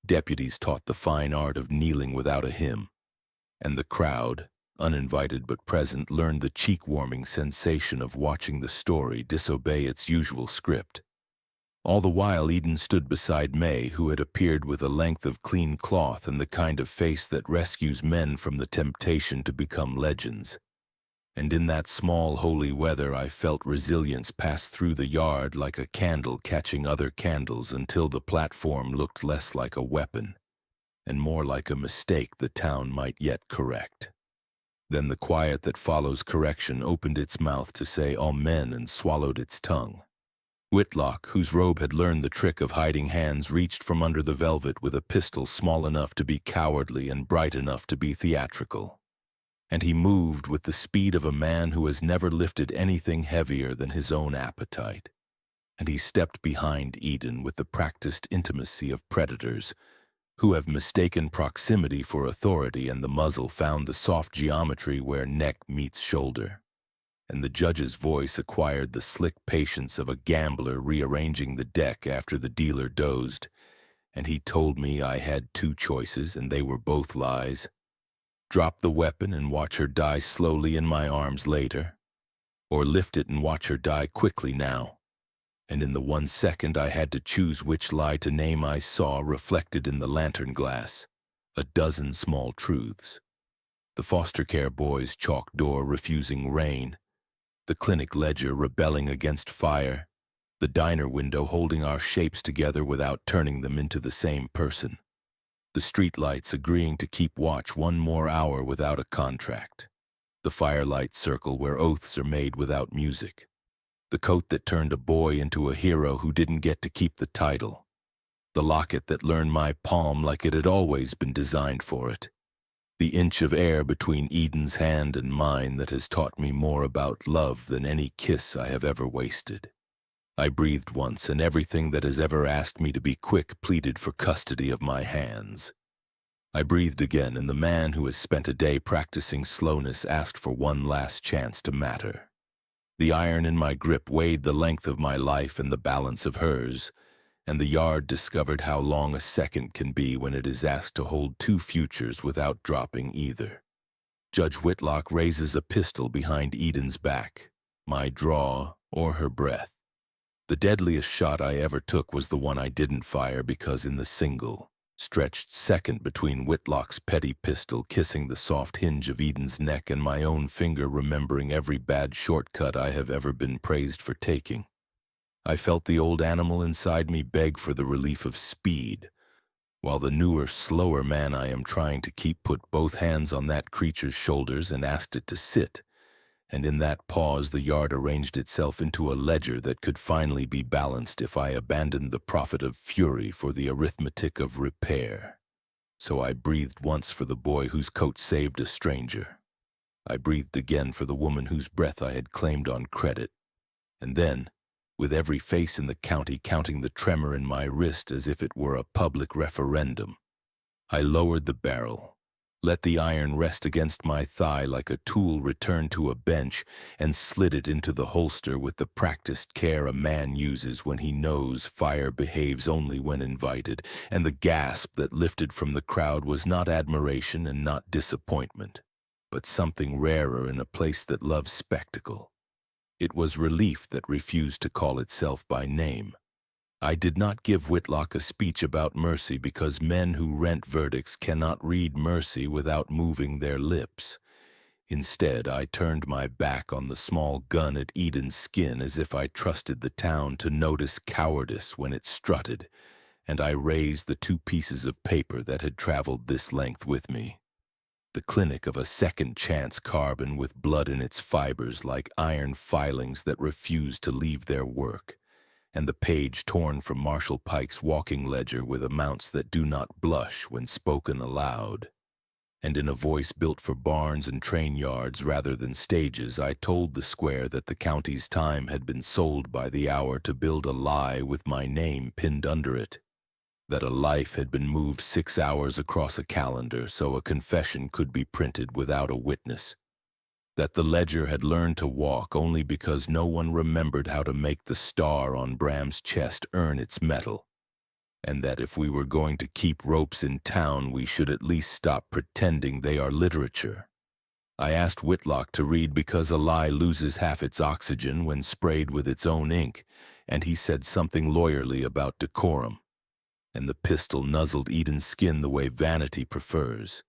Speaker 1: Deputies taught the fine art of kneeling without a hymn. And the crowd, uninvited but present, learned the cheek-warming sensation of watching the story disobey its usual script. All the while Eden stood beside May, who had appeared with a length of clean cloth and the kind of face that rescues men from the temptation to become legends. And in that small holy weather I felt resilience pass through the yard like a candle catching other candles until the platform looked less like a weapon and more like a mistake the town might yet correct. Then the quiet that follows correction opened its mouth to say amen and swallowed its tongue. Whitlock, whose robe had learned the trick of hiding hands, reached from under the velvet with a pistol small enough to be cowardly and bright enough to be theatrical. And he moved with the speed of a man who has never lifted anything heavier than his own appetite. And he stepped behind Eden with the practiced intimacy of predators, who have mistaken proximity for authority, and the muzzle found the soft geometry where neck meets shoulder. And the judge's voice acquired the slick patience of a gambler rearranging the deck after the dealer dozed, and he told me I had 2 choices, and they were both lies. Drop the weapon and watch her die slowly in my arms later, or lift it and watch her die quickly now. And in the 1 second I had to choose which lie to name, I saw reflected in the lantern glass a dozen small truths. The foster care boy's chalk door refusing rain, the clinic ledger rebelling against fire, the diner window holding our shapes together without turning them into the same person, the streetlights agreeing to keep watch 1 more hour without a contract, the firelight circle where oaths are made without music, the coat that turned a boy into a hero who didn't get to keep the title, the locket that learned my palm like it had always been designed for it, the inch of air between Eden's hand and mine that has taught me more about love than any kiss I have ever wasted. I breathed once, and everything that has ever asked me to be quick pleaded for custody of my hands. I breathed again, and the man who has spent a day practicing slowness asked for 1 last chance to matter. The iron in my grip weighed the length of my life and the balance of hers, and the yard discovered how long a second can be when it is asked to hold 2 futures without dropping either. Judge Whitlock raises a pistol behind Eden's back, my draw or her breath. The deadliest shot I ever took was the one I didn't fire because in the single, stretched second between Whitlock's petty pistol kissing the soft hinge of Eden's neck and my own finger remembering every bad shortcut I have ever been praised for taking, I felt the old animal inside me beg for the relief of speed, while the newer, slower man I am trying to keep put both hands on that creature's shoulders and asked it to sit, and in that pause the yard arranged itself into a ledger that could finally be balanced if I abandoned the profit of fury for the arithmetic of repair. So I breathed once for the boy whose coat saved a stranger. I breathed again for the woman whose breath I had claimed on credit, and then, with every face in the county counting the tremor in my wrist as if it were a public referendum, I lowered the barrel, let the iron rest against my thigh like a tool returned to a bench, and slid it into the holster with the practiced care a man uses when he knows fire behaves only when invited, and the gasp that lifted from the crowd was not admiration and not disappointment, but something rarer in a place that loves spectacle. It was relief that refused to call itself by name. I did not give Whitlock a speech about mercy because men who rent verdicts cannot read mercy without moving their lips. Instead, I turned my back on the small gun at Eden's skin as if I trusted the town to notice cowardice when it strutted, and I raised the 2 pieces of paper that had traveled this length with me. the clinic of a second-chance carbon with blood in its fibers like iron filings that refuse to leave their work, and the page torn from Marshall Pike's walking ledger with amounts that do not blush when spoken aloud. And in a voice built for barns and train yards rather than stages, I told the square that the county's time had been sold by the hour to build a lie with my name pinned under it, that a life had been moved 6 hours across a calendar so a confession could be printed without a witness, that the ledger had learned to walk only because no one remembered how to make the star on Bram's chest earn its metal, and that if we were going to keep ropes in town, we should at least stop pretending they are literature. I asked Whitlock to read because a lie loses half its oxygen when sprayed with its own ink, and he said something lawyerly about decorum, and the pistol nuzzled Eden's skin the way vanity prefers,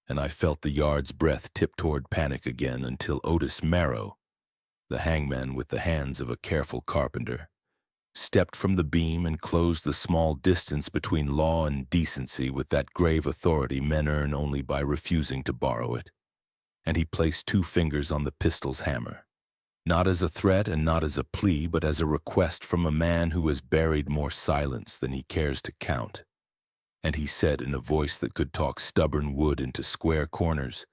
Speaker 1: and I felt the yard's breath tip toward panic again until Otis Marrow, the hangman with the hands of a careful carpenter, stepped from the beam and closed the small distance between law and decency with that grave authority men earn only by refusing to borrow it. And he placed 2 fingers on the pistol's hammer, not as a threat and not as a plea, but as a request from a man who has buried more silence than he cares to count. And he said in a voice that could talk stubborn wood into square corners,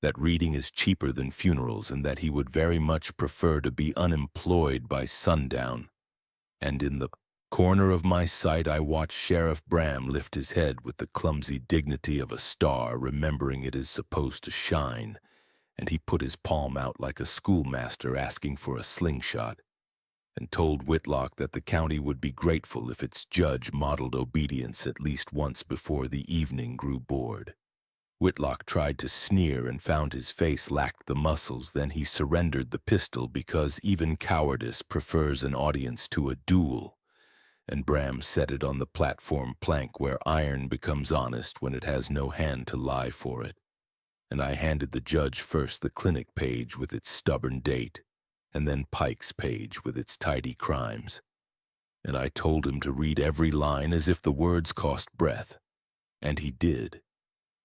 Speaker 1: that reading is cheaper than funerals and that he would very much prefer to be unemployed by sundown. And in the corner of my sight I watched Sheriff Bram lift his head with the clumsy dignity of a star, remembering it is supposed to shine, and he put his palm out like a schoolmaster asking for a slingshot, and told Whitlock that the county would be grateful if its judge modeled obedience at least once before the evening grew bored. Whitlock tried to sneer and found his face lacked the muscles. Then he surrendered the pistol because even cowardice prefers an audience to a duel, and Bram set it on the platform plank where iron becomes honest when it has no hand to lie for it. And I handed the judge first the clinic page with its stubborn date, and then Pike's page with its tidy crimes. And I told him to read every line as if the words cost breath, and he did.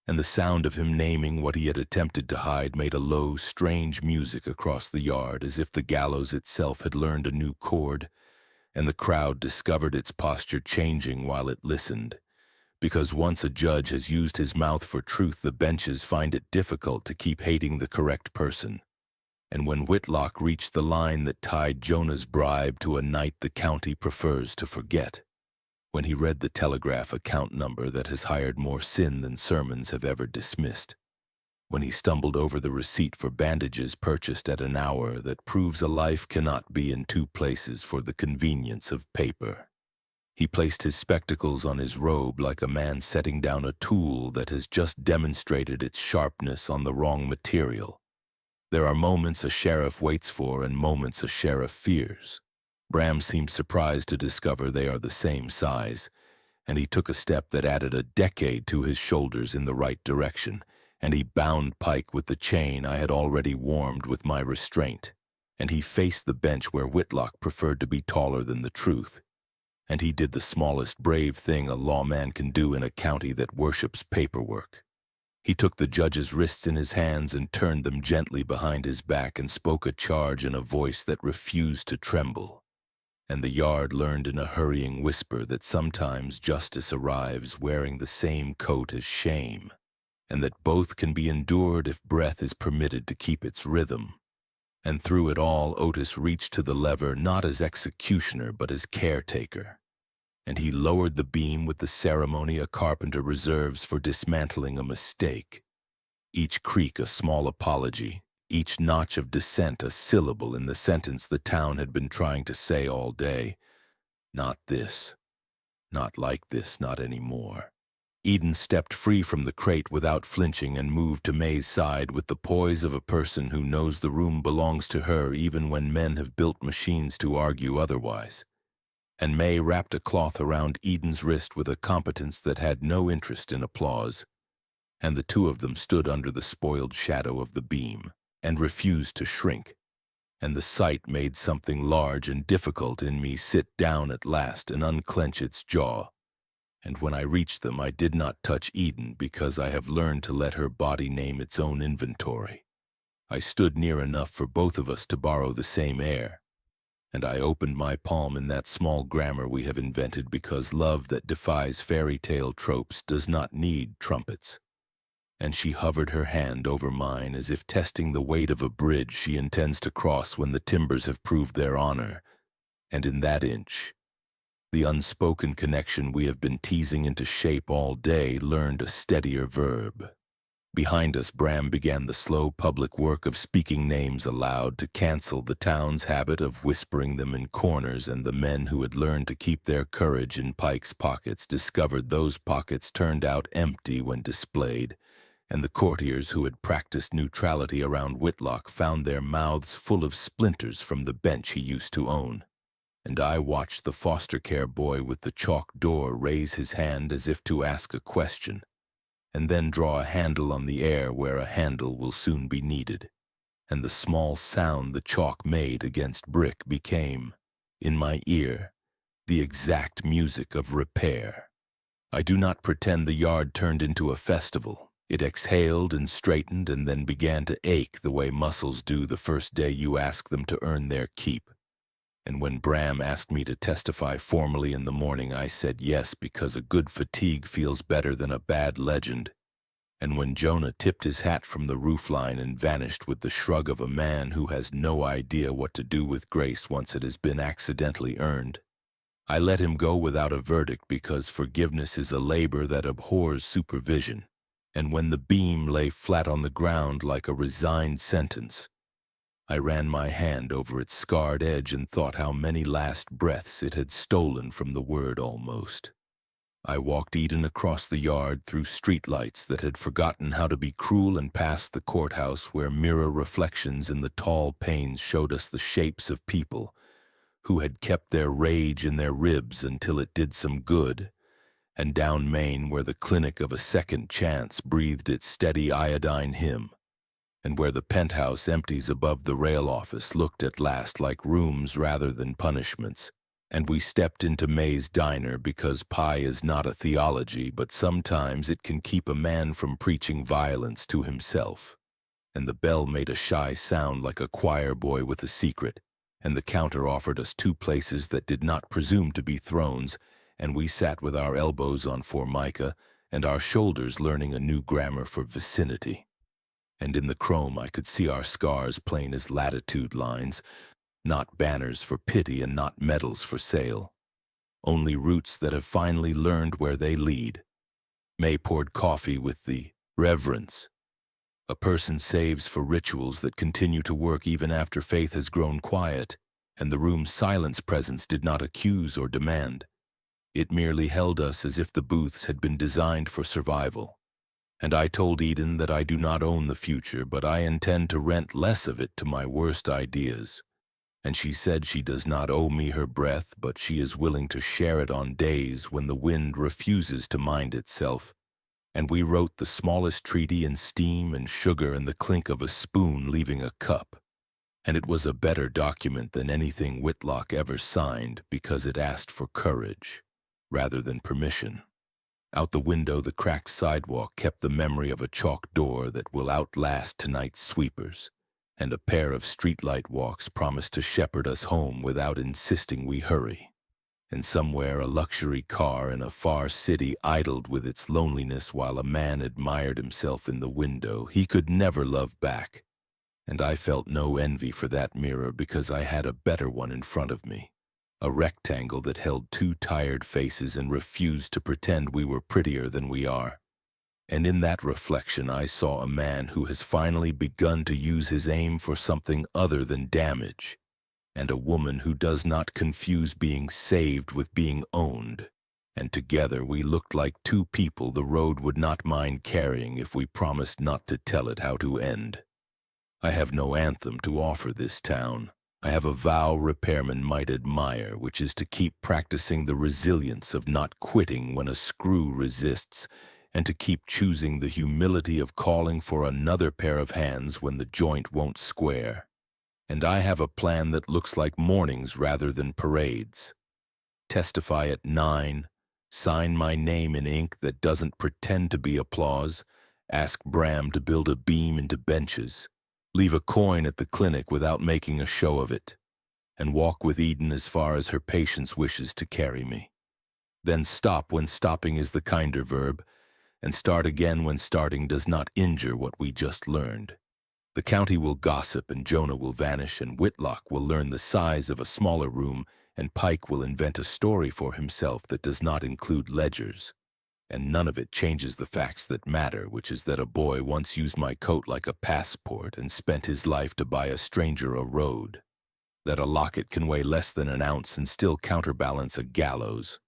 Speaker 1: And the sound of him naming what he had attempted to hide made a low, strange music across the yard, as if the gallows itself had learned a new chord, and the crowd discovered its posture changing while it listened. Because once a judge has used his mouth for truth, the benches find it difficult to keep hating the correct person. And when Whitlock reached the line that tied Jonah's bribe to a night the county prefers to forget, when he read the Telegraph account number that has hired more sin than sermons have ever dismissed, when he stumbled over the receipt for bandages purchased at an hour that proves a life cannot be in 2 places for the convenience of paper, he placed his spectacles on his robe like a man setting down a tool that has just demonstrated its sharpness on the wrong material. There are moments a sheriff waits for and moments a sheriff fears. Bram seemed surprised to discover they are the same size, and he took a step that added a decade to his shoulders in the right direction, and he bound Pike with the chain I had already warmed with my restraint, and he faced the bench where Whitlock preferred to be taller than the truth, and he did the smallest brave thing a lawman can do in a county that worships paperwork. He took the judge's wrists in his hands and turned them gently behind his back and spoke a charge in a voice that refused to tremble. And the yard learned in a hurrying whisper that sometimes justice arrives wearing the same coat as shame, and that both can be endured if breath is permitted to keep its rhythm. And through it all, Otis reached to the lever not as executioner but as caretaker, and he lowered the beam with the ceremony a carpenter reserves for dismantling a mistake, each creak a small apology, each notch of dissent a syllable in the sentence the town had been trying to say all day. Not this. Not like this, not anymore. Eden stepped free from the crate without flinching and moved to May's side with the poise of a person who knows the room belongs to her even when men have built machines to argue otherwise. And May wrapped a cloth around Eden's wrist with a competence that had no interest in applause, and the 2 of them stood under the spoiled shadow of the beam and refused to shrink, and the sight made something large and difficult in me sit down at last and unclench its jaw, And when I reached them, I did not touch Eden because I have learned to let her body name its own inventory. I stood near enough for both of us to borrow the same air, and I opened my palm in that small grammar we have invented because love that defies fairy tale tropes does not need trumpets. And she hovered her hand over mine as if testing the weight of a bridge she intends to cross when the timbers have proved their honor. And in that inch, the unspoken connection we have been teasing into shape all day learned a steadier verb. Behind us, Bram began the slow public work of speaking names aloud to cancel the town's habit of whispering them in corners, and the men who had learned to keep their courage in Pike's pockets discovered those pockets turned out empty when displayed, and the courtiers who had practiced neutrality around Whitlock found their mouths full of splinters from the bench he used to own. And I watched the foster care boy with the chalk door raise his hand as if to ask a question, and then draw a handle on the air where a handle will soon be needed. And the small sound the chalk made against brick became, in my ear, the exact music of repair. I do not pretend the yard turned into a festival. It exhaled and straightened and then began to ache the way muscles do the first day you ask them to earn their keep. And when Bram asked me to testify formally in the morning, I said yes because a good fatigue feels better than a bad legend. And when Jonah tipped his hat from the roofline and vanished with the shrug of a man who has no idea what to do with grace once it has been accidentally earned, I let him go without a verdict because forgiveness is a labor that abhors supervision. And when the beam lay flat on the ground like a resigned sentence, I ran my hand over its scarred edge and thought how many last breaths it had stolen from the word almost. I walked Eden across the yard through streetlights that had forgotten how to be cruel and past the courthouse where mirror reflections in the tall panes showed us the shapes of people who had kept their rage in their ribs until it did some good, and down Main where the clinic of a second chance breathed its steady iodine hymn, and where the penthouse empties above the rail office looked at last like rooms rather than punishments, and we stepped into May's diner because pie is not a theology, but sometimes it can keep a man from preaching violence to himself. And the bell made a shy sound like a choir boy with a secret, and the counter offered us 2 places that did not presume to be thrones, and we sat with our elbows on formica and our shoulders learning a new grammar for vicinity. And in the chrome I could see our scars plain as latitude lines, not banners for pity and not medals for sale, only roots that have finally learned where they lead. May poured coffee with the reverence a person saves for rituals that continue to work even after faith has grown quiet, and the room's silence presence did not accuse or demand. It merely held us as if the booths had been designed for survival. And I told Eden that I do not own the future, but I intend to rent less of it to my worst ideas. And she said she does not owe me her breath, but she is willing to share it on days when the wind refuses to mind itself. And we wrote the smallest treaty in steam and sugar and the clink of a spoon leaving a cup. And it was a better document than anything Whitlock ever signed because it asked for courage rather than permission. Out the window, the cracked sidewalk kept the memory of a chalk door that will outlast tonight's sweepers, and a pair of streetlight walks promised to shepherd us home without insisting we hurry. And somewhere a luxury car in a far city idled with its loneliness while a man admired himself in the window he could never love back. And I felt no envy for that mirror because I had a better one in front of me, a rectangle that held 2 tired faces and refused to pretend we were prettier than we are. And in that reflection I saw a man who has finally begun to use his aim for something other than damage, and a woman who does not confuse being saved with being owned. And together we looked like 2 people the road would not mind carrying if we promised not to tell it how to end. I have no anthem to offer this town. I have a vow repairmen might admire, which is to keep practicing the resilience of not quitting when a screw resists, and to keep choosing the humility of calling for another pair of hands when the joint won't square. And I have a plan that looks like mornings rather than parades. Testify at 9, sign my name in ink that doesn't pretend to be applause, ask Bram to build a beam into benches, leave a coin at the clinic without making a show of it, and walk with Eden as far as her patience wishes to carry me. Then stop when stopping is the kinder verb, and start again when starting does not injure what we just learned. The county will gossip, and Jonah will vanish, and Whitlock will learn the size of a smaller room, and Pike will invent a story for himself that does not include ledgers. And none of it changes the facts that matter, which is that a boy once used my coat like a passport and spent his life to buy a stranger a road. That a locket can weigh less than an ounce and still counterbalance a gallows.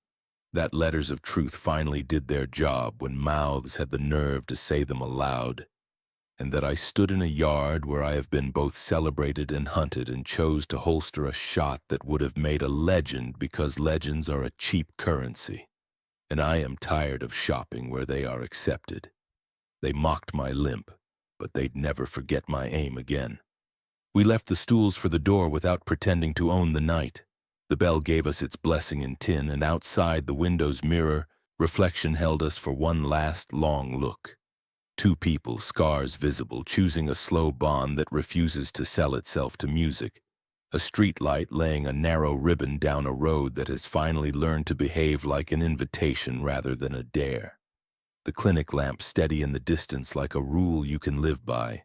Speaker 1: That letters of truth finally did their job when mouths had the nerve to say them aloud. And that I stood in a yard where I have been both celebrated and hunted and chose to holster a shot that would have made a legend because legends are a cheap currency. And I am tired of shopping where they are accepted. They mocked my limp, but they'd never forget my aim again. We left the stools for the door without pretending to own the night. The bell gave us its blessing in tin, and outside the window's mirror, reflection held us for one last long look. Two people, scars visible, choosing a slow bond that refuses to sell itself to music. A street light laying a narrow ribbon down a road that has finally learned to behave like an invitation rather than a dare. The clinic lamp steady in the distance like a rule you can live by.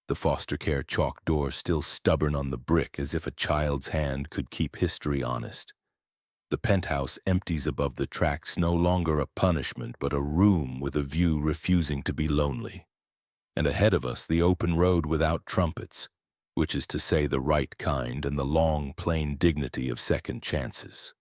Speaker 1: The foster care chalk door still stubborn on the brick as if a child's hand could keep history honest. The penthouse empties above the tracks, no longer a punishment but a room with a view refusing to be lonely. And ahead of us the open road without trumpets, which is to say the right kind and the long, plain dignity of second chances.